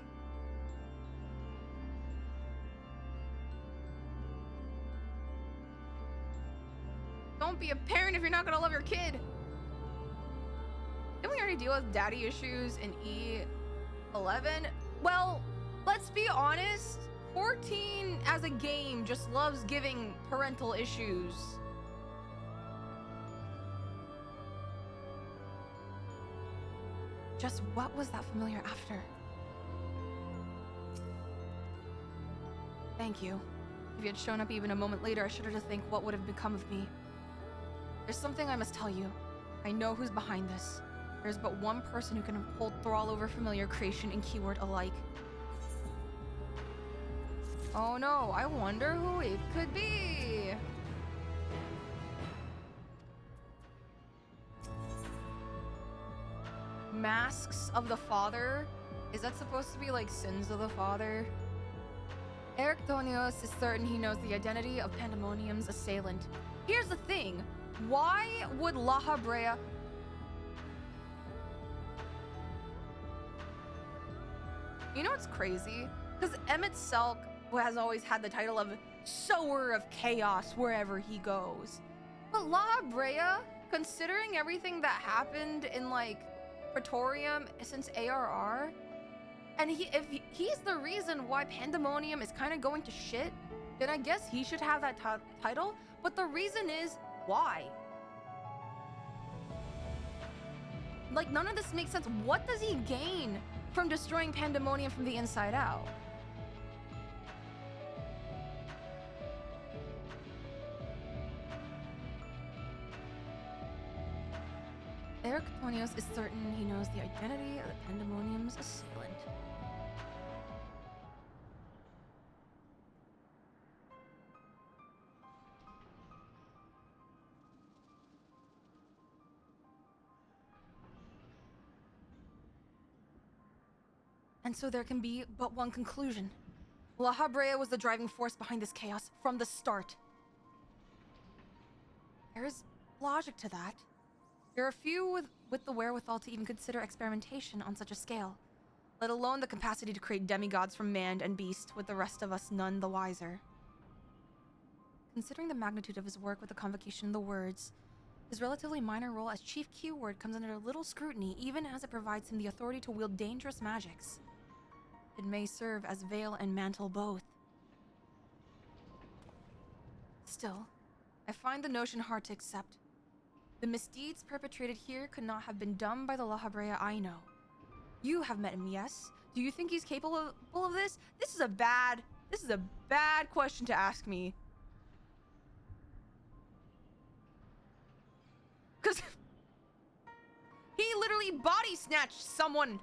Speaker 1: Don't be a parent if you're not gonna love your kid. Didn't we already deal with daddy issues in E11? Well, let's be honest, 14 as a game just loves giving parental issues. Just what was that familiar after? Thank you. If you had shown up even a moment later, I shudder to think what would have become of me. There's something I must tell you. I know who's behind this. There's but one person who can hold thrall over familiar creation and keyword alike. Oh no, I wonder who it could be. Masks of the Father? Is that supposed to be like sins of the Father? Eric Tonios is certain he knows the identity of Pandemonium's assailant. Here's the thing. Why would La Habrea... You know what's crazy? Because Emmett Selk has always had the title of sower of chaos wherever he goes. But La Habrea, considering everything that happened in like Praetorium since ARR, and if he's the reason why Pandemonium is kind of going to shit, then I guess he should have that title. But the reason is, why? Like, none of this makes sense. What does he gain from destroying Pandemonium from the inside out? Eric Tonios is certain he knows the identity of the Pandemonium's assailant. And so there can be but one conclusion. La Habrea was the driving force behind this chaos from the start. There is logic to that. There are few with the wherewithal to even consider experimentation on such a scale, let alone the capacity to create demigods from man and beast, with the rest of us none the wiser. Considering the magnitude of his work with the convocation of the words, his relatively minor role as chief keyword comes under little scrutiny, even as it provides him the authority to wield dangerous magics. It may serve as veil and mantle both. Still, I find the notion hard to accept. The misdeeds perpetrated here could not have been done by the La Habrea I know. You have met him, yes? Do you think he's capable of this? This is a bad question to ask me. Because he literally body snatched someone.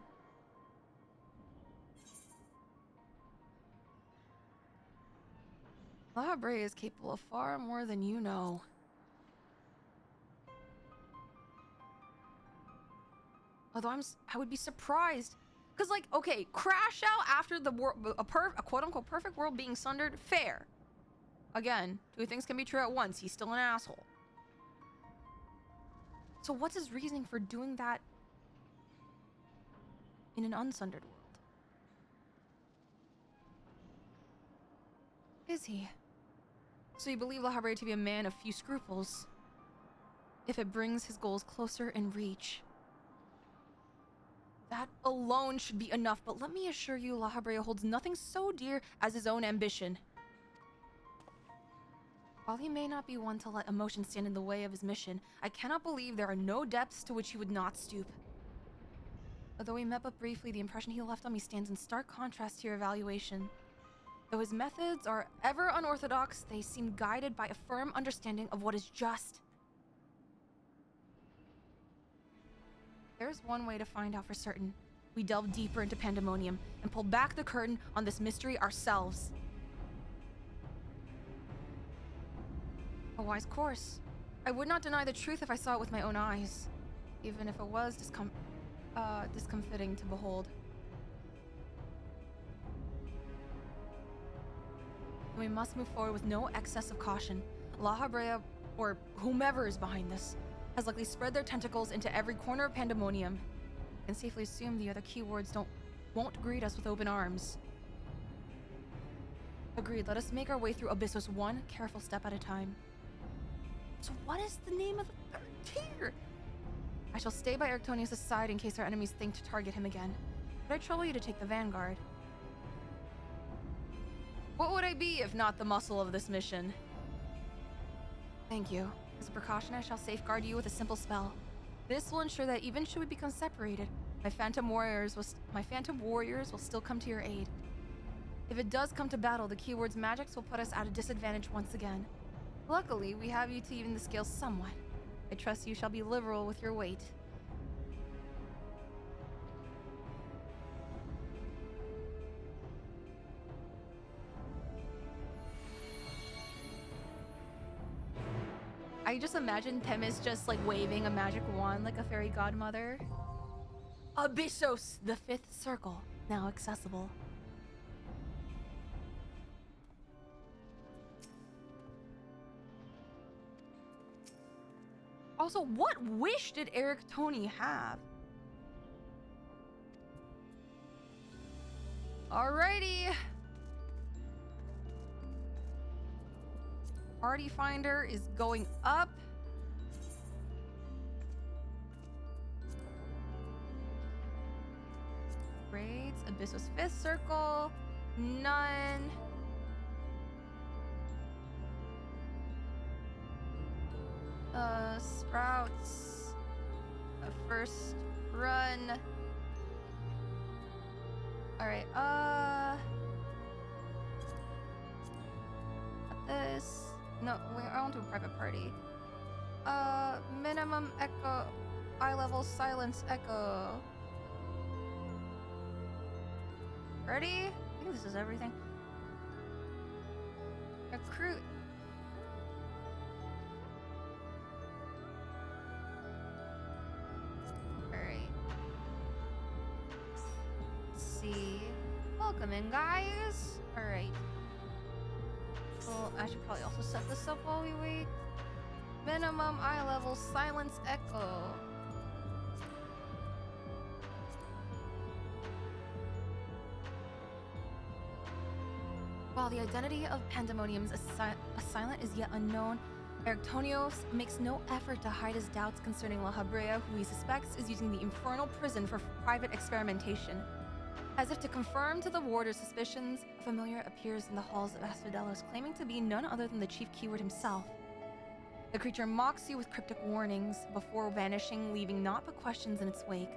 Speaker 1: La Habrea is capable of far more than you know. Although I would be surprised. Because, like, okay, crash out after the a quote-unquote perfect world being sundered, fair. Again, two things can be true at once. He's still an asshole. So what's his reasoning for doing that in an unsundered world? Is he? So you believe La Habrea to be a man of few scruples, if it brings his goals closer in reach. That alone should be enough, but let me assure you, La Habrea holds nothing so dear as his own ambition. While he may not be one to let emotion stand in the way of his mission, I cannot believe there are no depths to which he would not stoop. Although we met but briefly, the impression he left on me stands in stark contrast to your evaluation. Though his methods are ever unorthodox, they seem guided by a firm understanding of what is just. There's one way to find out for certain. We delve deeper into Pandemonium and pull back the curtain on this mystery ourselves. A wise course. I would not deny the truth if I saw it with my own eyes, even if it was discomfiting to behold. We must move forward with no excess of caution. La Habrea, or whomever is behind this, has likely spread their tentacles into every corner of Pandemonium. I can safely assume the other keywords won't greet us with open arms. Agreed, let us make our way through Abyssos one careful step at a time. So what is the name of the third tier? I shall stay by Erictonius' side in case our enemies think to target him again. Would I trouble you to take the vanguard? What would I be if not the muscle of this mission? Thank you. As a precaution, I shall safeguard you with a simple spell. This will ensure that even should we become separated, my phantom warriors will still come to your aid. If it does come to battle, the keyword's magics will put us at a disadvantage once again. Luckily, we have you to even the scales somewhat. I trust you shall be liberal with your weight. I just imagine Themis just like waving a magic wand like a fairy godmother. Abyssos, the fifth circle, now accessible. Also, what wish did Eric Tony have? Alrighty. Party Finder is going up. Raids, Abyssos 5th Circle, none. Sprouts, a first run. Alright, got this. No, I want to do a private party. Minimum echo, eye level silence echo. Ready? I think this is everything. Recruit. Alright. Let's see. Welcome in, guys. All right. Well, I should probably also set this up while we wait. Minimum eye level silence echo. While the identity of Pandemonium's assailant is yet unknown, Erictonios makes no effort to hide his doubts concerning La Habrea, who he suspects is using the infernal prison for private experimentation. As if to confirm to the warder's suspicions, a familiar appears in the halls of Asphodelos, claiming to be none other than the chief keyword himself. The creature mocks you with cryptic warnings before vanishing, leaving naught but questions in its wake.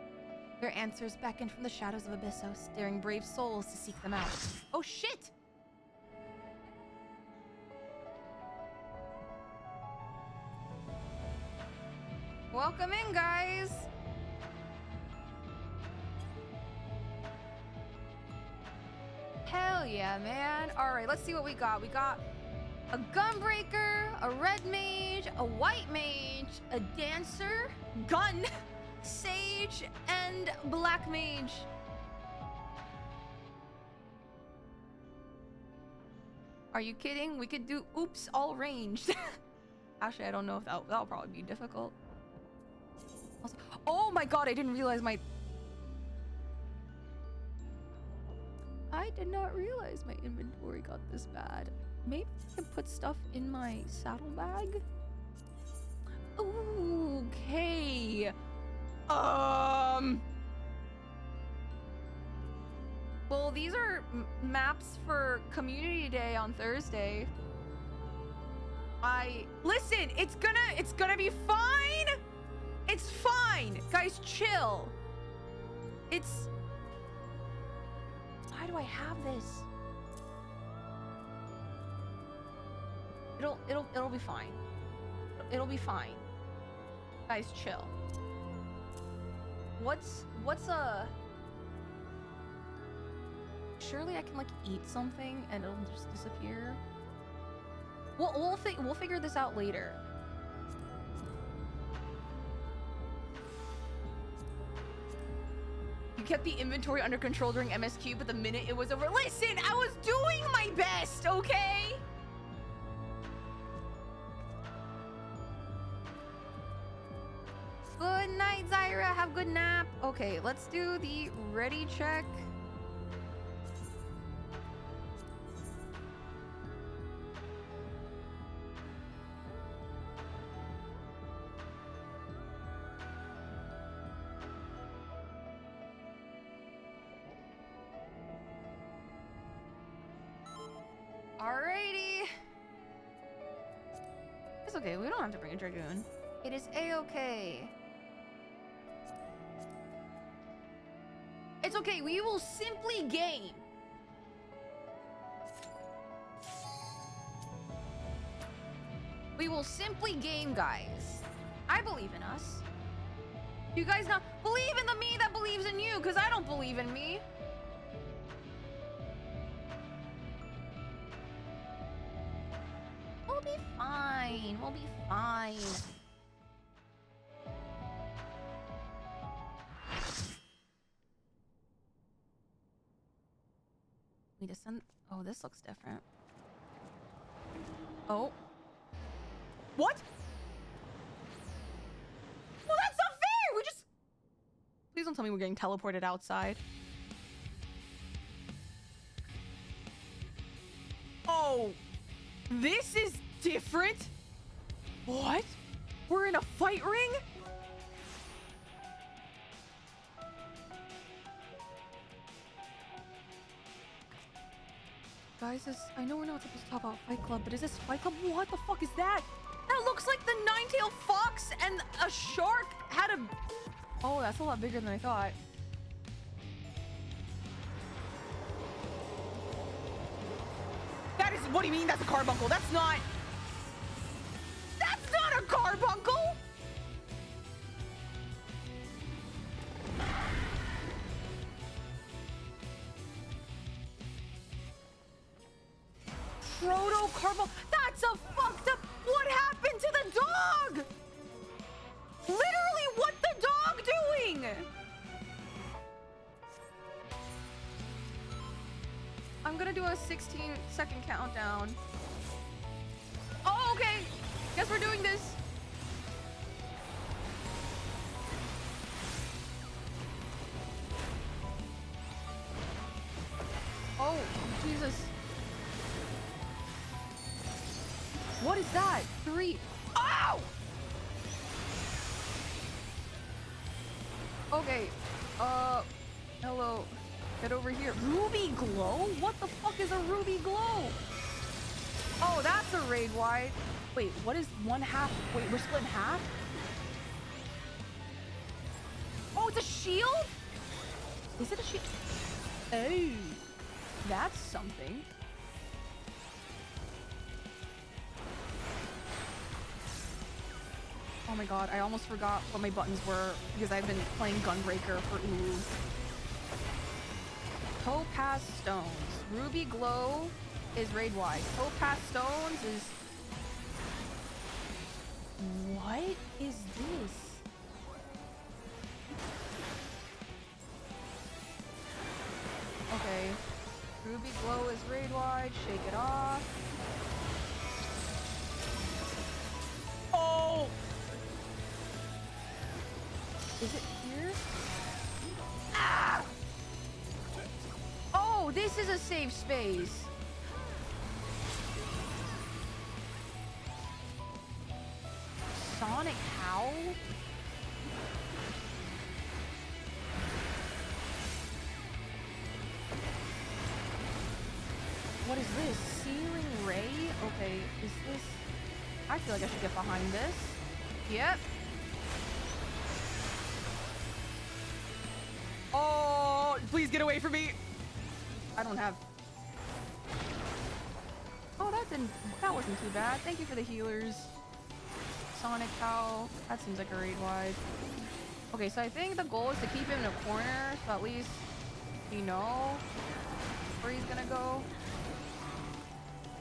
Speaker 1: Their answers beckon from the shadows of Abyssos, daring brave souls to seek them out. Oh shit! Welcome in, guys! Hell yeah, man. Alright, let's see what we got. We got a gunbreaker, a red mage, a white mage, a dancer, gun, sage, and black mage. Are you kidding? We could do oops all ranged. Actually, I don't know if that'll probably be difficult. Also, oh my god, I didn't realize I did not realize my inventory got this bad. Maybe I can put stuff in my saddlebag? Okay. Well, these are maps for Community Day on Thursday. Listen, it's gonna be fine. It's fine. Guys, chill. Why do I have this? It'll be fine. It'll be fine. Guys, chill. What's a... Surely I can like eat something and it'll just disappear. We'll figure this out later. You kept the inventory under control during MSQ, but the minute it was over... Listen, I was doing my best, okay? Good night, Zyra. Have a good nap. Okay, let's do the ready check. Alrighty. It's okay, we don't have to bring a Dragoon. It is A-okay. It's okay, we will simply game. We will simply game, guys. I believe in us. You guys not believe in the me that believes in you, because I don't believe in me. We'll be fine. We'll be fine. We descend. Oh, this looks different. Oh. What? Well, that's not fair. We just... Please don't tell me we're getting teleported outside. Oh. This is different. What? We're in a fight ring? Guys, I know we're not supposed to talk about Fight Club, but is this Fight Club? What the fuck is that? That looks like the nine-tailed fox and a shark had a... Oh, that's a lot bigger than I thought. That is... What do you mean that's a carbuncle? That's not... That's not a carbuncle! Proto-carbuncle... That's a fucked up... What happened to the dog? Literally, what the dog doing? gonna do a 16-second countdown. Oh, okay. Guess we're doing this. Oh, Jesus. What is that? 3. Ow! Okay. Hello. Get over here. Ruby glow? What the fuck is a ruby glow? Oh, that's a raid wide. Wait, what is 1/2? Wait, we're split in half? Oh, it's a shield? Is it a shield? Oh, that's something. Oh my god, I almost forgot what my buttons were because I've been playing Gunbreaker for Ulu. Topaz Stones. Ruby Glow is raid wide. Topaz Stones is... What is this? Okay. Ruby Glow is raid wide. Shake it off. Oh! Is it here? Ah! Oh, this is a safe space. Sonic Howl? What is this? Searing Ray? Okay, is this... I feel like I should get behind this. Yep. Oh, please get away from me. I don't have... Oh, that wasn't too bad. Thank you for the healers. Sonic Howl. That seems like a raid wide. Okay, so I think the goal is to keep him in a corner, so at least you know where he's gonna go.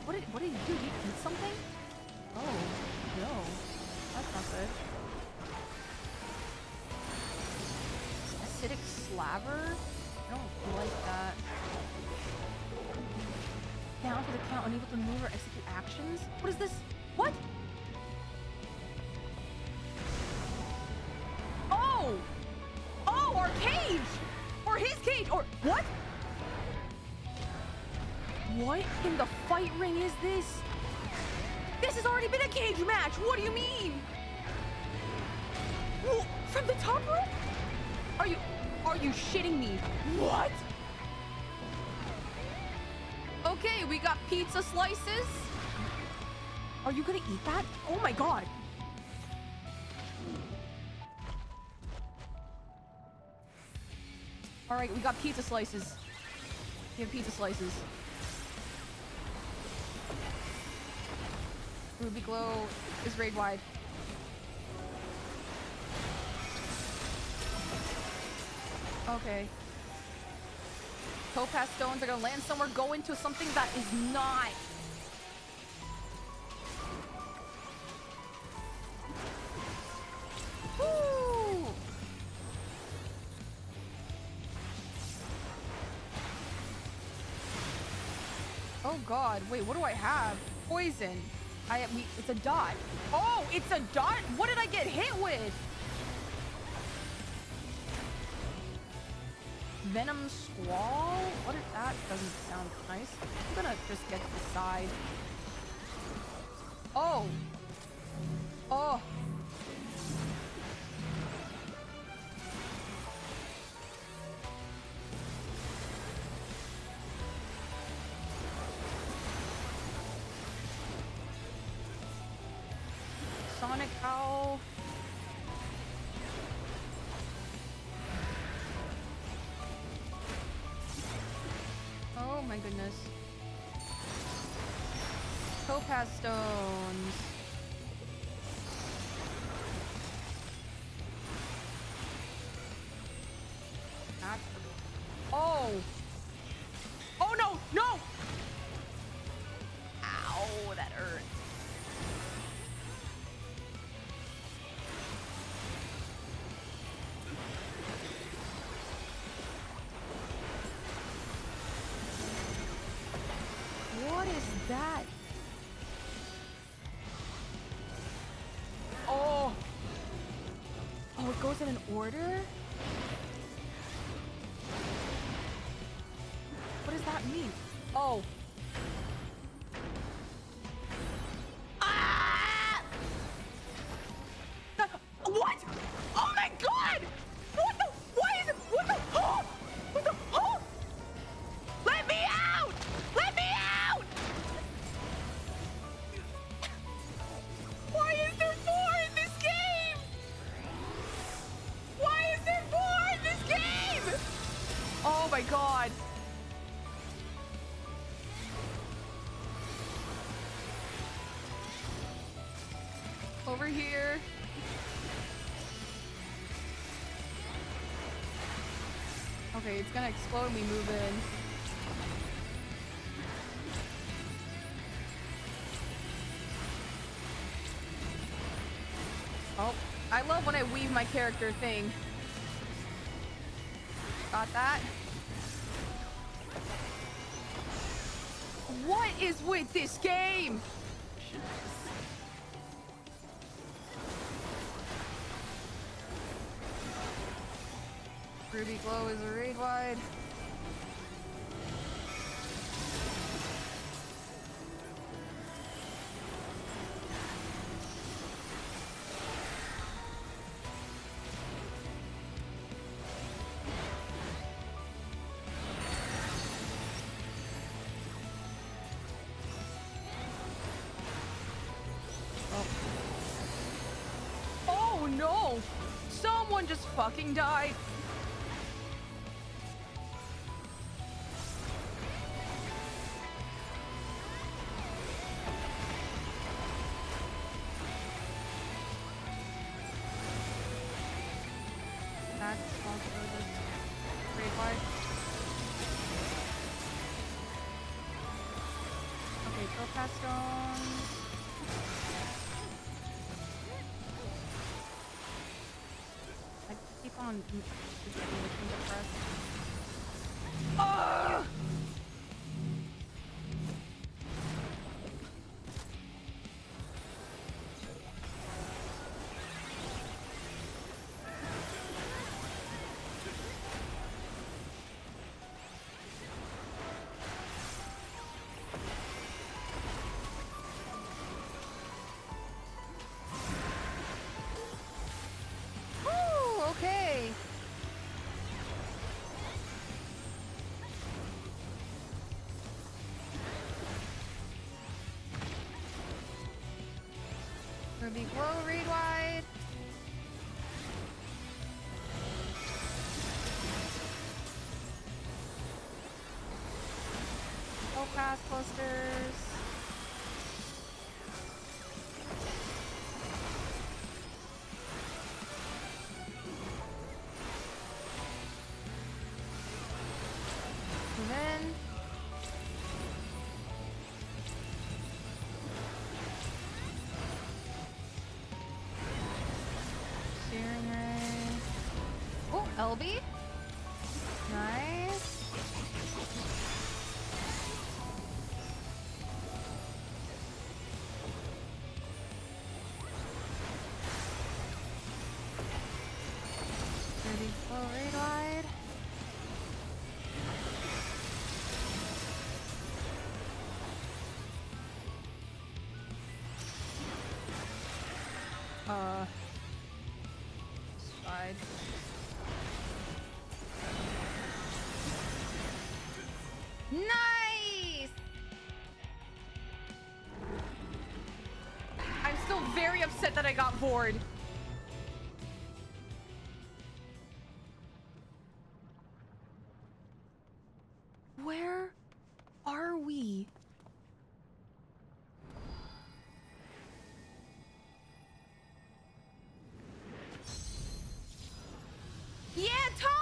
Speaker 1: What did he do? He eat something? Oh, no. That's not good. Acidic Slaver? I don't like that. Down for the count, unable to move or execute actions? What is this? What? Oh! Oh, our cage! Or his cage! Or what? What in the fight ring is this? This has already been a cage match! What do you mean? Whoa, from the top rope? Are you shitting me? What? Okay, we got pizza slices. Are you gonna eat that? Oh my god. All right, we got pizza slices. We have pizza slices. Ruby Glow is raid wide. Okay. Topaz stones are gonna land somewhere, go into something that is not. Woo! Oh god, wait, what do I have? Poison. It's a dot. Oh, it's a dot? What did I get hit with? Venom Squall? What is that? Doesn't sound nice. I'm gonna just get to the side. Oh. Oh. Sonic Owl. Oh my goodness. Topaz stones. Oh. Oh no, no! Ow, that hurt. that? Oh. Oh, it goes in an order? What does that mean? Oh. Ah! What? Oh my god! What the? Why is it? What the? Oh! What the? Oh! Let me out! Let me out! Why is there 4 in this game? Why is there 4 in this game? Oh my god. Over here. Okay, it's gonna explode when we move in. Oh, I love when I weave my character thing. Got that. What is with this game? Ruby Glow is a raid wide. Oh no! Someone just fucking died. Okay. Ruby Glow read wide. Full pass clusters. LB? Nice. Pretty slow raid wide. Slide. Nice! I'm still very upset that I got bored. Where are we? Yeah, Tony!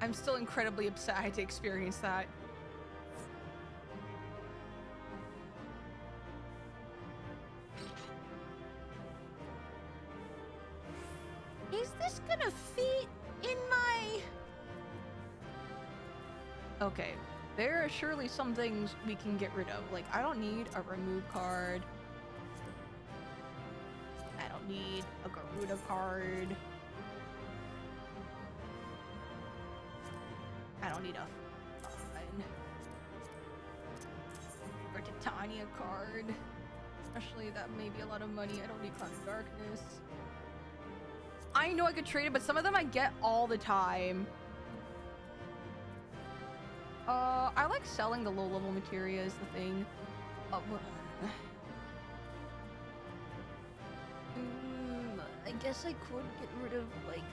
Speaker 1: I'm still incredibly upset I had to experience that. Is this gonna fit in my... Okay, there are surely some things we can get rid of. Like, I don't need a remove card. I don't need a Garuda card. I don't need a or Titania card. Especially that may be a lot of money. I don't need Cloud of Darkness. I know I could trade it, but some of them I get all the time. I like selling the low-level materia is the thing. I guess I could get rid of like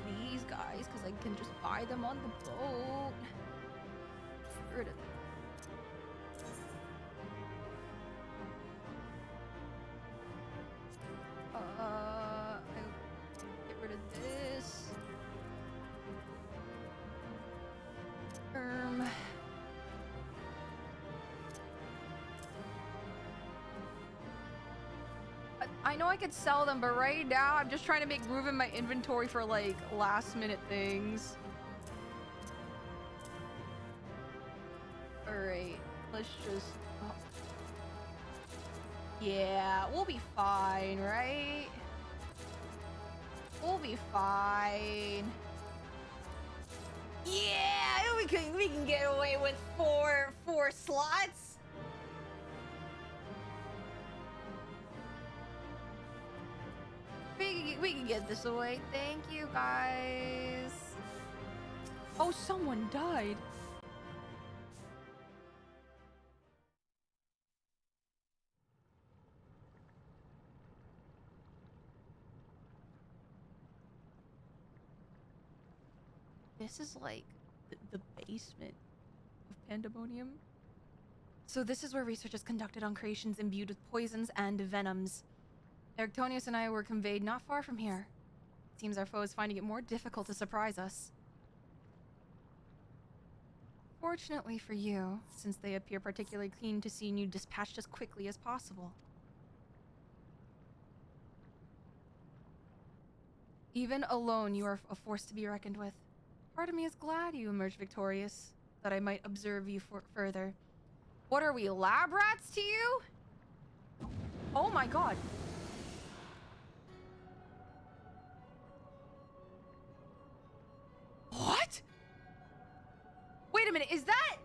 Speaker 1: these guys because I can just buy them on the boat. Get rid of them. Get rid of this. I know I could sell them, but right now I'm just trying to make room in my inventory for like last minute things. Alright, let's just... Oh. Yeah, we'll be fine, right? We'll be fine. Yeah, we can get away with four slots. We can get this away. Thank you, guys. Oh, someone died. This is like the basement of Pandemonium. So this is where research is conducted on creations imbued with poisons and venoms. Erictonius and I were conveyed not far from here. It seems our foe is finding it more difficult to surprise us. Fortunately for you, since they appear particularly keen to seeing you dispatched as quickly as possible. Even alone, you are a force to be reckoned with. Part of me is glad you emerged victorious, that I might observe you further. What are we, lab rats to you? Oh my god. What? Wait a minute, is that...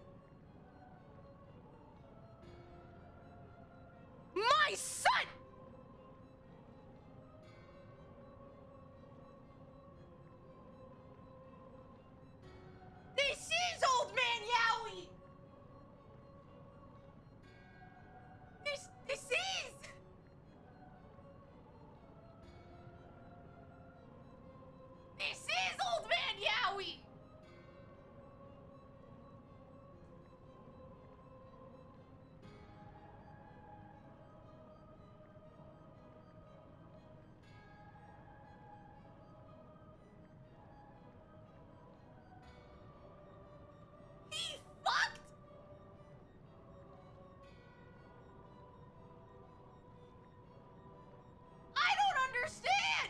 Speaker 1: my son? This is Old Man Yowie! This is... This is Old Man Yowie! He fucked! I don't understand!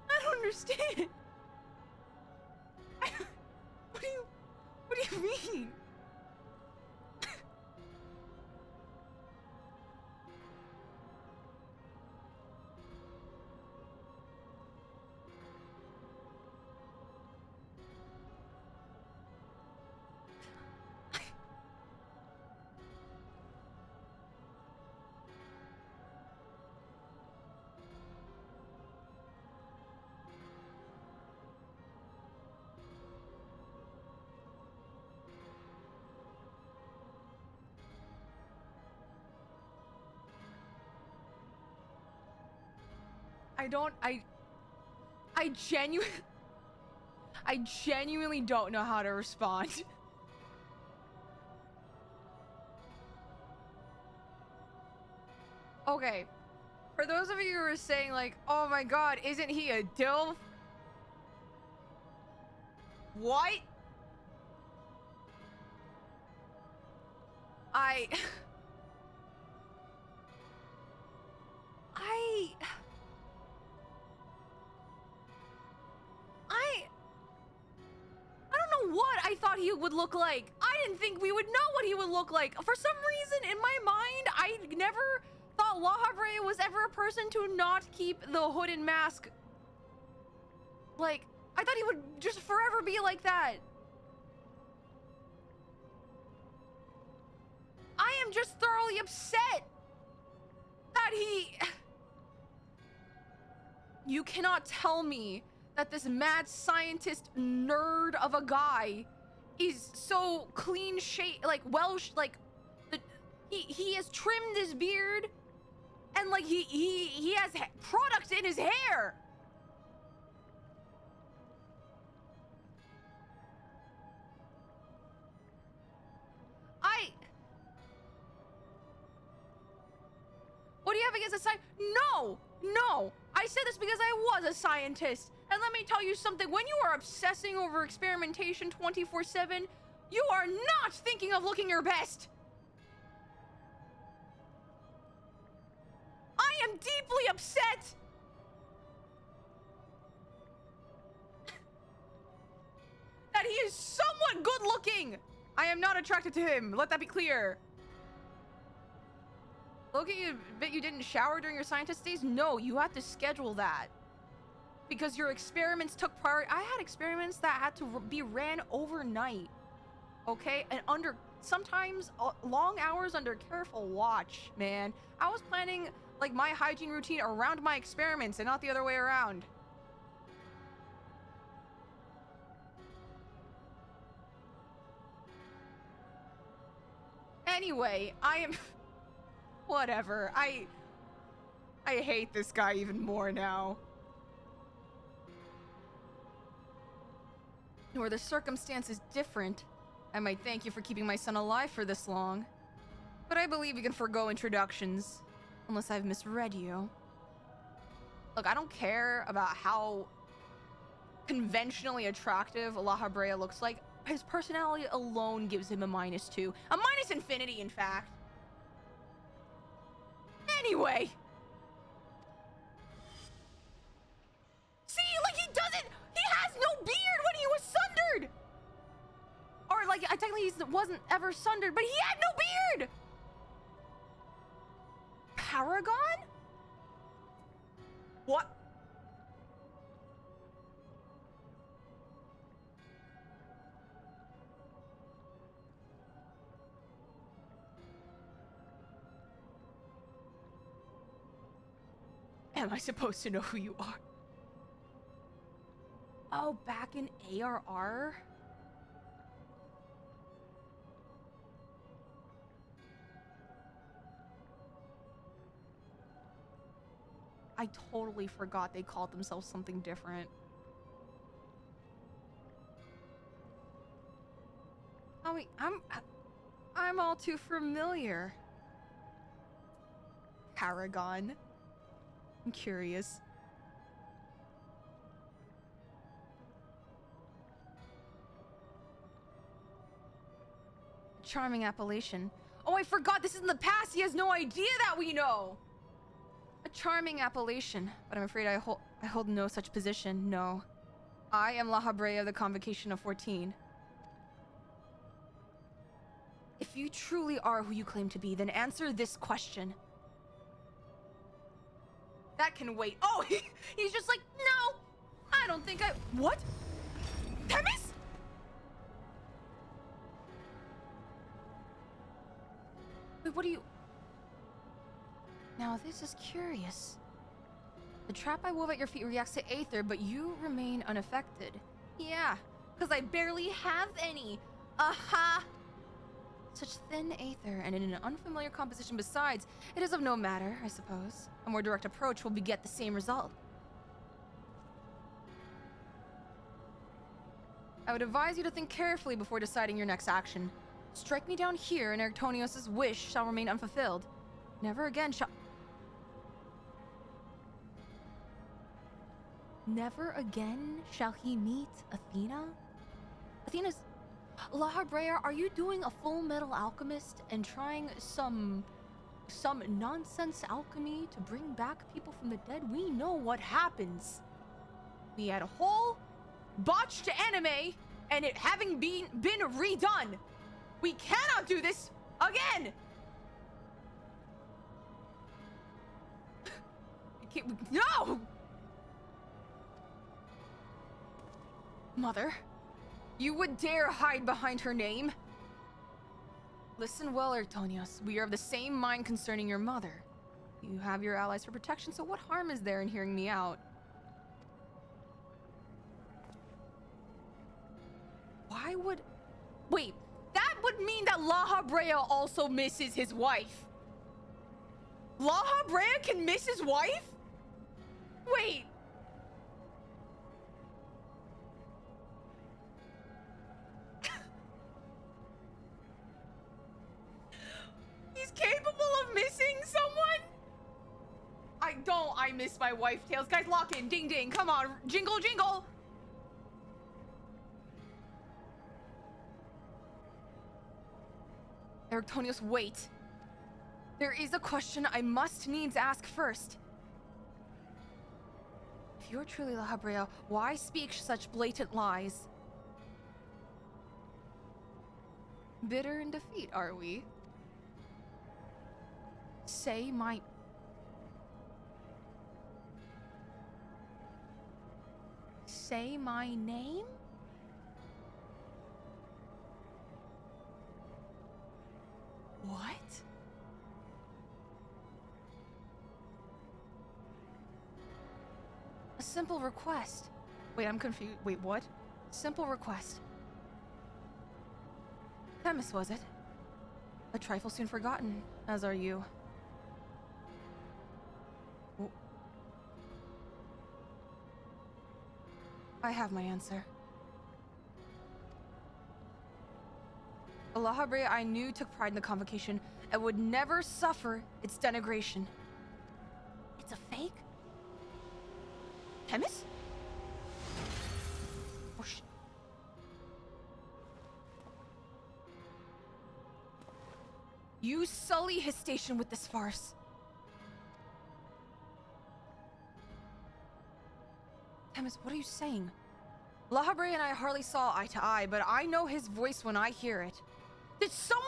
Speaker 1: I don't understand. What do you mean? I genuinely don't know how to respond. Okay. For those of you who are saying like, oh my god, isn't he a DILF? What? I don't know what I thought he would look like. I didn't think we would know what he would look like. For some reason, in my mind, I never thought La Habre was ever a person to not keep the hood and mask. Like, I thought he would just forever be like that. I am just thoroughly upset that he... You cannot tell me that this mad scientist nerd of a guy is so clean shape, like he has trimmed his beard and like he has product in his hair. What do you have against a scientist? No. I said this because I was a scientist. And let me tell you something. When you are obsessing over experimentation 24/7, you are not thinking of looking your best. I am deeply upset. That he is somewhat good looking. I am not attracted to him. Let that be clear. Look at you, bet you didn't shower during your scientist days? No, you had to schedule that. Because your experiments took priority. I had experiments that had to be ran overnight. Okay? And under, sometimes long hours under careful watch, man. I was planning, like, my hygiene routine around my experiments and not the other way around. Anyway, I am... Whatever. I hate this guy even more now. Were the circumstances different, I might thank you for keeping my son alive for this long. But I believe you can forgo introductions, unless I've misread you. Look, I don't care about how conventionally attractive La Habrea looks like. His personality alone gives him a -2. A minus infinity, in fact. Anyway. See, like he has no beard when he was sundered. Or like, technically he wasn't ever sundered, but he had no beard. Paragon? What? Am I supposed to know who you are? Oh, back in ARR? I totally forgot they called themselves something different. I mean, I'm all too familiar. Paragon. I'm curious. Charming appellation. Oh, I forgot this is in the past. He has no idea that we know. A charming appellation, but I'm afraid I hold no such position. No. I am La Habrea of the Convocation of 14. If you truly are who you claim to be, then answer this question. That can wait. Oh, he's just like, no, I don't think I... What? Temis? Wait, what do you... Now, this is curious. The trap I wove at your feet reacts to aether, but you remain unaffected. Yeah, because I barely have any. Aha! Such thin aether, and in an unfamiliar composition besides, it is of no matter, I suppose. A more direct approach will beget the same result. I would advise you to think carefully before deciding your next action. Strike me down here, and Erictonios' wish shall remain unfulfilled. Never again shall... Never again shall he meet Athena? Athena's... La Habrea, are you doing a full metal alchemist and trying some nonsense alchemy to bring back people from the dead? We know what happens. We had a whole botched anime and it having been redone. We cannot do this again. No! Mother, you would dare hide behind her name? Listen well, Ertonios. We are of the same mind concerning your mother. You have your allies for protection, so what harm is there in hearing me out? Why would... Wait, that would mean that La Habrea also misses his wife. La Habrea can miss his wife? Wait. He's capable of missing someone? I miss my wife, Tails. Guys, lock in. Ding, ding. Come on. Jingle, jingle. Erictonios, wait. There is a question I must needs ask first. If you are truly La Habrea, why speak such blatant lies? Bitter in defeat, are we? Say my... Say my name? What? A simple request. Wait, I'm confused. Wait, what? Simple request. Themis, was it? A trifle soon forgotten, as are you. Oh. I have my answer. La Habrea I knew took pride in the convocation and would never suffer its denigration. It's a fake? Themis? Oh, you sully his station with this farce. Themis, what are you saying? La Habrea and I hardly saw eye to eye, but I know his voice when I hear it. Did someone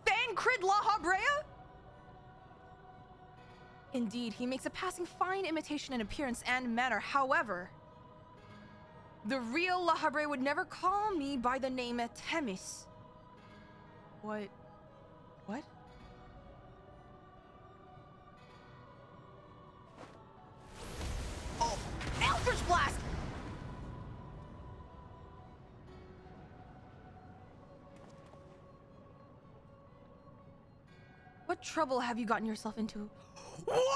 Speaker 1: fan-crid La Habrea? Indeed, he makes a passing fine imitation in appearance and manner. However, the real La Habrea would never call me by the name Themis. What? What? Oh, Eldritch Blast! What trouble have you gotten yourself into? What?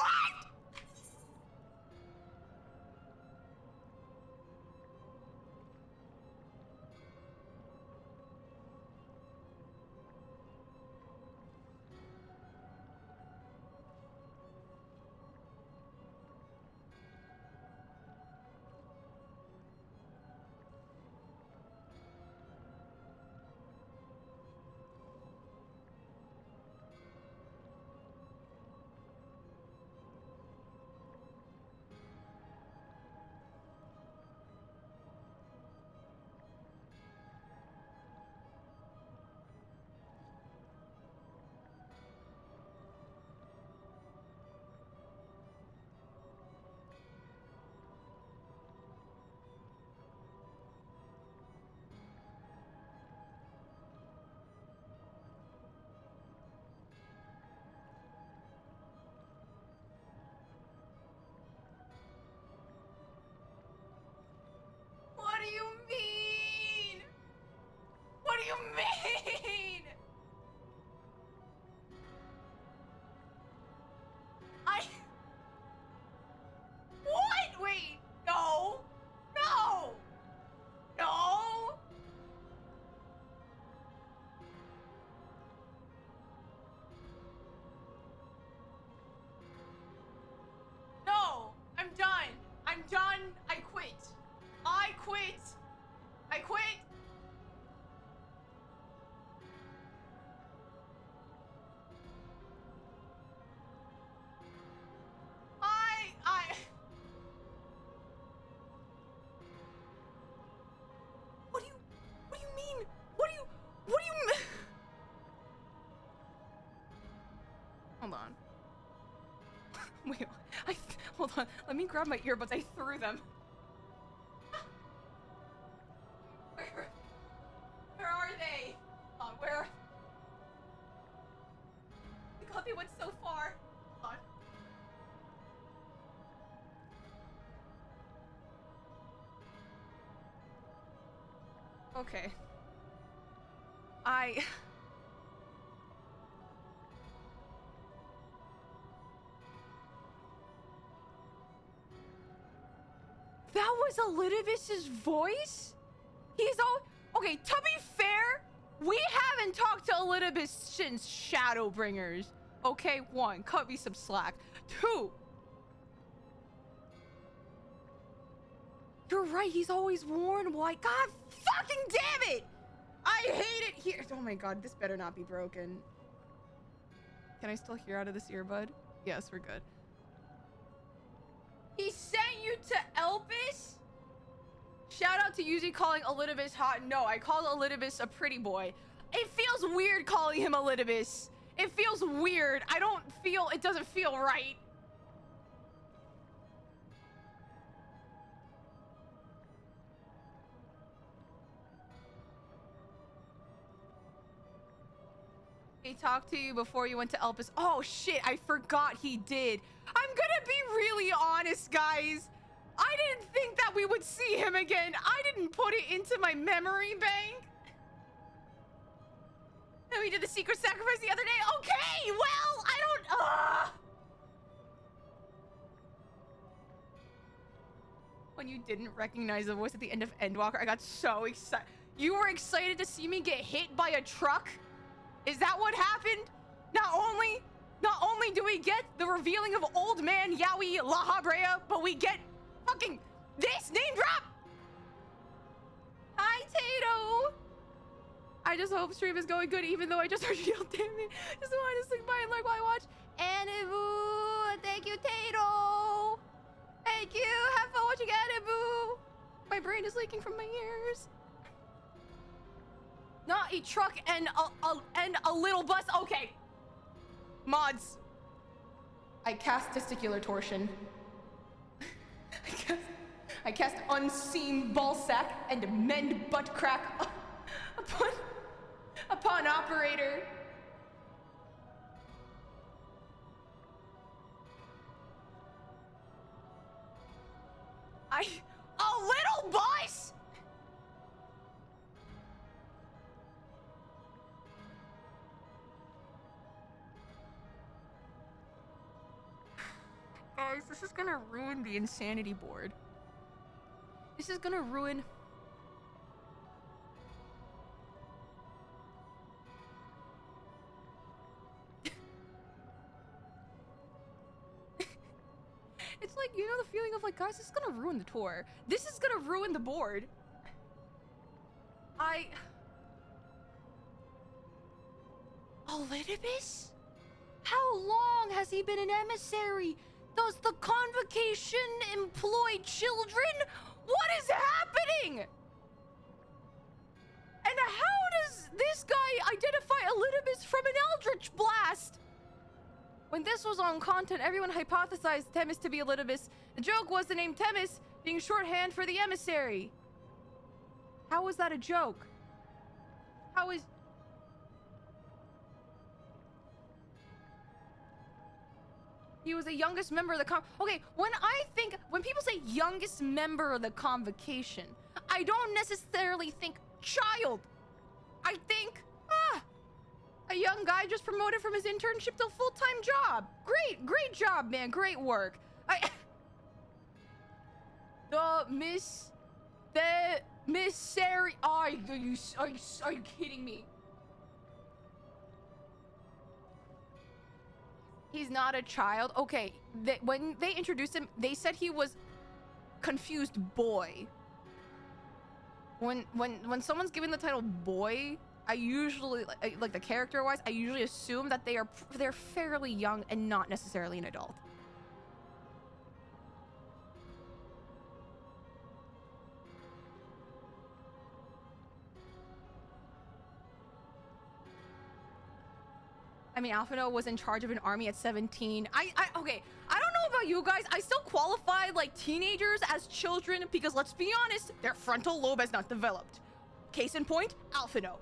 Speaker 1: What do you mean? What do you mean? What? Wait, no. No. No. on. Let me grab my earbuds. I threw them. Where are they? Where? God, they went so far. Hold on. Okay. That was Elidibus's voice? He's all... Okay, to be fair, we haven't talked to Elidibus since Shadowbringers. Okay, 1, cut me some slack. 2, you're right, he's always worn white. God fucking damn it! I hate it here. Oh my god, this better not be broken. Can I still hear out of this earbud? Yes, we're good. He sent you to Elpis? Shout out to Yuzimii calling Elidibus hot. No, I called Elidibus a pretty boy. It feels weird calling him Elidibus. It feels weird. It doesn't feel right. He talked to you before you went to Elpis. Oh shit, I forgot he did. I'm gonna be really honest, guys. I didn't think that we would see him again. I didn't put it into my memory bank. And we did the secret sacrifice the other day. Okay, well, I don't... When you didn't recognize the voice at the end of Endwalker, I got so excited. You were excited to see me get hit by a truck? Is that what happened? Not only do we get the revealing of old man Yaoi La Habrea, but we get fucking this name drop. Hi, Tato. I just hope stream is going good, even though I just heard you yell, damn it. Just wanted to swing by and like while I watch. Anibu, thank you, Tato. Thank you. Have fun watching Anibu. My brain is leaking from my ears. Not a truck and a little bus. Okay. Mods. I cast testicular torsion. I cast unseen ball sack and mend butt crack upon operator. A little bus? Guys, this is gonna ruin the insanity board. This is gonna ruin... It's like, you know the feeling of like, guys, this is gonna ruin the tour. This is gonna ruin the board. Elidibus? How long has he been an emissary? Does the convocation employ children? What is happening? And how does this guy identify Elidibus from an Eldritch Blast? When this was on content, everyone hypothesized Themis to be Elidibus. The joke was the name Themis being shorthand for the emissary. How was that a joke? How is... He was the youngest member of the okay, when people say youngest member of the convocation, I don't necessarily think child. I think, a young guy just promoted from his internship to a full-time job. Great job, man. Great work. The emissary. Are you kidding me? He's not a child. Okay, when they introduced him, they said he was confused boy. When someone's given the title boy, I usually like the character wise, I usually assume that they're fairly young and not necessarily an adult. I mean, Alphino was in charge of an army at 17. Okay, I don't know about you guys. I still qualify like teenagers as children because let's be honest, their frontal lobe has not developed. Case in point, Alphino.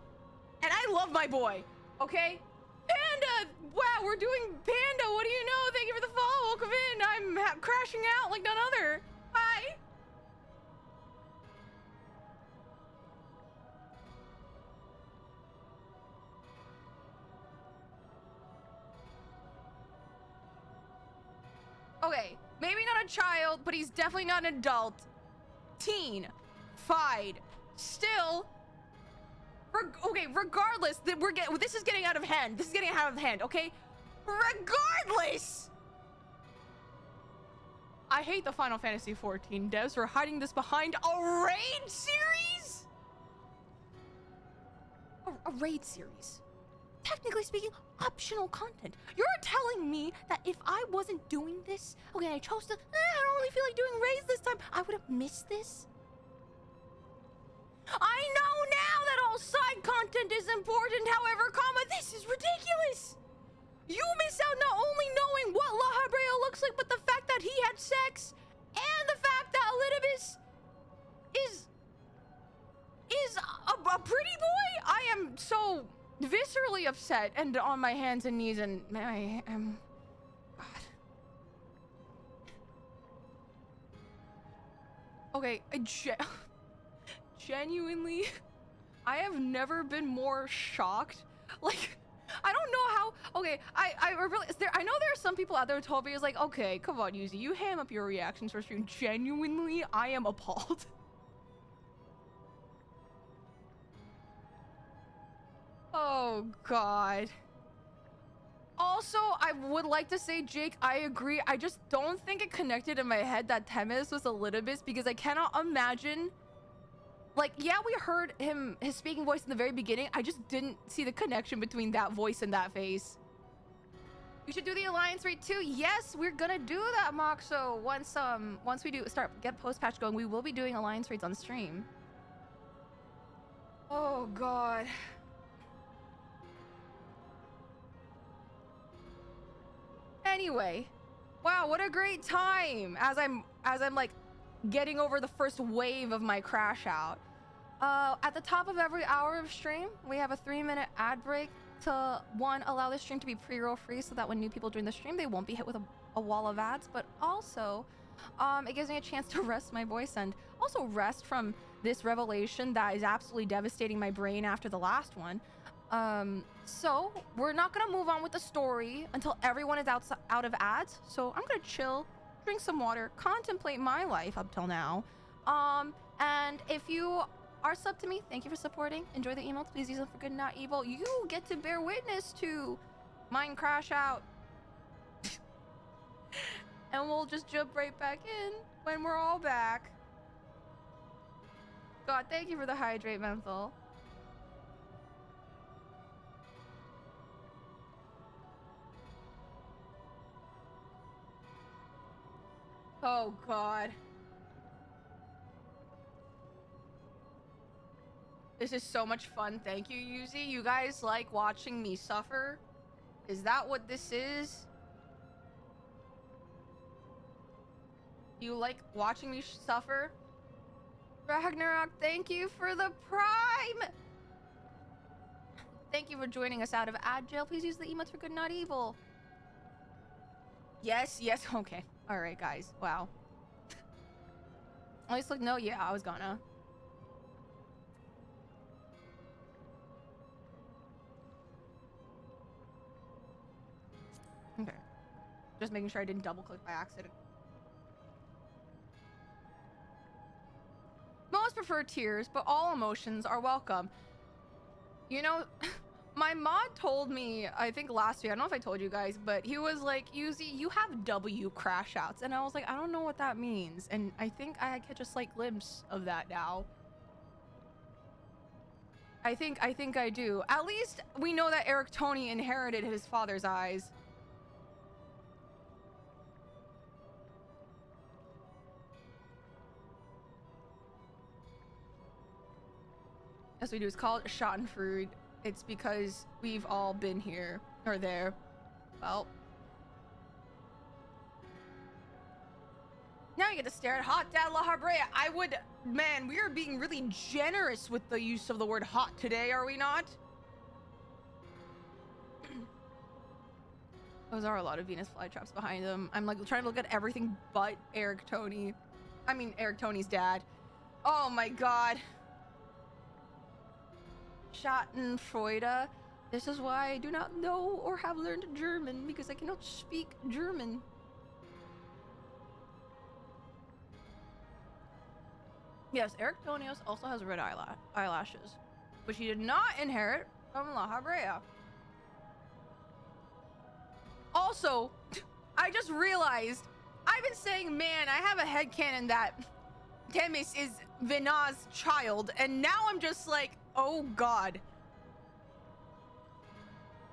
Speaker 1: And I love my boy, okay? Panda! Wow, we're doing Panda. What do you know? Thank you for the follow. Welcome in. I'm crashing out like none other. Hi. Okay, maybe not a child, but he's definitely not an adult. Teen. Fide. Still. Okay, regardless, this is getting out of hand. This is getting out of hand, okay? Regardless! I hate the Final Fantasy XIV devs for hiding this behind a raid series? A raid series. Technically speaking, optional content. You're telling me that if I wasn't doing this, okay, I chose to, I don't really feel like doing raids this time, I would have missed this? I know now that all side content is important, however, this is ridiculous! You miss out not only knowing what La Habrea looks like, but the fact that he had sex, and the fact that Elidibus is a pretty boy! I am so viscerally upset and on my hands and knees, and I am... God. Okay, genuinely, I have never been more shocked. Like, I don't know how. Okay, I really. I know there are some people out there who told me, it's like, okay, come on, Yuzi, you ham up your reactions for stream. Genuinely, I am appalled. Oh God. Also, I would like to say, Jake, I agree. I just don't think it connected in my head that Temis was a little bit because I cannot imagine. Like, yeah, we heard his speaking voice in the very beginning. I just didn't see the connection between that voice and that face. You should do the alliance raid too. Yes, we're gonna do that, Moxo. Once we get post patch going, we will be doing alliance raids on stream. Oh God. Anyway, wow, what a great time as I'm like getting over the first wave of my crash out. At the top of every hour of stream, we have a 3-minute ad break to, one, allow the stream to be pre-roll free so that when new people join the stream, they won't be hit with a wall of ads, but also, it gives me a chance to rest my voice and also rest from this revelation that is absolutely devastating my brain after the last one. So we're not gonna move on with the story until everyone is out of ads, so I'm gonna chill, drink some water, contemplate my life up till now. And if you are sub to me, thank you for supporting. Enjoy the emotes. Please use them for good, not evil. You get to bear witness to mine crash out. And we'll just jump right back in when we're all back. God, thank you for the hydrate, menthol. Oh God. This is so much fun. Thank you, Yuzi. You guys like watching me suffer? Is that what this is? You like watching me suffer? Ragnarok, thank you for the prime! Thank you for joining us out of ad jail. Please use the emotes for good, not evil. Yes, yes, okay. Alright, guys. Wow. At least look, no, yeah, I was gonna. Okay. Just making sure I didn't double click by accident. Most prefer tears, but all emotions are welcome. You know, my mod told me, I think last week, I don't know if I told you guys, but he was like, Yuzi, you have W crash outs. And I was like, I don't know what that means. And I think I catch a slight glimpse of that now. I think I do. At least we know that Eric Tony inherited his father's eyes. Yes, we do. It's called Schadenfreude. It's because we've all been here or there. Well. Now you get to stare at hot dad La Habrea. I would, man, we are being really generous with the use of the word hot today, are we not? Those are a lot of Venus flytraps behind them. I'm like trying to look at everything but Eric Tony. I mean, Eric Tony's dad. Oh my god. Schadenfreude. This is why I do not know or have learned German, because I cannot speak German. Yes, Eric Tonios also has red eyelashes, which he did not inherit from La Habrea. Also, I just realized, I've been saying, man, I have a headcanon that Temis is Vena's child, and now I'm just like, oh god.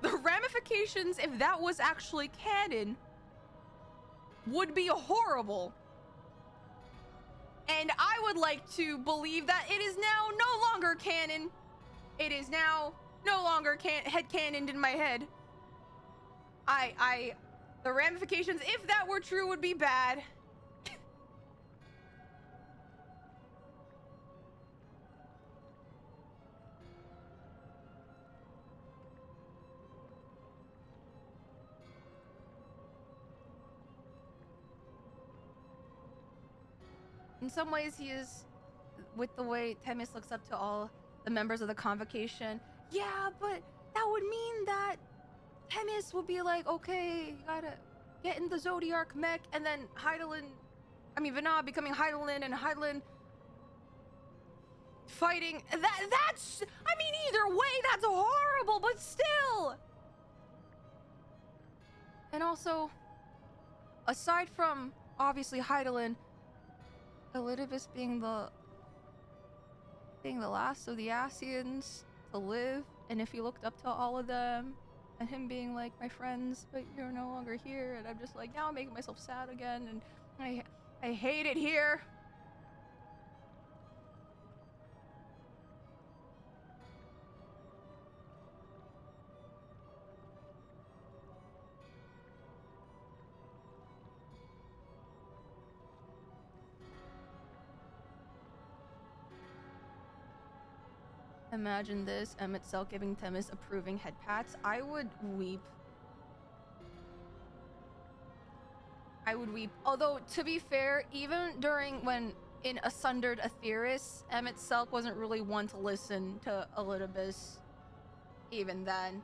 Speaker 1: The ramifications, if that was actually canon, would be horrible. And I would like to believe that it is now no longer canon. It is now no longer headcanoned in my head. The ramifications, if that were true, would be bad. In some ways, he is, with the way Temis looks up to all the members of the convocation. Yeah, but that would mean that Temis would be like, okay, you gotta get in the Zodiac mech, and then Vena becoming Heidelin, and Heidelin fighting. That's, I mean, either way, that's horrible, but still. And also, aside from, obviously, Heidelin, Elidibus being the last of the Ascians to live, and if he looked up to all of them, and him being like, my friends, but you're no longer here, and I'm just like, now I'm making myself sad again, and I hate it here. Imagine this, Emmett Selk giving Temis approving head pats. I would weep. I would weep. Although, to be fair, even when in Asundered Aetheris, Emmett Selk wasn't really one to listen to Elidibus even then.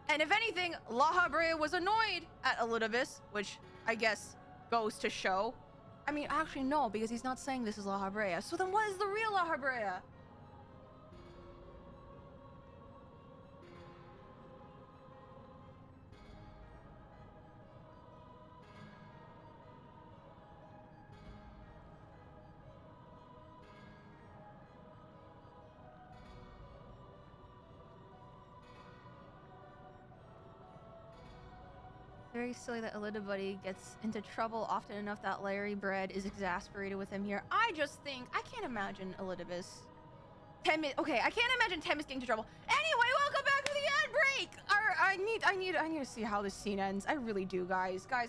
Speaker 1: And if anything, La Habrea was annoyed at Elidibus, which I guess goes to show. I mean, actually no, because he's not saying this is La Habrea. So then what is the real La Habrea? Very silly that Elidibuddy gets into trouble often enough that Larry Bread is exasperated with him here. I just think, I can't imagine Elidibus. Okay, I can't imagine Temis getting into trouble. Anyway, welcome back to the ad break! I need to see how this scene ends. I really do, guys. Guys,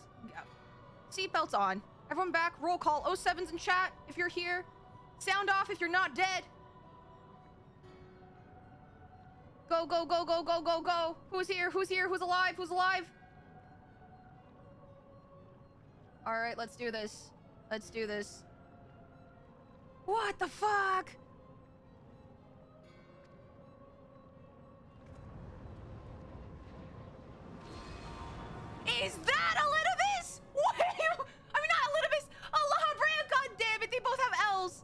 Speaker 1: seatbelts on. Everyone back, roll call. 07's in chat if you're here. Sound off if you're not dead. Go, go, go, go, go, go, go. Who's here? Who's here? Who's alive? Who's alive? Alright, let's do this. Let's do this. What the fuck? Is that Elidibus? Wait, I mean not Elidibus. La Habrea, god damn it, they both have L's.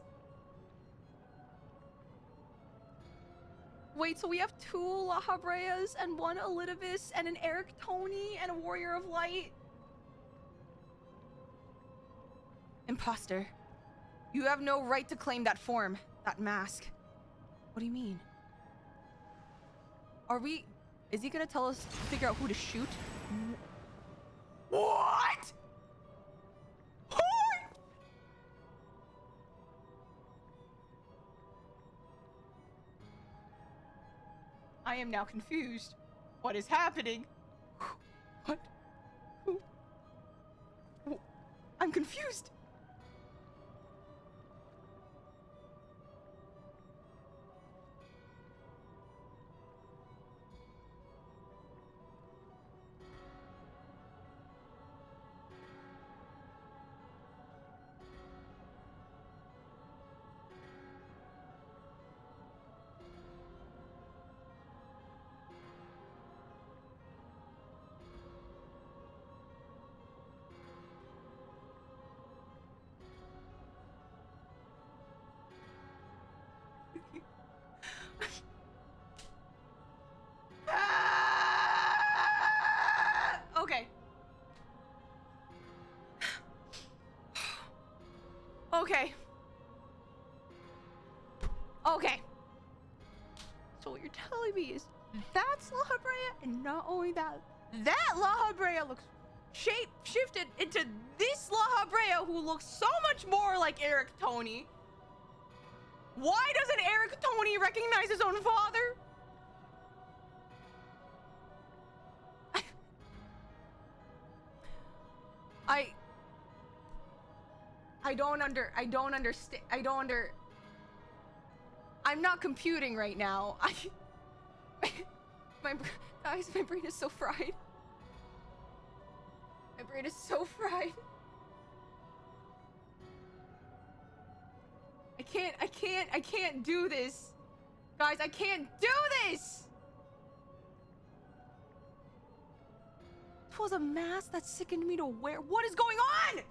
Speaker 1: Wait, so we have 2 La Habreas and 1 Elidibus and an Eric Tony and a Warrior of Light? Imposter. You have no right to claim that form, that mask. What do you mean? Is he gonna tell us to figure out who to shoot? What? Who? I am now confused. What is happening? What? Who? I'm confused. Okay. Okay. Okay. So what you're telling me is that's La Habrea, and not only that, that La Habrea looks shape-shifted into this La Habrea who looks so much more like Eric Tony. Why doesn't Eric Tony recognize his own father? I don't understand. I'm not computing right now. Guys, my brain is so fried. My brain is so fried. I can't do this. Guys, I can't do this! It was a mask that sickened me to wear. What is going on?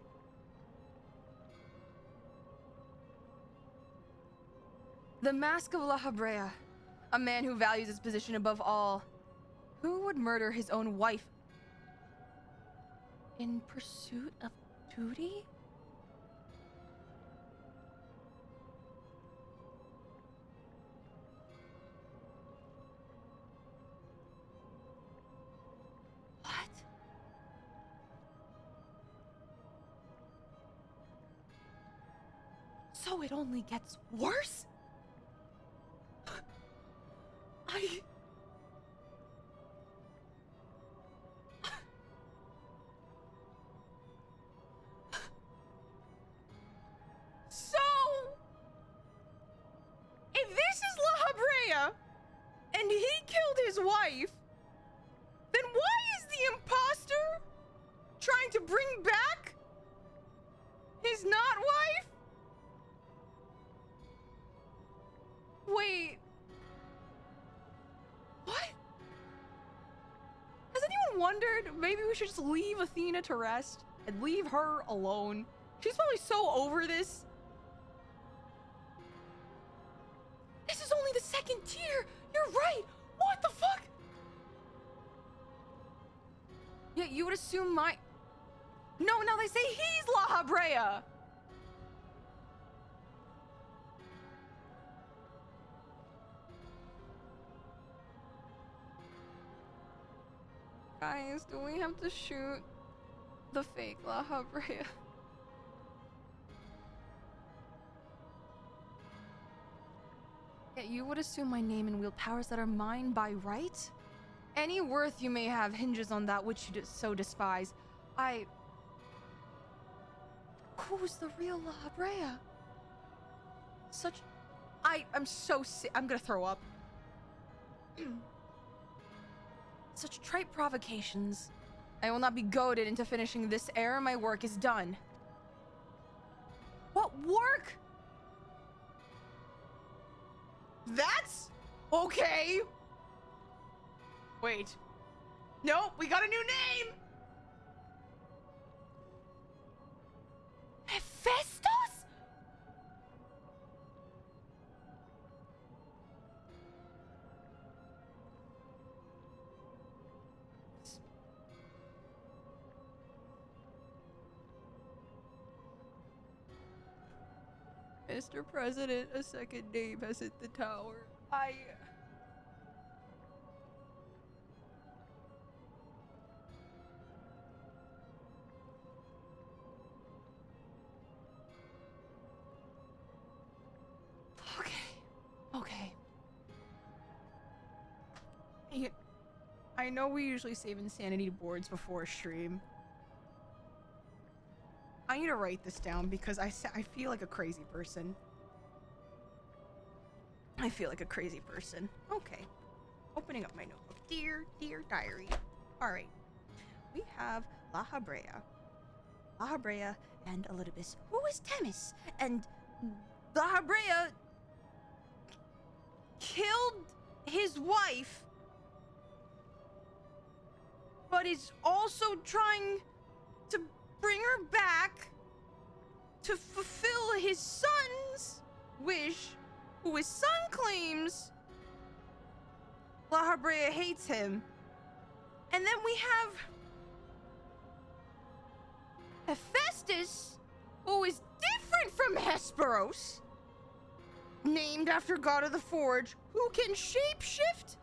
Speaker 1: The Mask of La Habrea. A man who values his position above all. Who would murder his own wife in pursuit of duty? What? So it only gets worse? So, if this is La Habrea, and he killed his wife, then why is the imposter trying to bring back his not wife? Wait. What? Has anyone wondered maybe we should just leave Athena to rest and leave her alone? She's probably so over this. This is only the second tier. You're right. What the fuck? Yeah, you would assume my... No, now they say he's La Habrea. Guys, do we have to shoot the fake La Habrea? Yeah, you would assume my name and wield powers that are mine by right? Any worth you may have hinges on that which you so despise. Who's the real La Habrea? I'm so sick. I'm gonna throw up. Such trite provocations. I will not be goaded into finishing this ere my work is done. What work? That's okay. Wait. Nope, we got a new name. Hephaestus? Mr. President, a second name has hit the tower. Okay. I know we usually save insanity boards before a stream. I need to write this down because I feel like a crazy person. I feel like a crazy person. Okay. Opening up my notebook. Dear diary. All right. We have La Habrea. La Habrea and Elidibus. Who is Temis? And La Habrea killed his wife, but is also trying to bring her back to fulfill his son's wish, who his son claims La Habrea hates him. And then we have Hephaestus, who is different from Hesperos, named after god of the forge, who can shapeshift,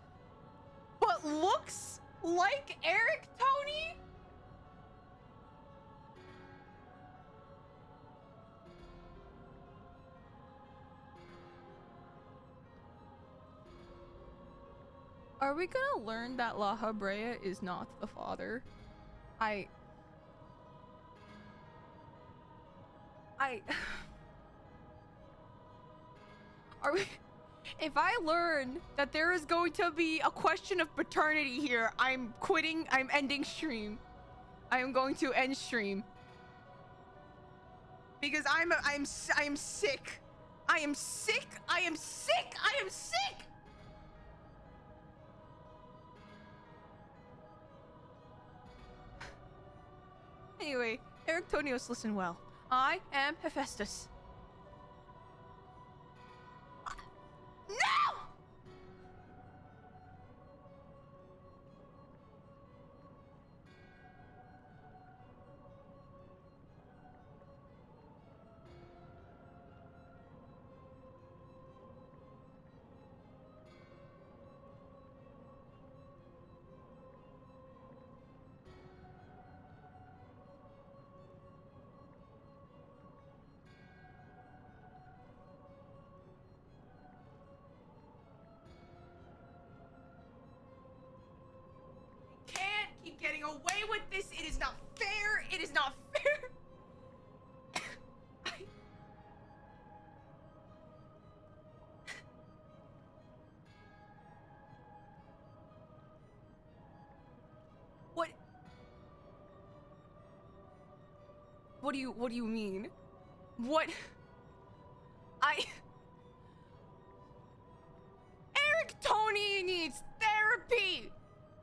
Speaker 1: but looks like Eric Tony. Are we gonna learn that La Habrea is not the father? Are we... If I learn that there is going to be a question of paternity here, I'm quitting. I'm ending stream. I am going to end stream. Because I am sick. I am sick. I am sick. I am sick. Anyway, Eric Tonios, listen well. I am Hephaestus. No! Keep getting away with this. It is not fair. It is not fair. What do you mean? What? Eric Tony needs therapy.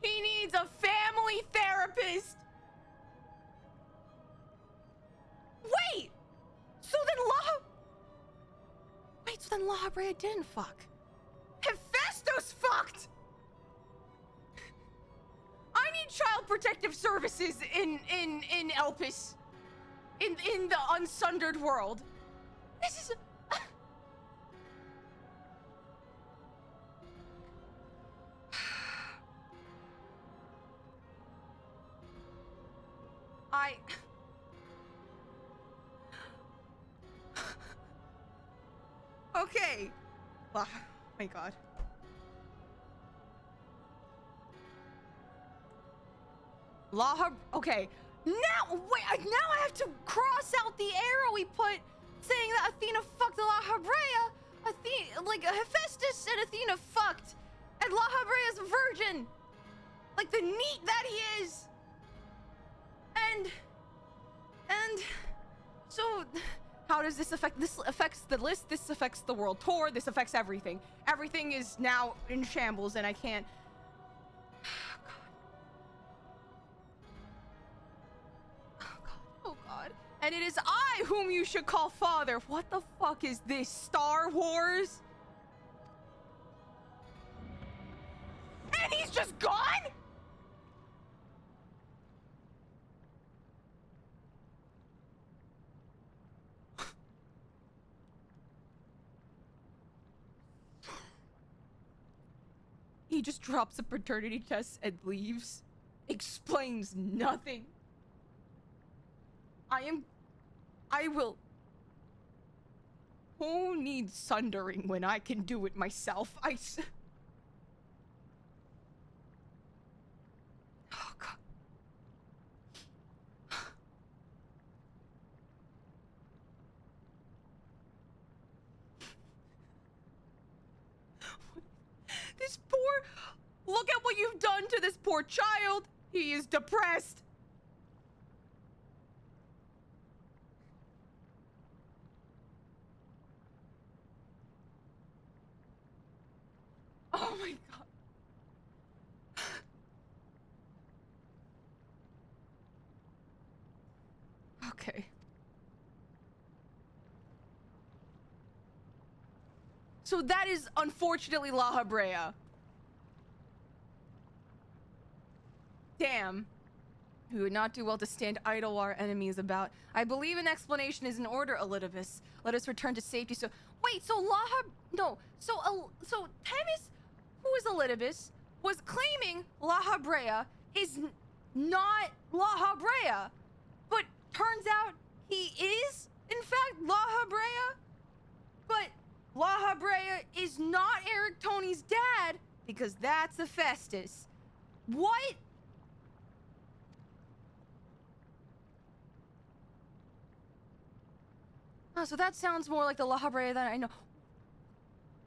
Speaker 1: He needs a family therapist. Wait. So then La Habrea didn't fuck. Hephaestus fucked. I need child protective services in Elpis. In the unsundered world. This is Okay. Oh my god. Okay. Now, wait, now I have to cross out the arrow we put saying that Athena fucked La Habrea. Hephaestus and Athena fucked. And La Habrea's a virgin. Like the neat that he is. And so how does this affect? This affects the list, this affects the world tour, this affects everything. Everything is now in shambles and I can't. Oh god. And it is I whom you should call father. What the fuck is this? Star Wars? And he's just gone? He just drops a paternity test and leaves. Explains nothing. I will. Who needs sundering when I can do it myself? Oh god. done to this poor child. He is depressed. Oh my god. Okay. So that is unfortunately La Habrea. Damn. We would not do well to stand idle while our enemy is about. I believe an explanation is in order, Elidibus. Let us return to safety. So wait, so so Themis, who is Elidibus, was claiming La Habrea is not La Habrea, but turns out he is in fact La Habrea. But La Habrea is not Eric Tony's dad because that's Hephaestus. What? Oh, so that sounds more like the La Habrea that I know.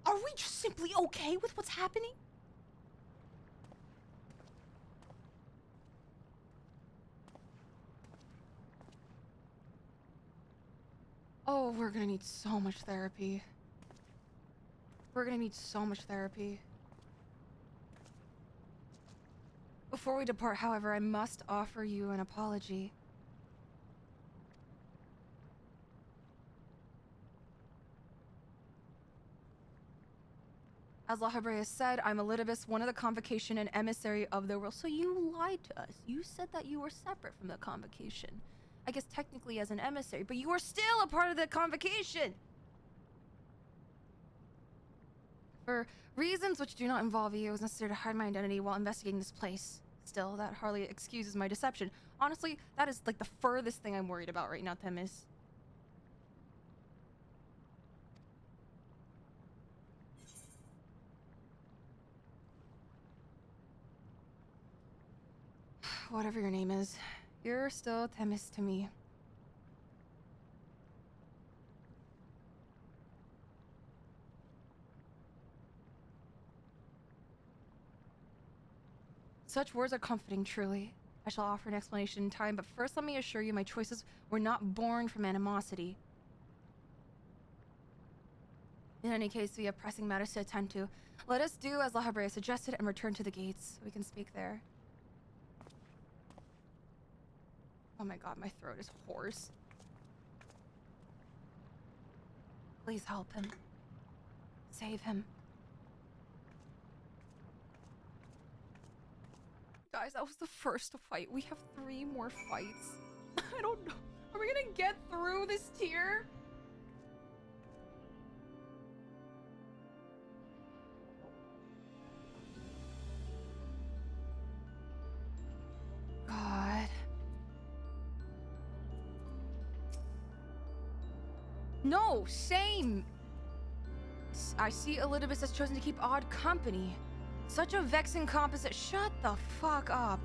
Speaker 1: Are we just simply okay with what's happening? Oh, we're gonna need so much therapy. We're gonna need so much therapy. Before we depart, however, I must offer you an apology. As La Habrea said, I'm Elidibus, one of the convocation and emissary of the world. So you lied to us. You said that you were separate from the convocation. I guess technically as an emissary, but you are still a part of the convocation. For reasons which do not involve you, it was necessary to hide my identity while investigating this place. Still, that hardly excuses my deception. Honestly, that is like the furthest thing I'm worried about right now, Themis. Whatever your name is, you're still Themis to me. Such words are comforting, truly. I shall offer an explanation in time, but first let me assure you my choices were not born from animosity. In any case, we have pressing matters to attend to. Let us do as La Habrea suggested and return to the gates. We can speak there. Oh my god, my throat is hoarse. Please help him. Save him. Guys, that was the first fight. We have 3 more fights. I don't know. Are we gonna get through this tier? God. No, same. I see Elidibus has chosen to keep odd company. Such a vexing composite. Shut the fuck up.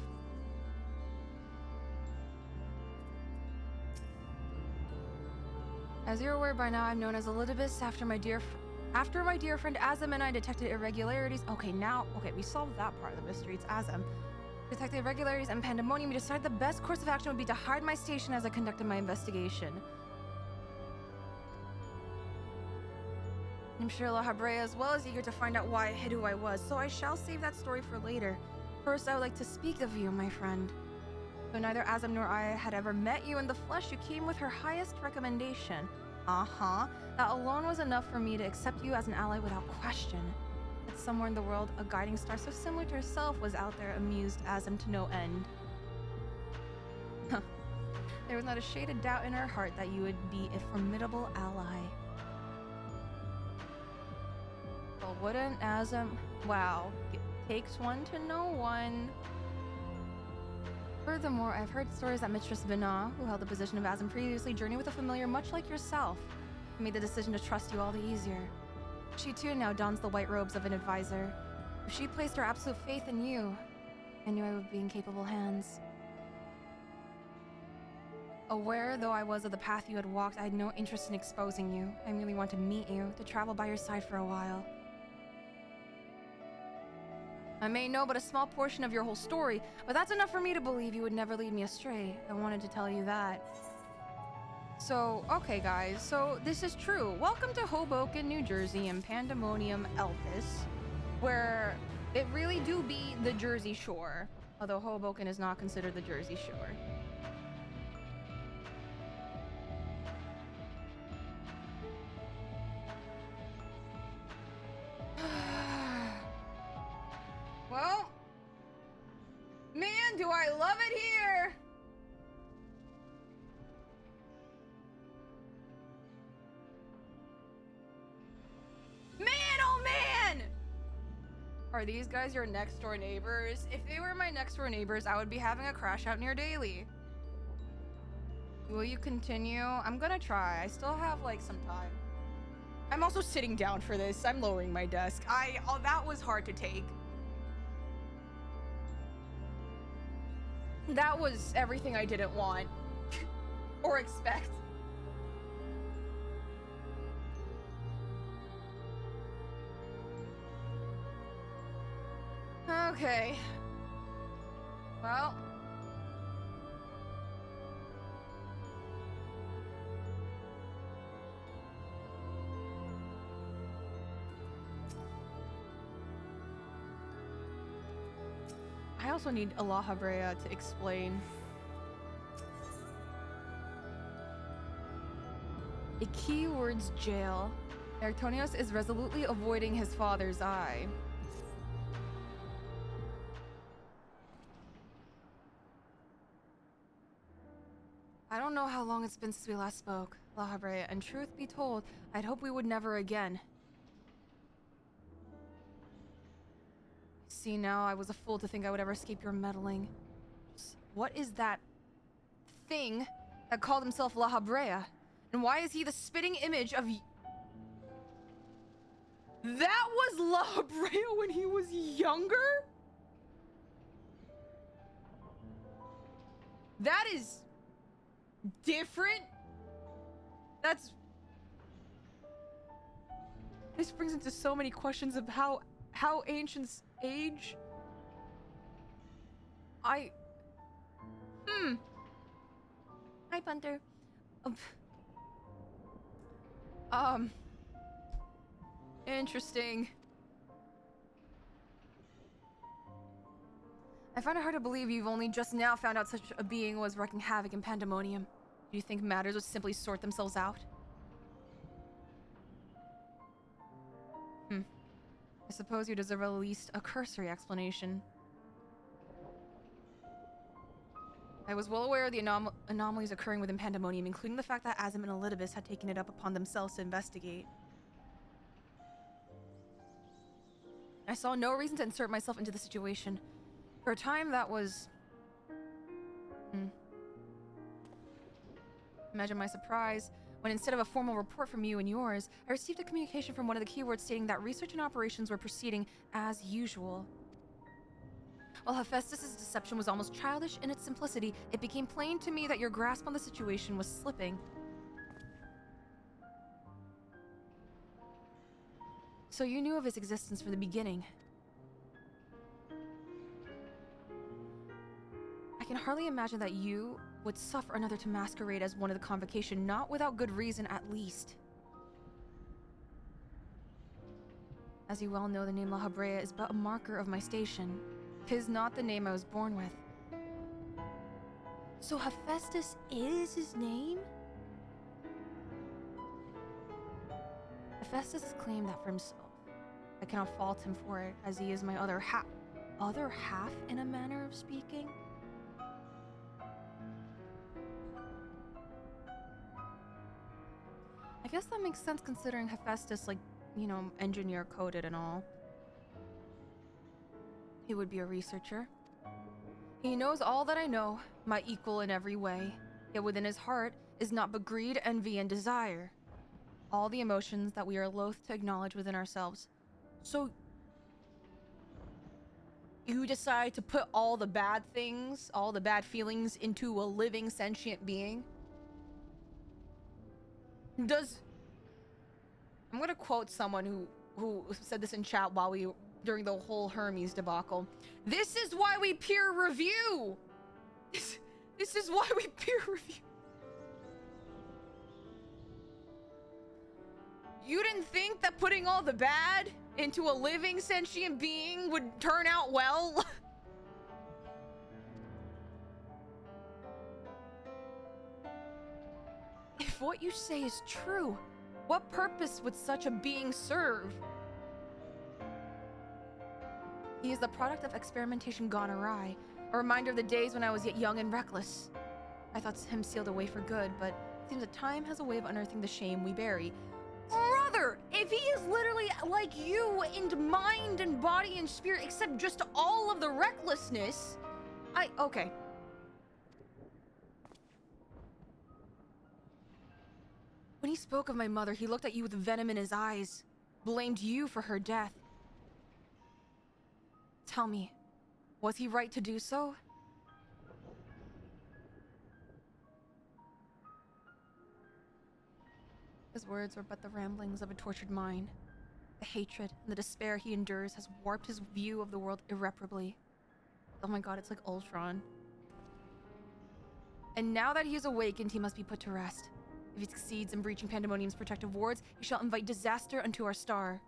Speaker 1: As you're aware by now, I'm known as Elidibus after my dear friend Azam and I detected irregularities. Okay, we solved that part of the mystery. It's Azam. Detected irregularities and Pandemonium. We decided the best course of action would be to hide my station as I conducted my investigation. I'm sure La Habrea as well is eager to find out why I hid who I was, so I shall save that story for later. First, I would like to speak of you, my friend. Though neither Azam nor I had ever met you in the flesh, you came with her highest recommendation. Uh-huh. That alone was enough for me to accept you as an ally without question. But somewhere in the world, a guiding star so similar to herself was out there, amused Azam to no end. There was not a shade of doubt in her heart that you would be a formidable ally. Well, wouldn't Azam... Wow. It takes one to know one. Furthermore, I've heard stories that Mistress Binah, who held the position of Azam previously, journeyed with a familiar much like yourself. It made the decision to trust you all the easier. She too now dons the white robes of an advisor. If she placed her absolute faith in you, I knew I would be in capable hands. Aware though I was of the path you had walked, I had no interest in exposing you. I merely want to meet you, to travel by your side for a while. I may know but a small portion of your whole story, but that's enough for me to believe you would never lead me astray. I wanted to tell you that. So, okay guys, so this is true. Welcome to Hoboken, New Jersey and Pandemonium, Elpis, where it really do be the Jersey Shore, although Hoboken is not considered the Jersey Shore. Well, man, do I love it here! Man, oh man! Are these guys your next door neighbors? If they were my next door neighbors, I would be having a crash out near daily. Will you continue? I'm gonna try. I still have like some time. I'm also sitting down for this. I'm lowering my desk. Oh, that was hard to take. That was everything I didn't want or expect. Okay. Well. I also need La Habrea to explain. A keyword's jail. Antonios is resolutely avoiding his father's eye. I don't know how long it's been since we last spoke, La Habrea, and truth be told, I'd hope we would never again. See, now I was a fool to think I would ever escape your meddling. What is that thing that called himself La Habrea? And why is he the spitting image of That was La Habrea when he was younger? That is different? This brings into so many questions of how ancients age. Hi, Punter. Interesting. I find it hard to believe you've only just now found out such a being was wreaking havoc in Pandemonium. Do you think matters would simply sort themselves out? I suppose you deserve at least a cursory explanation. I was well aware of the anomalies occurring within Pandemonium, including the fact that Ascian and Elidibus had taken it up upon themselves to investigate. I saw no reason to insert myself into the situation. For a time, that was... Imagine my surprise when instead of a formal report from you and yours, I received a communication from one of the keywords stating that research and operations were proceeding as usual. While Hephaestus' deception was almost childish in its simplicity, it became plain to me that your grasp on the situation was slipping. So you knew of his existence from the beginning. I can hardly imagine that you would suffer another to masquerade as one of the convocation, not without good reason at least. As you well know, the name La Habrea is but a marker of my station. 'Tis not the name I was born with. So Hephaestus is his name? Hephaestus has claimed that for himself. I cannot fault him for it, as he is my other half in a manner of speaking. I guess that makes sense considering Hephaestus, like, you know, engineer coded and all. He would be a researcher. He knows all that I know, my equal in every way. Yet within his heart is naught but greed, envy, and desire. All the emotions that we are loath to acknowledge within ourselves. So, you decide to put all the bad things, all the bad feelings into a living sentient being? I'm gonna quote someone who said this in chat while we during the whole Hermes debacle. This is why we peer review. This is why we peer review. You didn't think that putting all the bad into a living sentient being would turn out well? If what you say is true, what purpose would such a being serve? He is the product of experimentation gone awry, a reminder of the days when I was yet young and reckless. I thought him sealed away for good, but it seems that time has a way of unearthing the shame we bury. Brother, if he is literally like you in mind and body and spirit, except just all of the recklessness, okay. When he spoke of my mother, he looked at you with venom in his eyes, blamed you for her death. Tell me, was he right to do so? His words were but the ramblings of a tortured mind. The hatred and the despair he endures has warped his view of the world irreparably. Oh my god, it's like Ultron. And now that he is awakened, he must be put to rest. If he succeeds in breaching Pandemonium's protective wards, he shall invite disaster unto our star.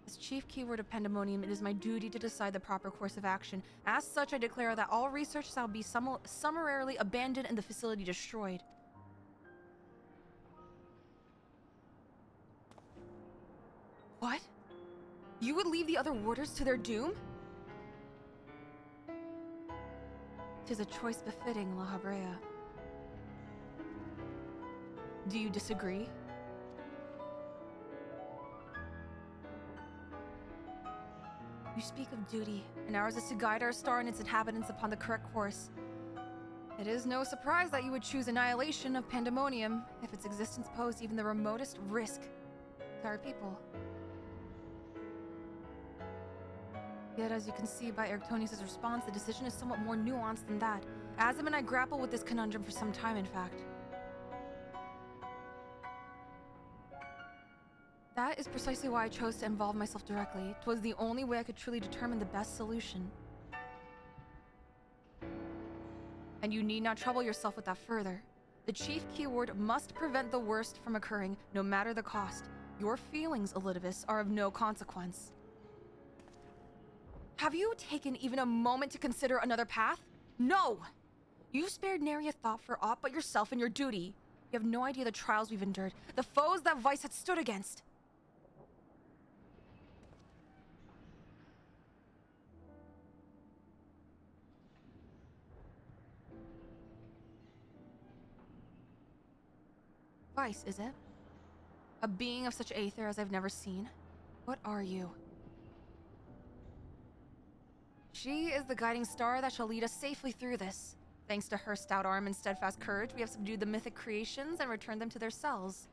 Speaker 1: As chief keyword of Pandemonium, it is my duty to decide the proper course of action. As such, I declare that all research shall be summarily abandoned and the facility destroyed. What? You would leave the other warders to their doom? 'Tis a choice befitting La Habrea. Do you disagree? You speak of duty, and ours is to guide our star and its inhabitants upon the correct course. It is no surprise that you would choose annihilation of Pandemonium if its existence posed even the remotest risk to our people. Yet, as you can see by Erictonius' response, the decision is somewhat more nuanced than that. Azim and I grapple with this conundrum for some time, in fact. That is precisely why I chose to involve myself directly. It was the only way I could truly determine the best solution. And you need not trouble yourself with that further. The chief keyword must prevent the worst from occurring, no matter the cost. Your feelings, Elidibus, are of no consequence. Have you taken even a moment to consider another path? No! You've spared nary a thought for aught but yourself and your duty. You have no idea the trials we've endured, the foes that Vice had stood against. Vice, is it? A being of such aether as I've never seen? What are you? She is the guiding star that shall lead us safely through this. Thanks to her stout arm and steadfast courage, we have subdued the mythic creations and returned them to their cells.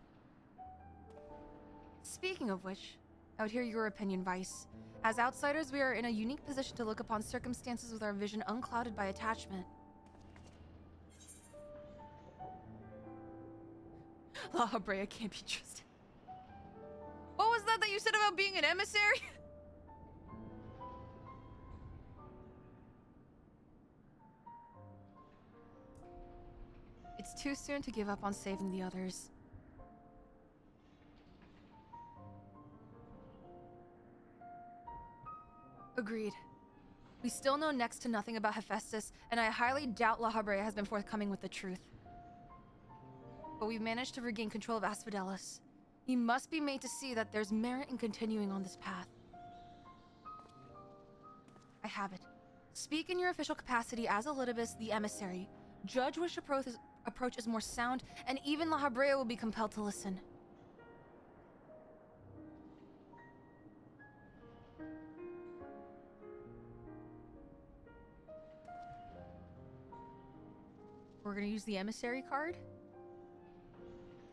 Speaker 1: Speaking of which, I would hear your opinion, Vice. As outsiders, we are in a unique position to look upon circumstances with our vision unclouded by attachment. La Habrea can't be trusted. What was that you said about being an emissary? It's too soon to give up on saving the others. Agreed. We still know next to nothing about Hephaestus, and I highly doubt La Habrea has been forthcoming with the truth. But we've managed to regain control of Asphodelos. He must be made to see that there's merit in continuing on this path. I have it. Speak in your official capacity as Elidibus, the emissary. Judge which approach is more sound, and even La Habrea will be compelled to listen. We're gonna use the emissary card?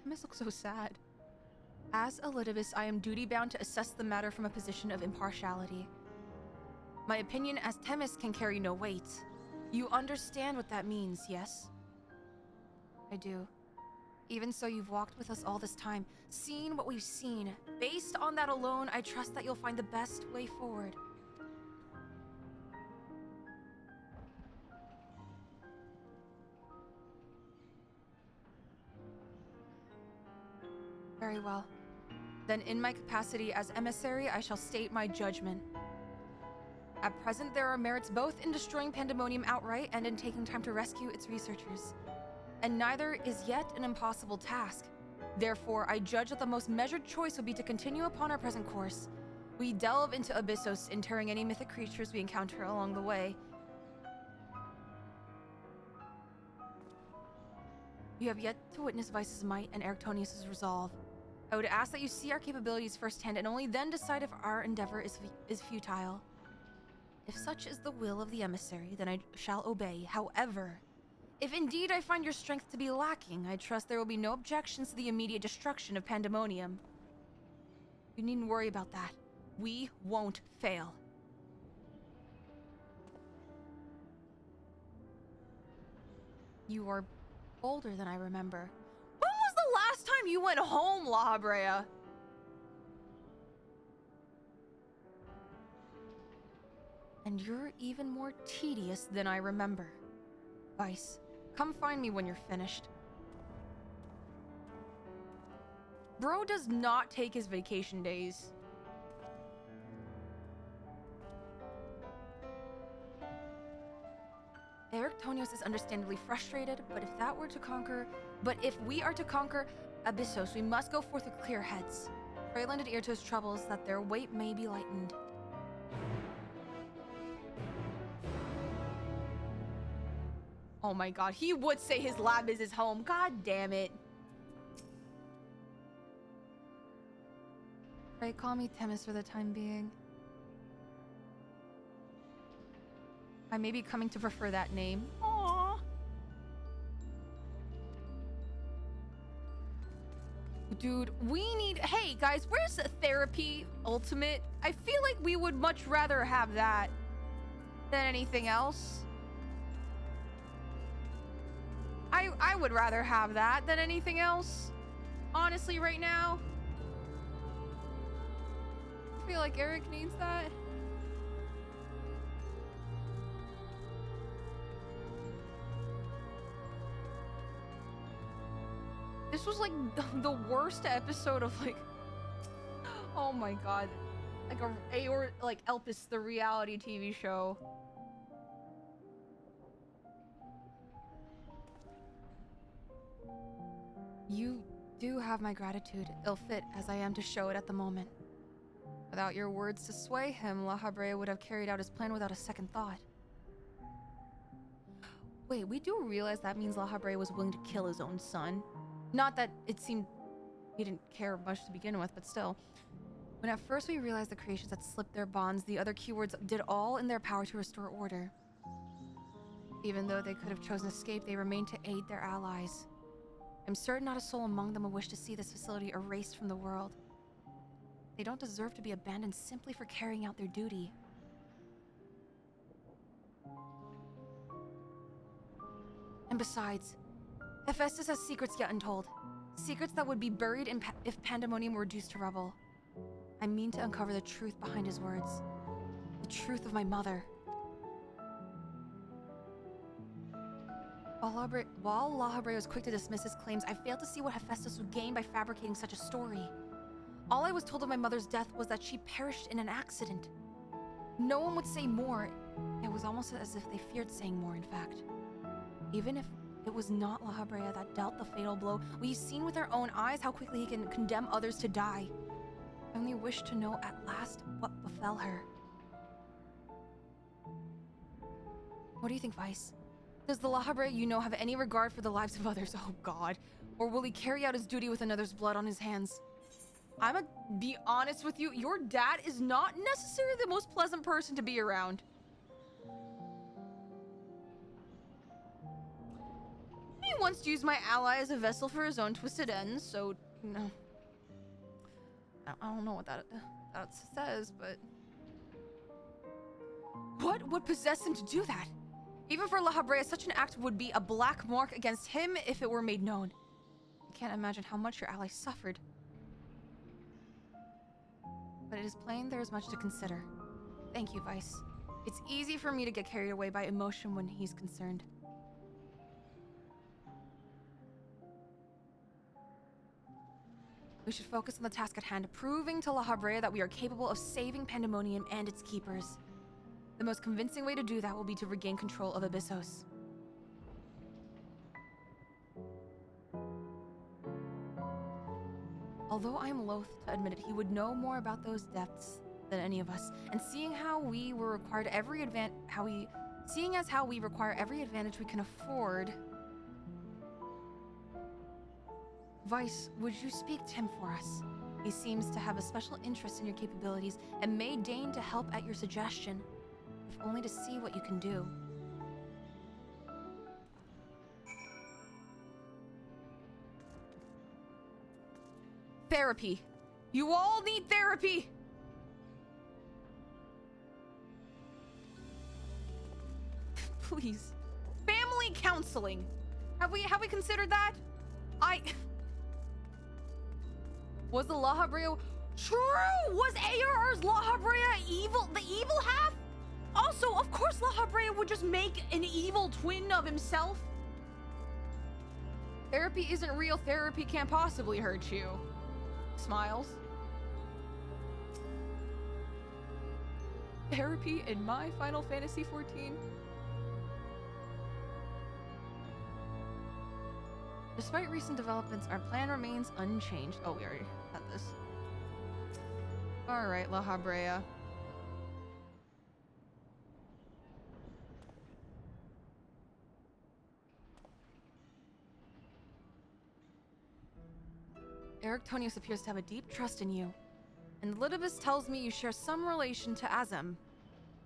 Speaker 1: Themis looks so sad. As Elidibus, I am duty-bound to assess the matter from a position of impartiality. My opinion as Themis can carry no weight. You understand what that means, yes? I do. Even so, you've walked with us all this time, seen what we've seen. Based on that alone, I trust that you'll find the best way forward. Very well. Then in my capacity as emissary, I shall state my judgment. At present, there are merits both in destroying Pandemonium outright and in taking time to rescue its researchers. And neither is yet an impossible task. Therefore, I judge that the most measured choice would be to continue upon our present course. We delve into Abyssos, interring any mythic creatures we encounter along the way. You have yet to witness Vice's might and Erictonius' resolve. I would ask that you see our capabilities firsthand and only then decide if our endeavor is futile. If such is the will of the emissary, then I shall obey. However, if indeed I find your strength to be lacking, I trust there will be no objections to the immediate destruction of Pandemonium. You needn't worry about that. We won't fail. You are older than I remember. When was the last time you went home, La Habrea? And you're even more tedious than I remember. Vice, come find me when you're finished. Bro does not take his vacation days. Erictonius is understandably frustrated, but if we are to conquer Abyssos, we must go forth with clear heads. Pray lend an ear to his troubles, that their weight may be lightened. Oh my god, he would say his lab is his home. God damn it. Right, call me Themis for the time being. I may be coming to prefer that name. Aww. Dude, we need... Hey, guys, where's Therapy Ultimate? I feel like we would much rather have that than anything else. I would rather have that than anything else. Honestly, right now. I feel like Eric needs that. This was like the worst episode of like, oh my god, like or like Elpis, the reality TV show. You do have my gratitude, ill-fit as I am to show it at the moment. Without your words to sway him, La Habrea would have carried out his plan without a second thought. Wait, we do realize that means La Habrea was willing to kill his own son. Not that it seemed he didn't care much to begin with, but still. When at first we realized the creations had slipped their bonds, the other keywords did all in their power to restore order. Even though they could have chosen escape, they remained to aid their allies. I'm certain not a soul among them will wish to see this facility erased from the world. They don't deserve to be abandoned simply for carrying out their duty. And besides, Hephaestus has secrets yet untold. Secrets that would be buried if Pandemonium were reduced to rubble. I mean to uncover the truth behind his words. The truth of my mother. While La Habrea was quick to dismiss his claims, I failed to see what Hephaestus would gain by fabricating such a story. All I was told of my mother's death was that she perished in an accident. No one would say more. It was almost as if they feared saying more, in fact. Even if it was not La Habrea that dealt the fatal blow, we've seen with our own eyes how quickly he can condemn others to die. I only wish to know at last what befell her. What do you think, Vice? Does the La Habrea you know have any regard for the lives of others? Oh god. Or will he carry out his duty with another's blood on his hands? I'ma be honest with you, your dad is not necessarily the most pleasant person to be around. He wants to use my ally as a vessel for his own twisted ends, so, you know. I don't know what that says, but... What would possess him to do that? Even for La Habrea, such an act would be a black mark against him if it were made known. I can't imagine how much your ally suffered. But it is plain there is much to consider. Thank you, Vice. It's easy for me to get carried away by emotion when he's concerned. We should focus on the task at hand, proving to La Habrea that we are capable of saving Pandemonium and its keepers. The most convincing way to do that will be to regain control of Abyssos. Although I am loath to admit it, he would know more about those depths than any of us. And seeing how we were required every seeing as how we require every advantage we can afford. Vice, would you speak to him for us? He seems to have a special interest in your capabilities and may deign to help at your suggestion, if only to see what you can do. Therapy. You all need therapy! Please. Family counseling. Have we considered that? Was the La Habrea... True! Was ARR's La Habrea evil? The evil half? Also, of course La Habrea would just make an evil twin of himself. Therapy isn't real. Therapy can't possibly hurt you. Smiles. Therapy in my Final Fantasy XIV? Despite recent developments, our plan remains unchanged. Oh, we already had this. Alright, La Habrea. Erictonius appears to have a deep trust in you. And Lidibus tells me you share some relation to Azem.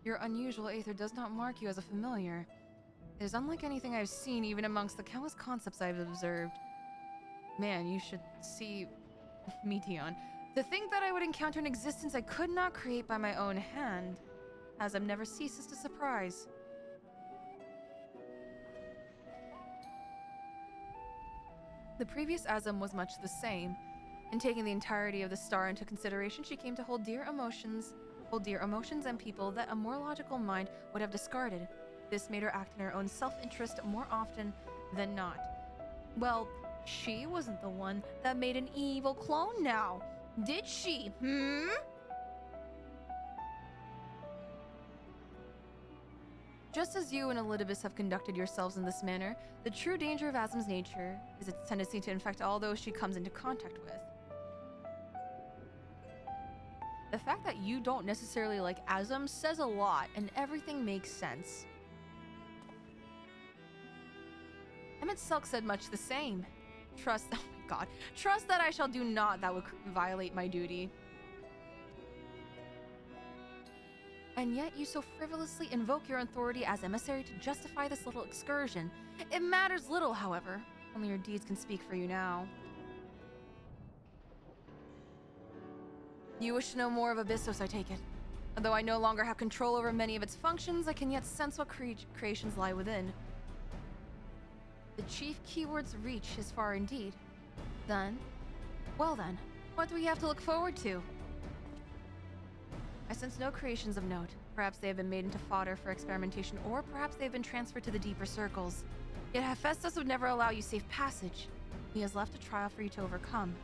Speaker 1: Your unusual aether does not mark you as a familiar. It is unlike anything I've seen, even amongst the countless concepts I've observed. Man, you should see Meteon. To think that I would encounter an existence I could not create by my own hand. Azem never ceases to surprise. The previous Azem was much the same. In taking the entirety of the star into consideration, she came to hold dear emotions and people that a more logical mind would have discarded. This made her act in her own self-interest more often than not. Well, she wasn't the one that made an evil clone now, did she? Just as you and Elidibus have conducted yourselves in this manner, the true danger of Azem's nature is its tendency to infect all those she comes into contact with. The fact that you don't necessarily like Azem says a lot, and everything makes sense. Emmett Selk said much the same. Oh my god. Trust that I shall do naught that would violate my duty. And yet you so frivolously invoke your authority as emissary to justify this little excursion. It matters little, however. Only your deeds can speak for you now. You wish to know more of Abyssos, I take it. Although I no longer have control over many of its functions, I can yet sense what creations lie within. The chief keyword's reach is far indeed. Well then, what do we have to look forward to? I sense no creations of note. Perhaps they have been made into fodder for experimentation, or perhaps they have been transferred to the deeper circles. Yet Hephaestus would never allow you safe passage. He has left a trial for you to overcome.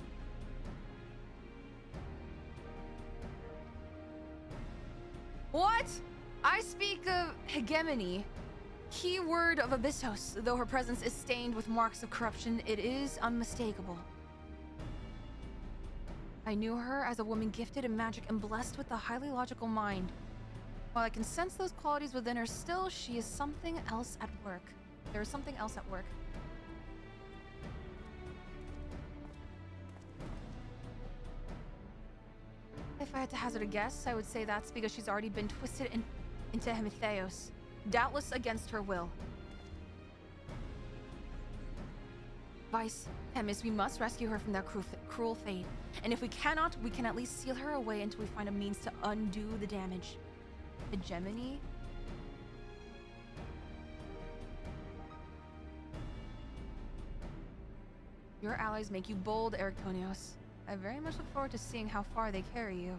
Speaker 1: What? I speak of hegemony. Keyword of Abyssos. Though her presence is stained with marks of corruption, it is unmistakable. I knew her as a woman gifted in magic and blessed with a highly logical mind. While I can sense those qualities within her, still she is something else at work. There is something else at work. If I had to hazard a guess, I would say that's because she's already been twisted into Hemetheos, doubtless against her will. Vice, Hemis, we must rescue her from that cruel fate. And if we cannot, we can at least seal her away until we find a means to undo the damage. Hegemony? Your allies make you bold, Erictonios. I very much look forward to seeing how far they carry you.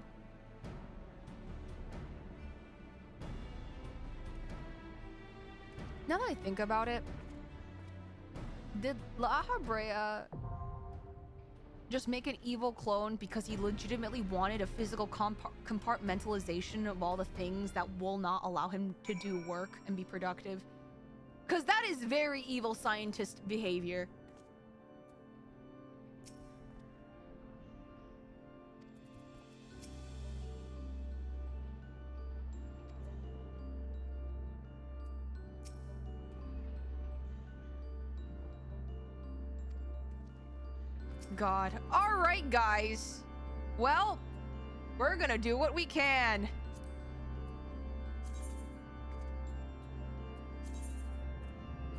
Speaker 1: Now that I think about it, did La Habrea just make an evil clone because he legitimately wanted a physical compartmentalization of all the things that will not allow him to do work and be productive? Because that is very evil scientist behavior. God. All right, guys. Well, we're gonna do what we can.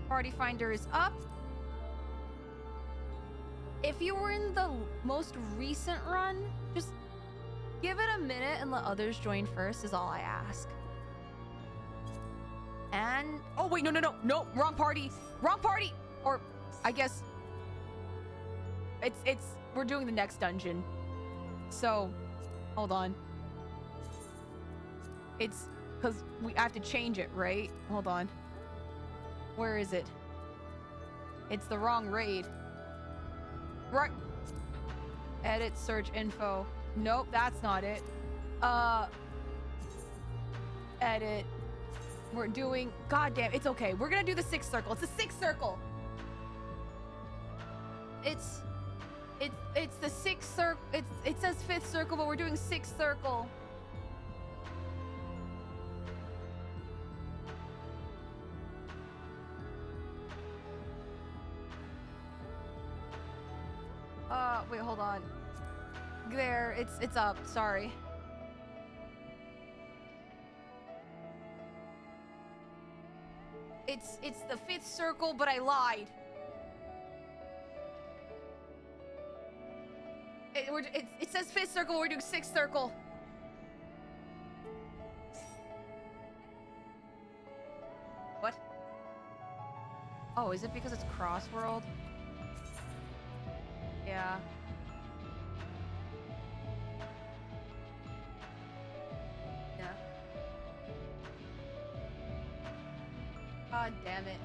Speaker 1: Party Finder is up. If you were in the most recent run, just give it a minute and let others join first is all I ask. And... oh, wait, no, wrong party. Wrong party! Or, I guess... we're doing the next dungeon. So, hold on. It's, because we have to change it, right? Hold on. Where is it? It's the wrong raid. Right. Edit search info. Nope, that's not it. Edit. We're doing, goddamn, it's okay. We're gonna do the sixth circle. It's the sixth circle. It's the sixth circle. It says fifth circle, but we're doing sixth circle. Wait, hold on. There, it's up. Sorry. It's the fifth circle, but I lied. It says fifth circle, we're doing sixth circle. What? Oh, is it because it's cross-world? Yeah. Yeah. God damn it.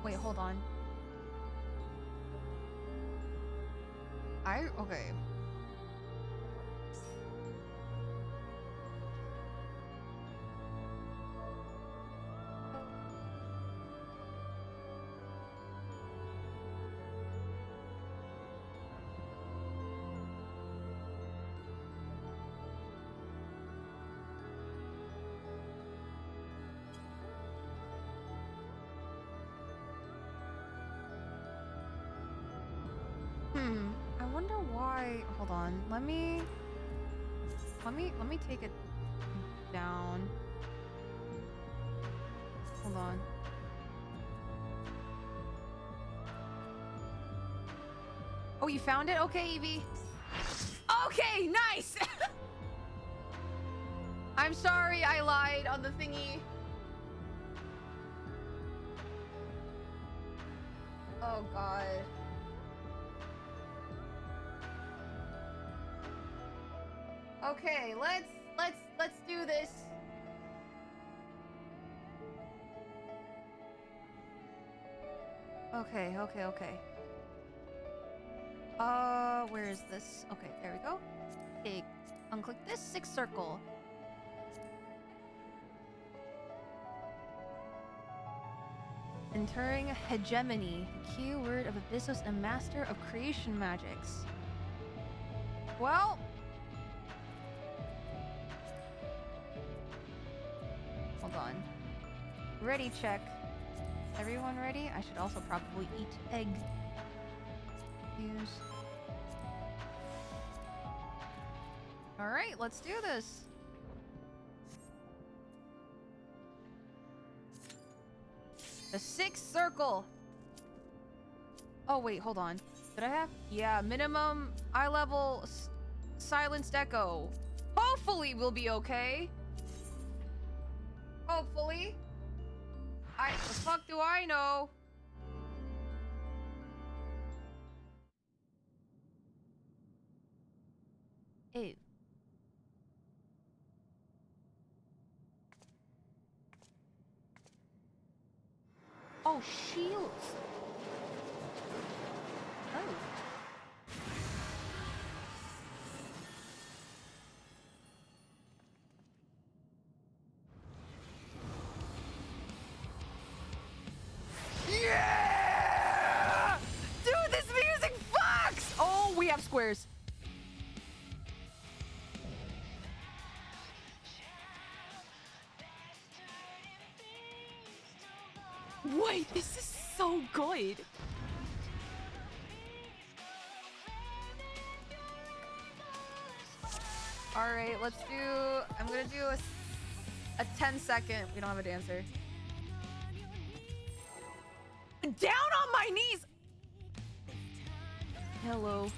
Speaker 1: Wait, hold on. Okay. I wonder why. Hold on. Let me take it down. Hold on. Oh, you found it? Okay, Evie. Okay, nice. I'm sorry I lied on the thingy. Oh God. Okay, let's do this. Okay. Where is this? Okay, there we go. Okay, unclick this sixth circle. Entering hegemony, the keyword of Abyssos and master of creation magics. Well. Hold on. Ready check. Everyone ready? I should also probably eat egg. Use. Alright, let's do this. The sixth circle. Oh, wait, hold on. Did I have? Yeah, minimum eye level silenced echo. Hopefully we'll be okay. Hopefully. The fuck do I know? Ew. Oh, shields. Oh. Yeah! Dude, this music fucks! Oh, we have squares. Wait, this is so good. All right, let's do. I'm gonna do a 10-second. We don't have a dancer. Down on my knees. Hello.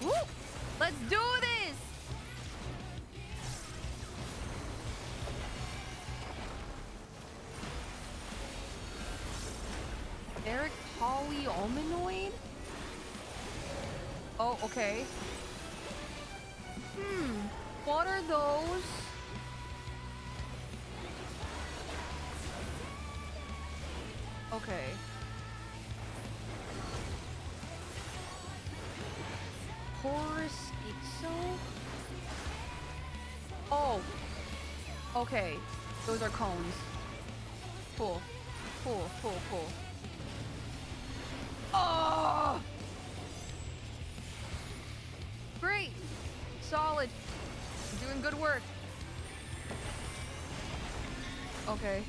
Speaker 1: Woo! Let's do this. Eric Holly Almanoid? Oh, okay. What are those? Okay. Horus Ixo? Oh. Okay. Those are cones. Cool. Cool, cool, cool. Oh! Great. Solid. Doing good work. Okay.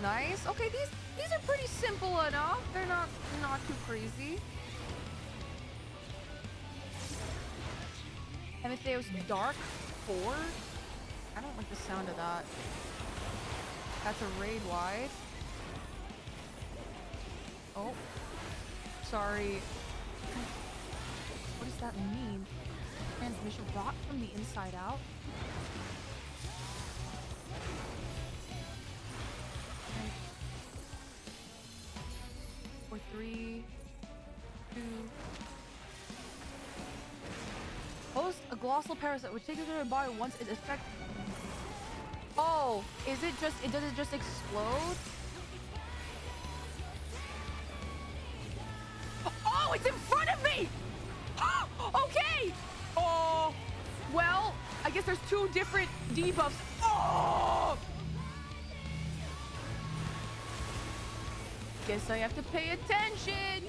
Speaker 1: Nice. Okay, these are pretty simple enough. They're not too crazy. Amethyst Dark 4? I don't like the sound of that. That's a raid wide. Oh. Sorry. What does that mean? Transmission rot from the inside out? Or 3, 2. Host a glossal parasite which takes over your body once it affects. Oh, does it just explode? Oh, it's in front of me! Okay! Oh, well, I guess there's 2 different debuffs. Oh! Guess I have to pay attention.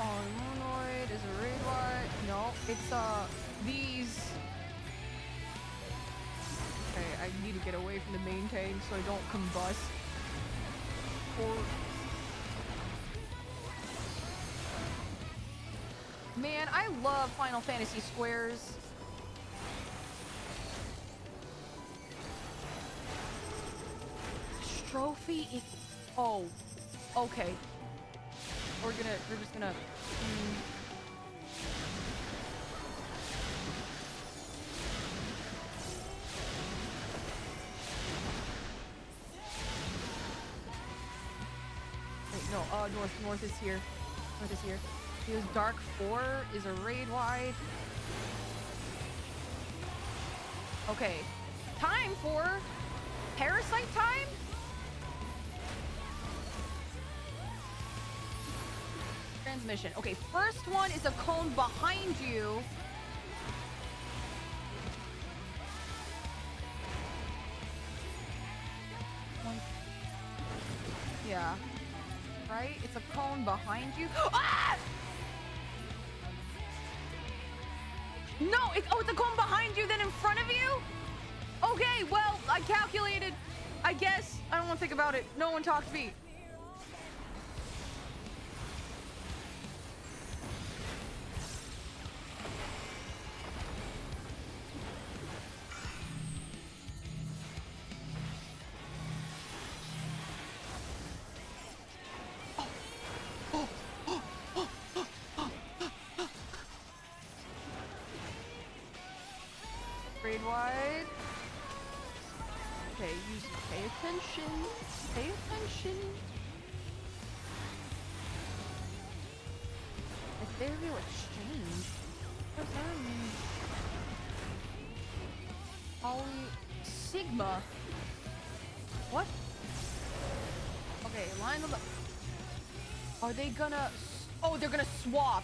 Speaker 1: Monoid is a raid wide. No, it's these. Okay, I need to get away from the main tank so I don't combust. Or man, I love Final Fantasy squares. Trophy. Oh, okay. We're just gonna. Wait, no. North is here. North is here. Here's Dark 4 is a raid wide. Okay. Time for Parasite time? Transmission. Okay, first one is a cone behind you. Yeah. Right? It's a cone behind you. Ah! No, it's a cone behind you, then in front of you? Okay, well, I calculated. I guess. I don't want to think about it. No one talked to me. Grade wide. Okay, pay attention. Pay attention. Ethereal exchange. What does that mean? Poly Sigma. What? Okay, line of the. Are they gonna? Oh, they're gonna swap.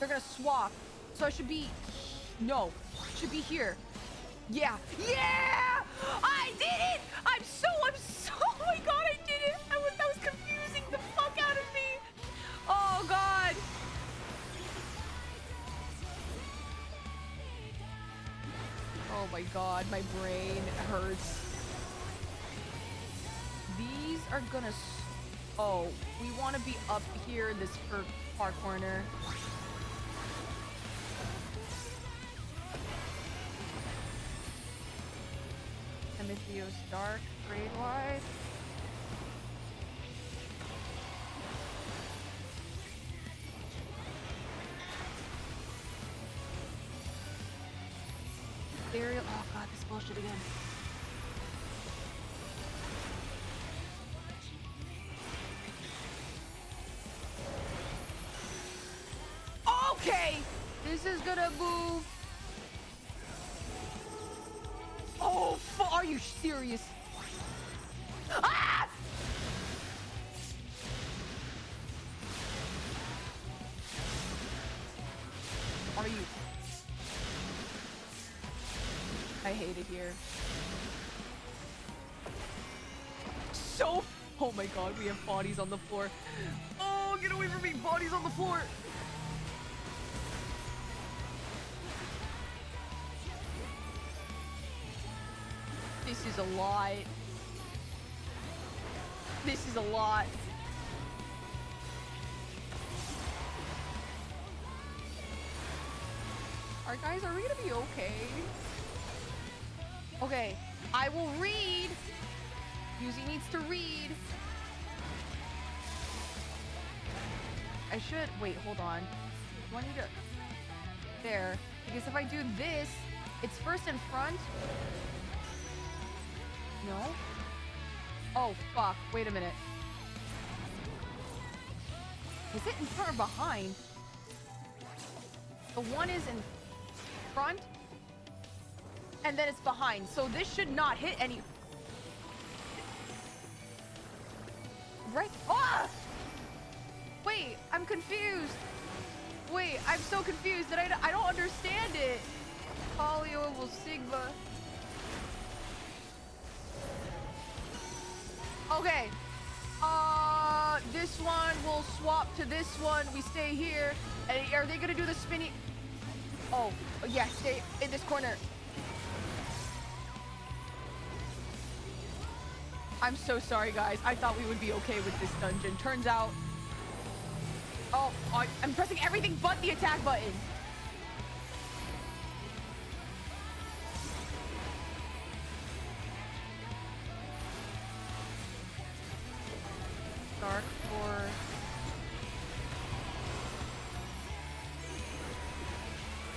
Speaker 1: They're gonna swap. So I should be. No, should be here. Yeah. Yeah! I did it! I'm so, oh my god, I did it! That was confusing the fuck out of me! Oh god! Oh my god, my brain hurts. These are gonna, oh, we want to be up here in this far corner. Amethyos dark, grade wide. Ethereal, oh god, this bullshit again. Okay, this is gonna move. Oh, are you serious? Ah! Are you? I hate it here. So, oh my god, we have bodies on the floor. Oh, get away from me, bodies on the floor. This is a lot. This is a lot. Alright guys, are we gonna be okay? Okay, I will read. Yuzi needs to read. I should, wait, hold on. Do I need to, there. Because if I do this, it's first in front. No? Oh, fuck. Wait a minute. Is it in front or behind? The one is in front, and then it's behind. So this should not hit any... Right? Ah! Wait, I'm confused. Wait, I'm so confused that I don't understand it. Polyoval Sigma. Okay. This one will swap to this one. We stay here. And are they gonna do the spinny? Oh, yeah, stay in this corner. I'm so sorry, guys. I thought we would be okay with this dungeon. Turns out... Oh, I'm pressing everything but the attack button. Dark Force.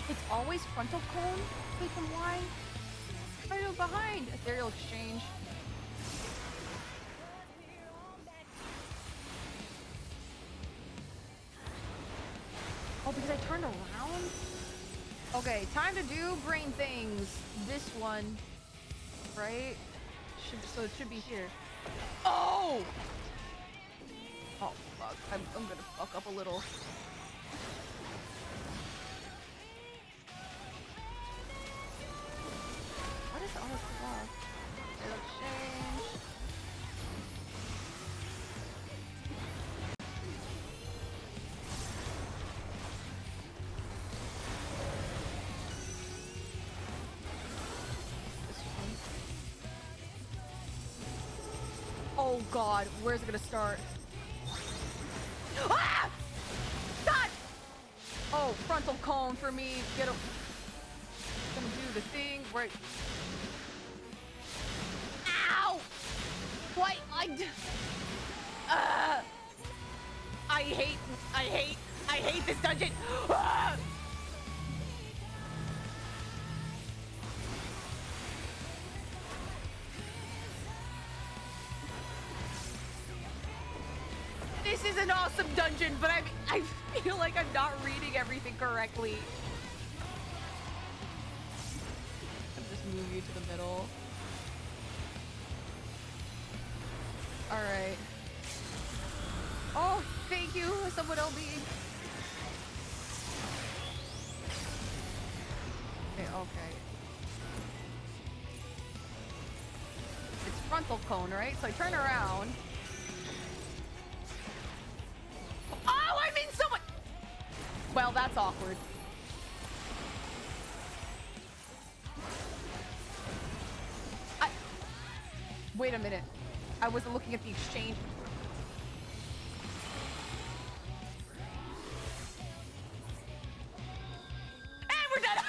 Speaker 1: It's always frontal cone, click and Y. Right behind. Ethereal exchange. Oh, because I turned around? Okay, time to do brain things. This one, right? So it should be here. Oh! Oh, fuck. I'm gonna fuck up a little. What is all this stuff? Exchange. God, where's it gonna start? Ah! God! Oh, frontal cone for me. Get a... Gonna do the thing right... Ow! What? I hate this dungeon. Ah! This is an awesome dungeon, but I feel like I'm not reading everything correctly. I'll just move you to the middle. All right. Oh, thank you, someone LB. Okay. It's frontal cone, right? So I turn around. Oh, I'm in so much. Well, that's awkward. Wait a minute. I wasn't looking at the exchange. And we're done.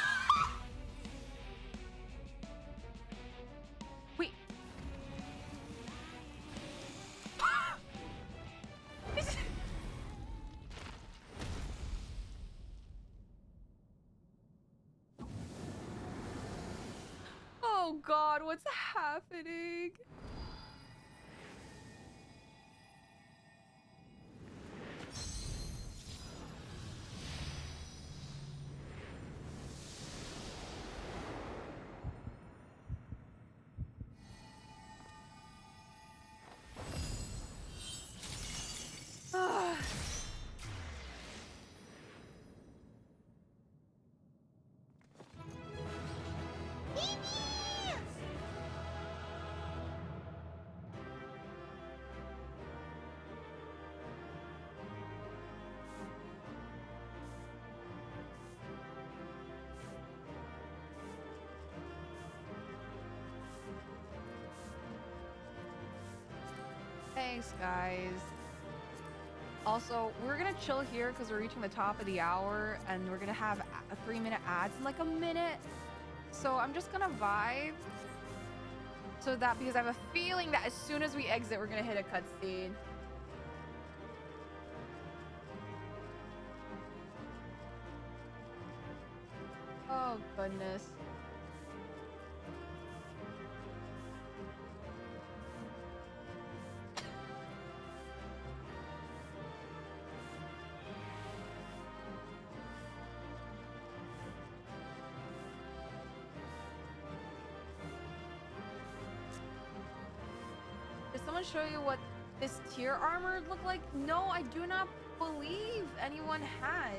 Speaker 1: Wait. Oh God, what's happening? Thanks, guys. Also, we're gonna chill here because we're reaching the top of the hour and we're gonna have a 3-minute ads in like a minute. So I'm just gonna vibe. So that, because I have a feeling that as soon as we exit, we're gonna hit a cutscene. Oh, goodness. Someone show you what this tier armor looked like? No, I do not believe anyone has.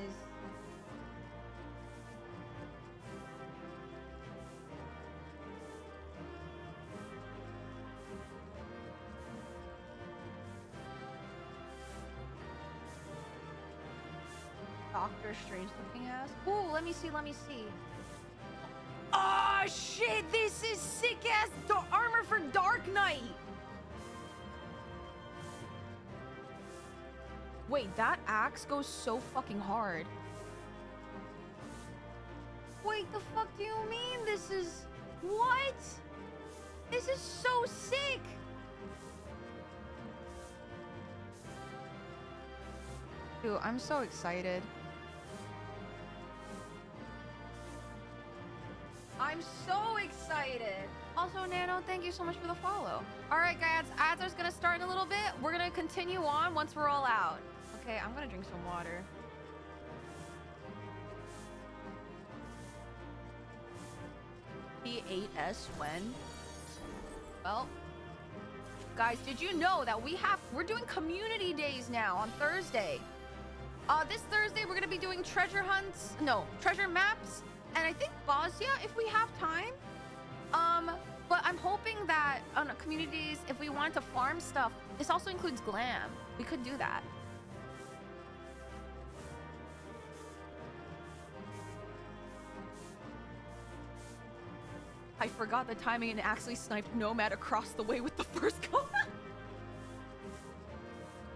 Speaker 1: Doctor Strange looking ass. Ooh, let me see, let me see. Oh shit, this is sick ass armor for Dark Knight. Wait, that axe goes so fucking hard. Wait, the fuck do you mean this is... What? This is so sick. Dude, I'm so excited. I'm so excited. Also, Nano, thank you so much for the follow. All right, guys, ads are gonna start in a little bit. We're gonna continue on once we're all out. Okay, I'm gonna drink some water. P8S when? Well, guys, did you know that we're doing community days now on Thursday? This Thursday we're gonna be doing treasure maps, and I think Bosnia if we have time. But I'm hoping that on communities, if we want to farm stuff, this also includes glam. We could do that. I forgot the timing and actually sniped Nomad across the way with the first go.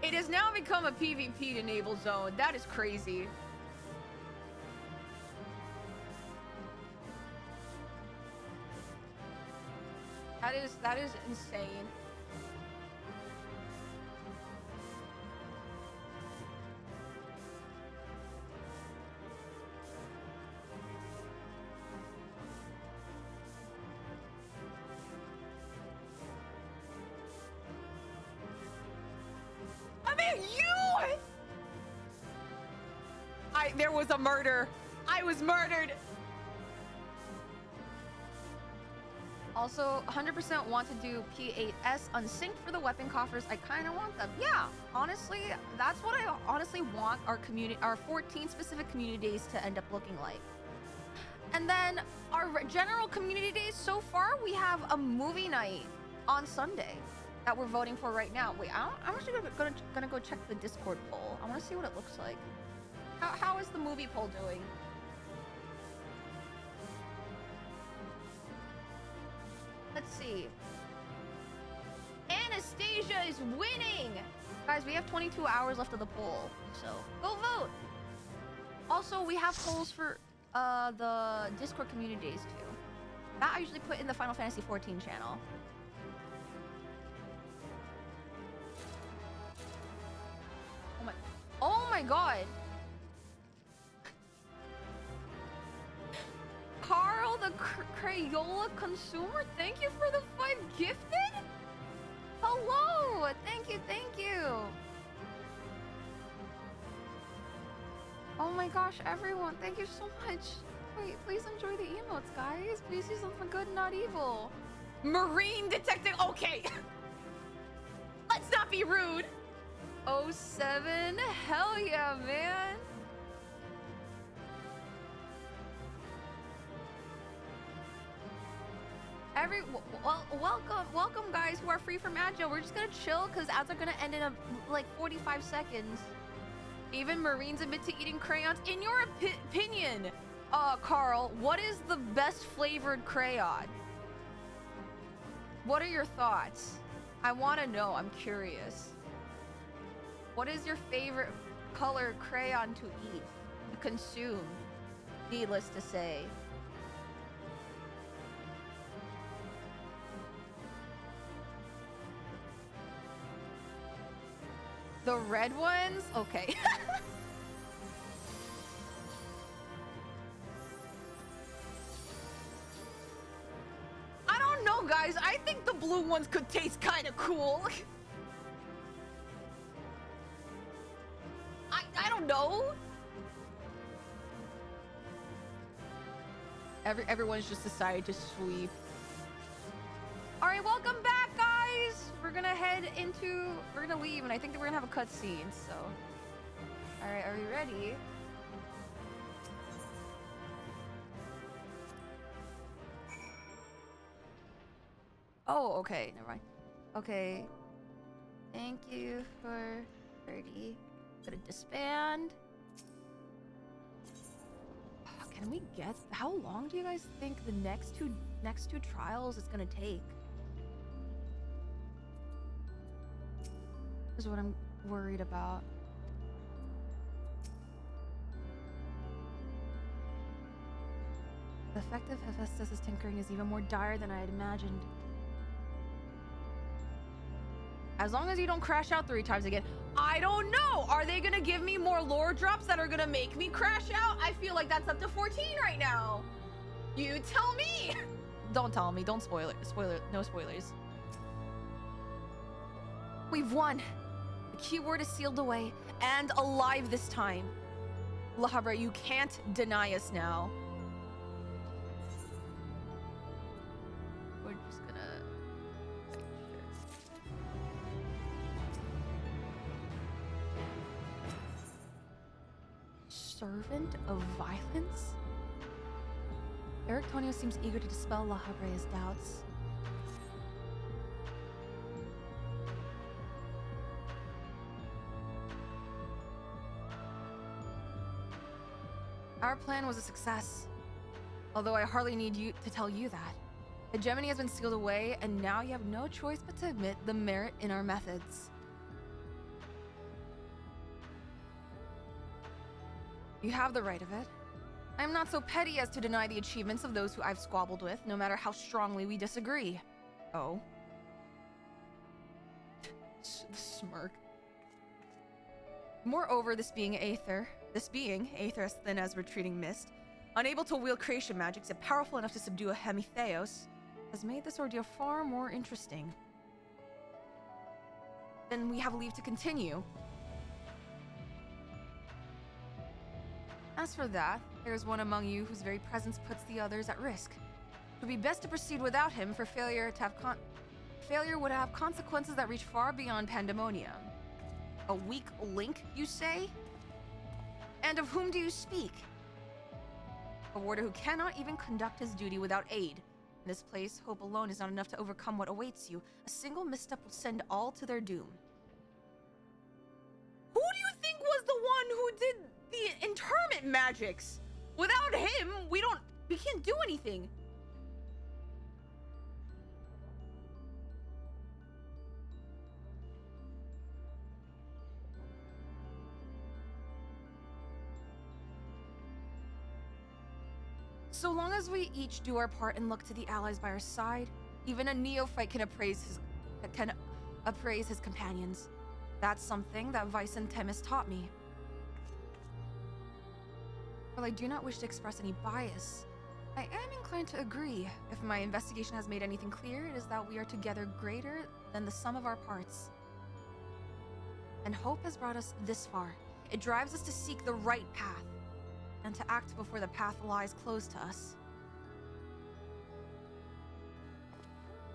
Speaker 1: It has now become a PvP enabled zone. That is crazy. That is insane. I mean, there was a murder. I was murdered. Also, 100% want to do P8S unsynced for the weapon coffers. I kind of want them. Yeah, honestly, that's what I honestly want our 14 specific community days to end up looking like. And then our general community days, so far, we have a movie night on Sunday that we're voting for right now. Wait, I'm actually gonna go check the Discord poll. I want to see what it looks like. How is the movie poll doing? Let's see. Anastasia is winning! Guys, we have 22 hours left of the poll, so go vote! Also, we have polls for the Discord community days too. That I usually put in the Final Fantasy XIV channel. Oh my god! Carl the Crayola consumer, thank you for the 5 gifted? Hello! Thank you, thank you! Oh my gosh, everyone, thank you so much. Wait, please enjoy the emotes, guys. Please use them for good, not evil. Marine detective, okay! Let's not be rude! 07, hell yeah, man! Welcome guys who are free from ad jail. We're just gonna chill because ads are gonna end in like 45 seconds. Even Marines admit to eating crayons. In your opinion, Carl, what is the best flavored crayon? What are your thoughts? I want to know. I'm curious. What is your favorite color crayon to eat, to consume? Needless to say. The red ones? Okay. I don't know, guys. I think the blue ones could taste kind of cool. I don't know. Everyone's just decided to sweep. All right, welcome back, guys. We're gonna leave, and I think that we're gonna have a cutscene. So, all right, are we ready? Oh, okay, never mind. Okay, thank you for 30. Gonna disband. Can we get? How long do you guys think the next two trials is gonna take? This is what I'm worried about. The effect of Hephaestus' tinkering is even more dire than I had imagined. As long as you don't crash out 3 times again. I don't know! Are they gonna give me more lore drops that are gonna make me crash out? I feel like that's up to 14 right now. You tell me! Don't tell me. Don't spoil it. No spoilers. We've won. The keyword is sealed away and alive this time. La Habra, you can't deny us now. We're just gonna... Servant of violence? Eric Tonio seems eager to dispel La Habre's doubts. Our plan was a success, although I hardly need you to tell you that. Hegemony has been sealed away, and now you have no choice but to admit the merit in our methods. You have the right of it. I am not so petty as to deny the achievements of those who I've squabbled with, no matter how strongly we disagree. Oh. The smirk. Moreover, this being aether as thin as retreating mist, unable to wield creation magics, yet powerful enough to subdue a hemitheos, has made this ordeal far more interesting. Then we have leave to continue. As for that, there is one among you whose very presence puts the others at risk. It would be best to proceed without him, for failure would have consequences that reach far beyond Pandemonium. A weak link, you say? And of whom do you speak? A warder who cannot even conduct his duty without aid. In this place, hope alone is not enough to overcome what awaits you. A single misstep will send all to their doom. Who do you think was the one who did the interment magics? Without him, we can't do anything. So long as we each do our part and look to the allies by our side, even a neophyte can appraise his companions. That's something that Vice and Themis taught me. While I do not wish to express any bias, I am inclined to agree. If my investigation has made anything clear, it is that we are together greater than the sum of our parts. And hope has brought us this far. It drives us to seek the right path, and to act before the path lies closed to us.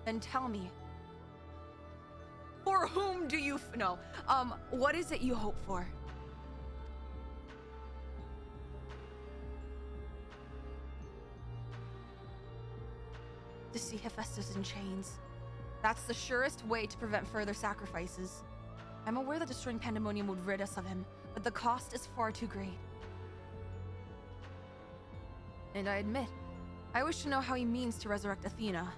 Speaker 1: Then tell me, for whom do you what is it you hope for? To see Hephaestus in chains. That's the surest way to prevent further sacrifices. I'm aware that destroying Pandemonium would rid us of him, but the cost is far too great. And I admit, I wish to know how he means to resurrect Athena.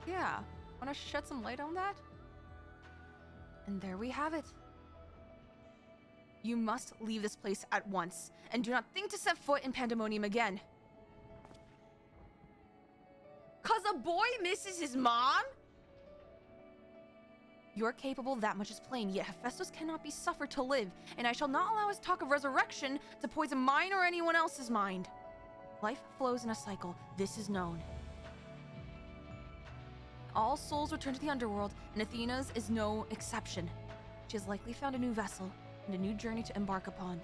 Speaker 1: Yeah, wanna shed some light on that? And there we have it. You must leave this place at once, and do not think to set foot in Pandemonium again. 'Cause a boy misses his mom? You're capable, that much is plain, yet Hephaestus cannot be suffered to live, and I shall not allow his talk of resurrection to poison mine or anyone else's mind. Life flows in a cycle, this is known. All souls return to the underworld, and Athena's is no exception. She has likely found a new vessel, and a new journey to embark upon.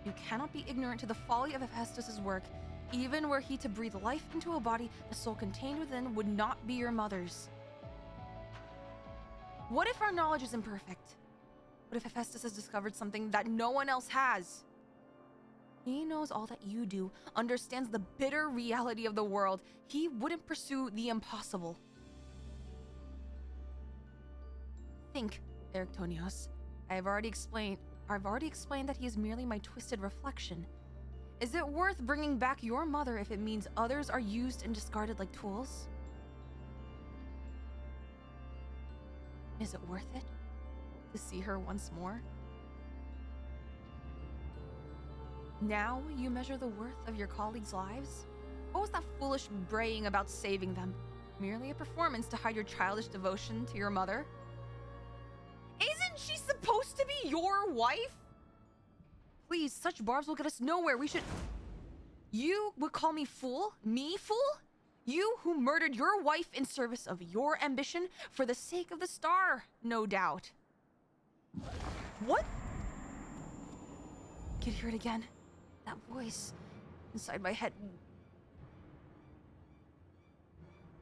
Speaker 1: You cannot be ignorant to the folly of Hephaestus' work. Even were he to breathe life into a body, the soul contained within would not be your mother's. What if our knowledge is imperfect? What if Hephaestus has discovered something that no one else has? He knows all that you do, understands the bitter reality of the world. He wouldn't pursue the impossible. Think, Erictonios. I've already explained that he is merely my twisted reflection. Is it worth bringing back your mother if it means others are used and discarded like tools? Is it worth it to see her once more? Now you measure the worth of your colleagues' lives? What was that foolish braying about saving them? Merely a performance to hide your childish devotion to your mother? Isn't she supposed to be your wife? Please, such barbs will get us nowhere. You would call me fool? Me fool? You who murdered your wife in service of your ambition for the sake of the star, no doubt. What? I could hear it again. That voice inside my head.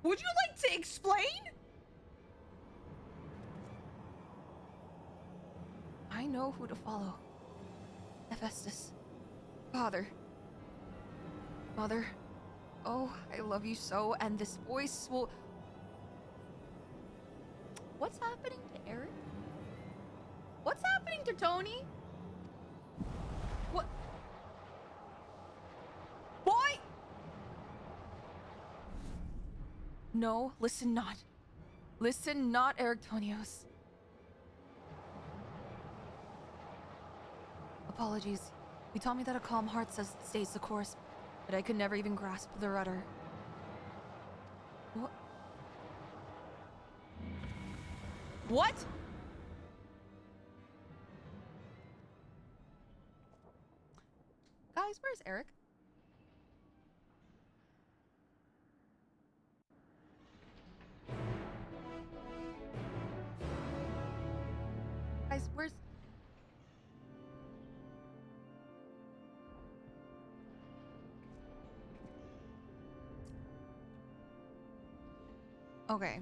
Speaker 1: Would you like to explain? I know who to follow. Hephaestus. Father. Mother. Oh, I love you so, and this voice will... What's happening to Eric? What's happening to Tony? What? Boy! No, listen not. Listen, not Erictonios. Apologies. You taught me that a calm heart stays the course, but I could never even grasp the rudder. What? What? Guys, where's Eric? Guys, where's... Okay.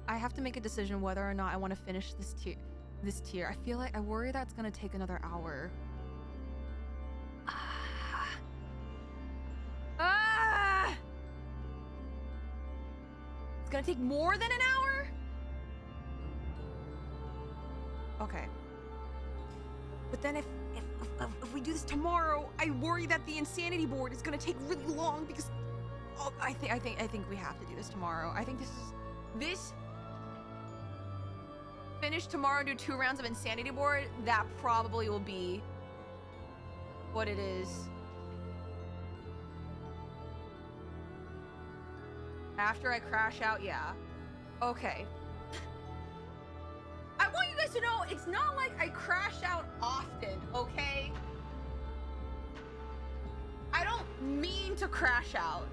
Speaker 1: I have to make a decision whether or not I want to finish this tier. I feel like I worry that's gonna take another hour. It's gonna take more than an hour? Okay. But then if we do this tomorrow, I worry that the insanity board is gonna take really long because I think we have to do this tomorrow. I think this finish tomorrow and do 2 rounds of insanity board, that probably will be what it is. After I crash out, yeah. Okay. I want you guys to know, it's not like I crash out often, okay? I don't mean to crash out.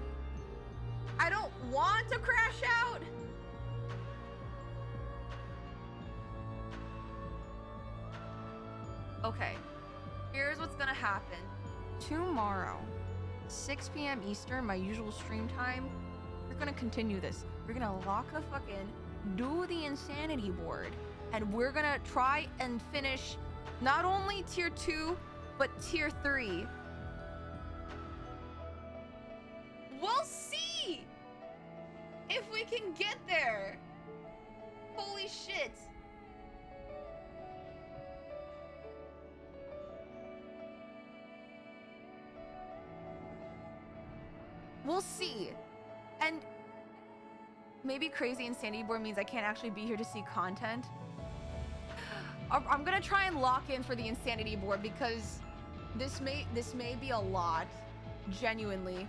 Speaker 1: I don't want to crash out. Okay, here's what's gonna happen. Tomorrow, 6 p.m. Eastern, my usual stream time, we're gonna continue this. We're gonna lock the fuck in, do the insanity board, and we're gonna try and finish not only tier 2, but tier 3. We'll see if we can get there. Holy shit. We'll see. And maybe crazy insanity board means I can't actually be here to see content. I'm gonna try and lock in for the insanity board because this may be a lot, genuinely.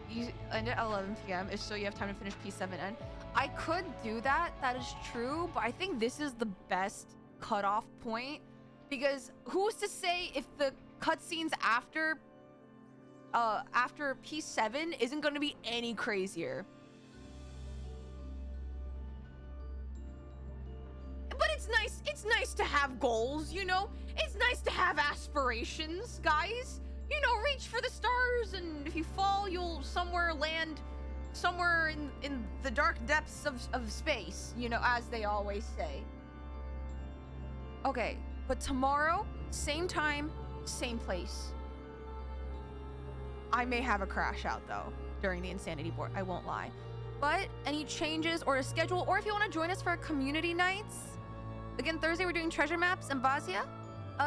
Speaker 1: You end at 11 p.m. so you have time to finish P7N. I could do that, that is true, but I think this is the best cutoff point because who's to say if the cutscenes after P7 isn't going to be any crazier. But it's nice to have goals, you know? It's nice to have aspirations, guys. You know, reach for the stars, and if you fall, you'll land somewhere in the dark depths of space, you know, as they always say. Okay, but tomorrow, same time, same place. I may have a crash out, though, during the insanity board, I won't lie. But any changes or a schedule, or if you want to join us for our community nights, again, Thursday we're doing treasure maps in Basia,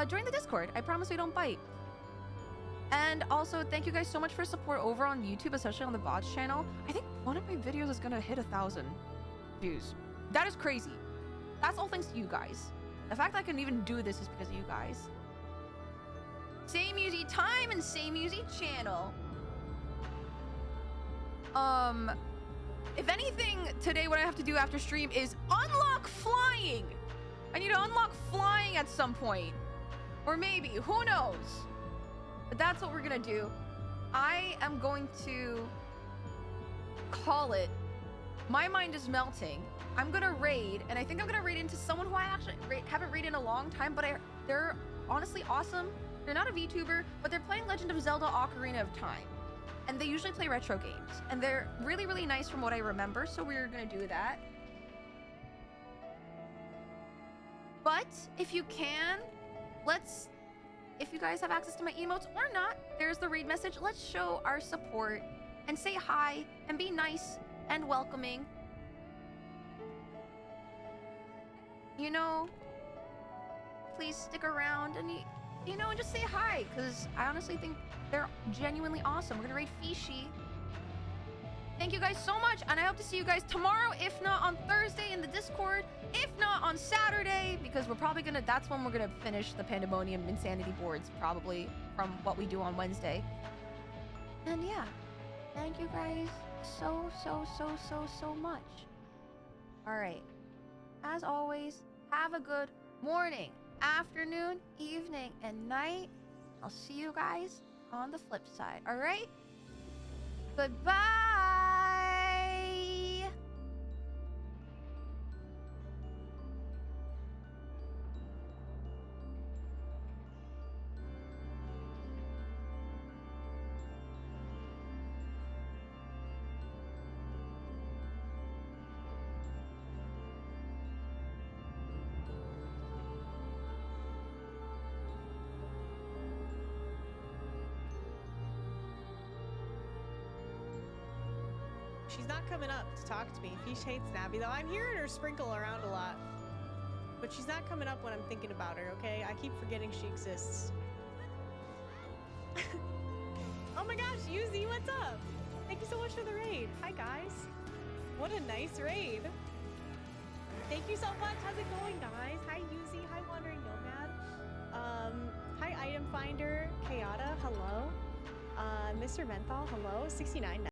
Speaker 1: join the Discord. I promise we don't bite. And also, thank you guys so much for support over on YouTube, especially on the VODs channel. I think one of my videos is gonna hit 1,000 views. That is crazy. That's all thanks to you guys. The fact I can even do this is because of you guys. Same Yuzi time and same Yuzi channel. If anything, today what I have to do after stream is unlock flying. I need to unlock flying at some point. Or maybe, who knows? But that's what we're gonna do. I am going to call it. My mind is melting. I'm gonna raid, and I think I'm gonna raid into someone who I actually haven't raided in a long time, but they're honestly awesome. They're not a VTuber, but they're playing Legend of Zelda Ocarina of Time. And they usually play retro games. And they're really, really nice from what I remember, so we're gonna do that. But if you can, if you guys have access to my emotes or not, there's the raid message. Let's show our support and say hi and be nice and welcoming. you know, please stick around and, you know, just say hi, because I honestly think they're genuinely awesome. We're gonna raid Fishi. Thank you guys so much, and I hope to see you guys tomorrow, if not on Thursday in the Discord, if not on Saturday, because we're probably gonna, that's when we're gonna finish the Pandemonium Insanity boards, probably, from what we do on Wednesday. And yeah, thank you guys so much. Alright, as always, have a good morning, afternoon, evening, and night. I'll see you guys on the flip side, alright? Goodbye!
Speaker 4: She's not coming up to talk to me. Fish hates Navi, though. I'm hearing her sprinkle around a lot. But she's not coming up when I'm thinking about her, okay? I keep forgetting she exists. Oh my gosh, Yuzi, what's up? Thank you so much for the raid. Hi, guys. What a nice raid. Thank you so much. How's it going, guys? Hi, Yuzi. Hi, Wandering Nomad. Hi, Item Finder. Kayada, hello. Mr. Menthol, hello. 69.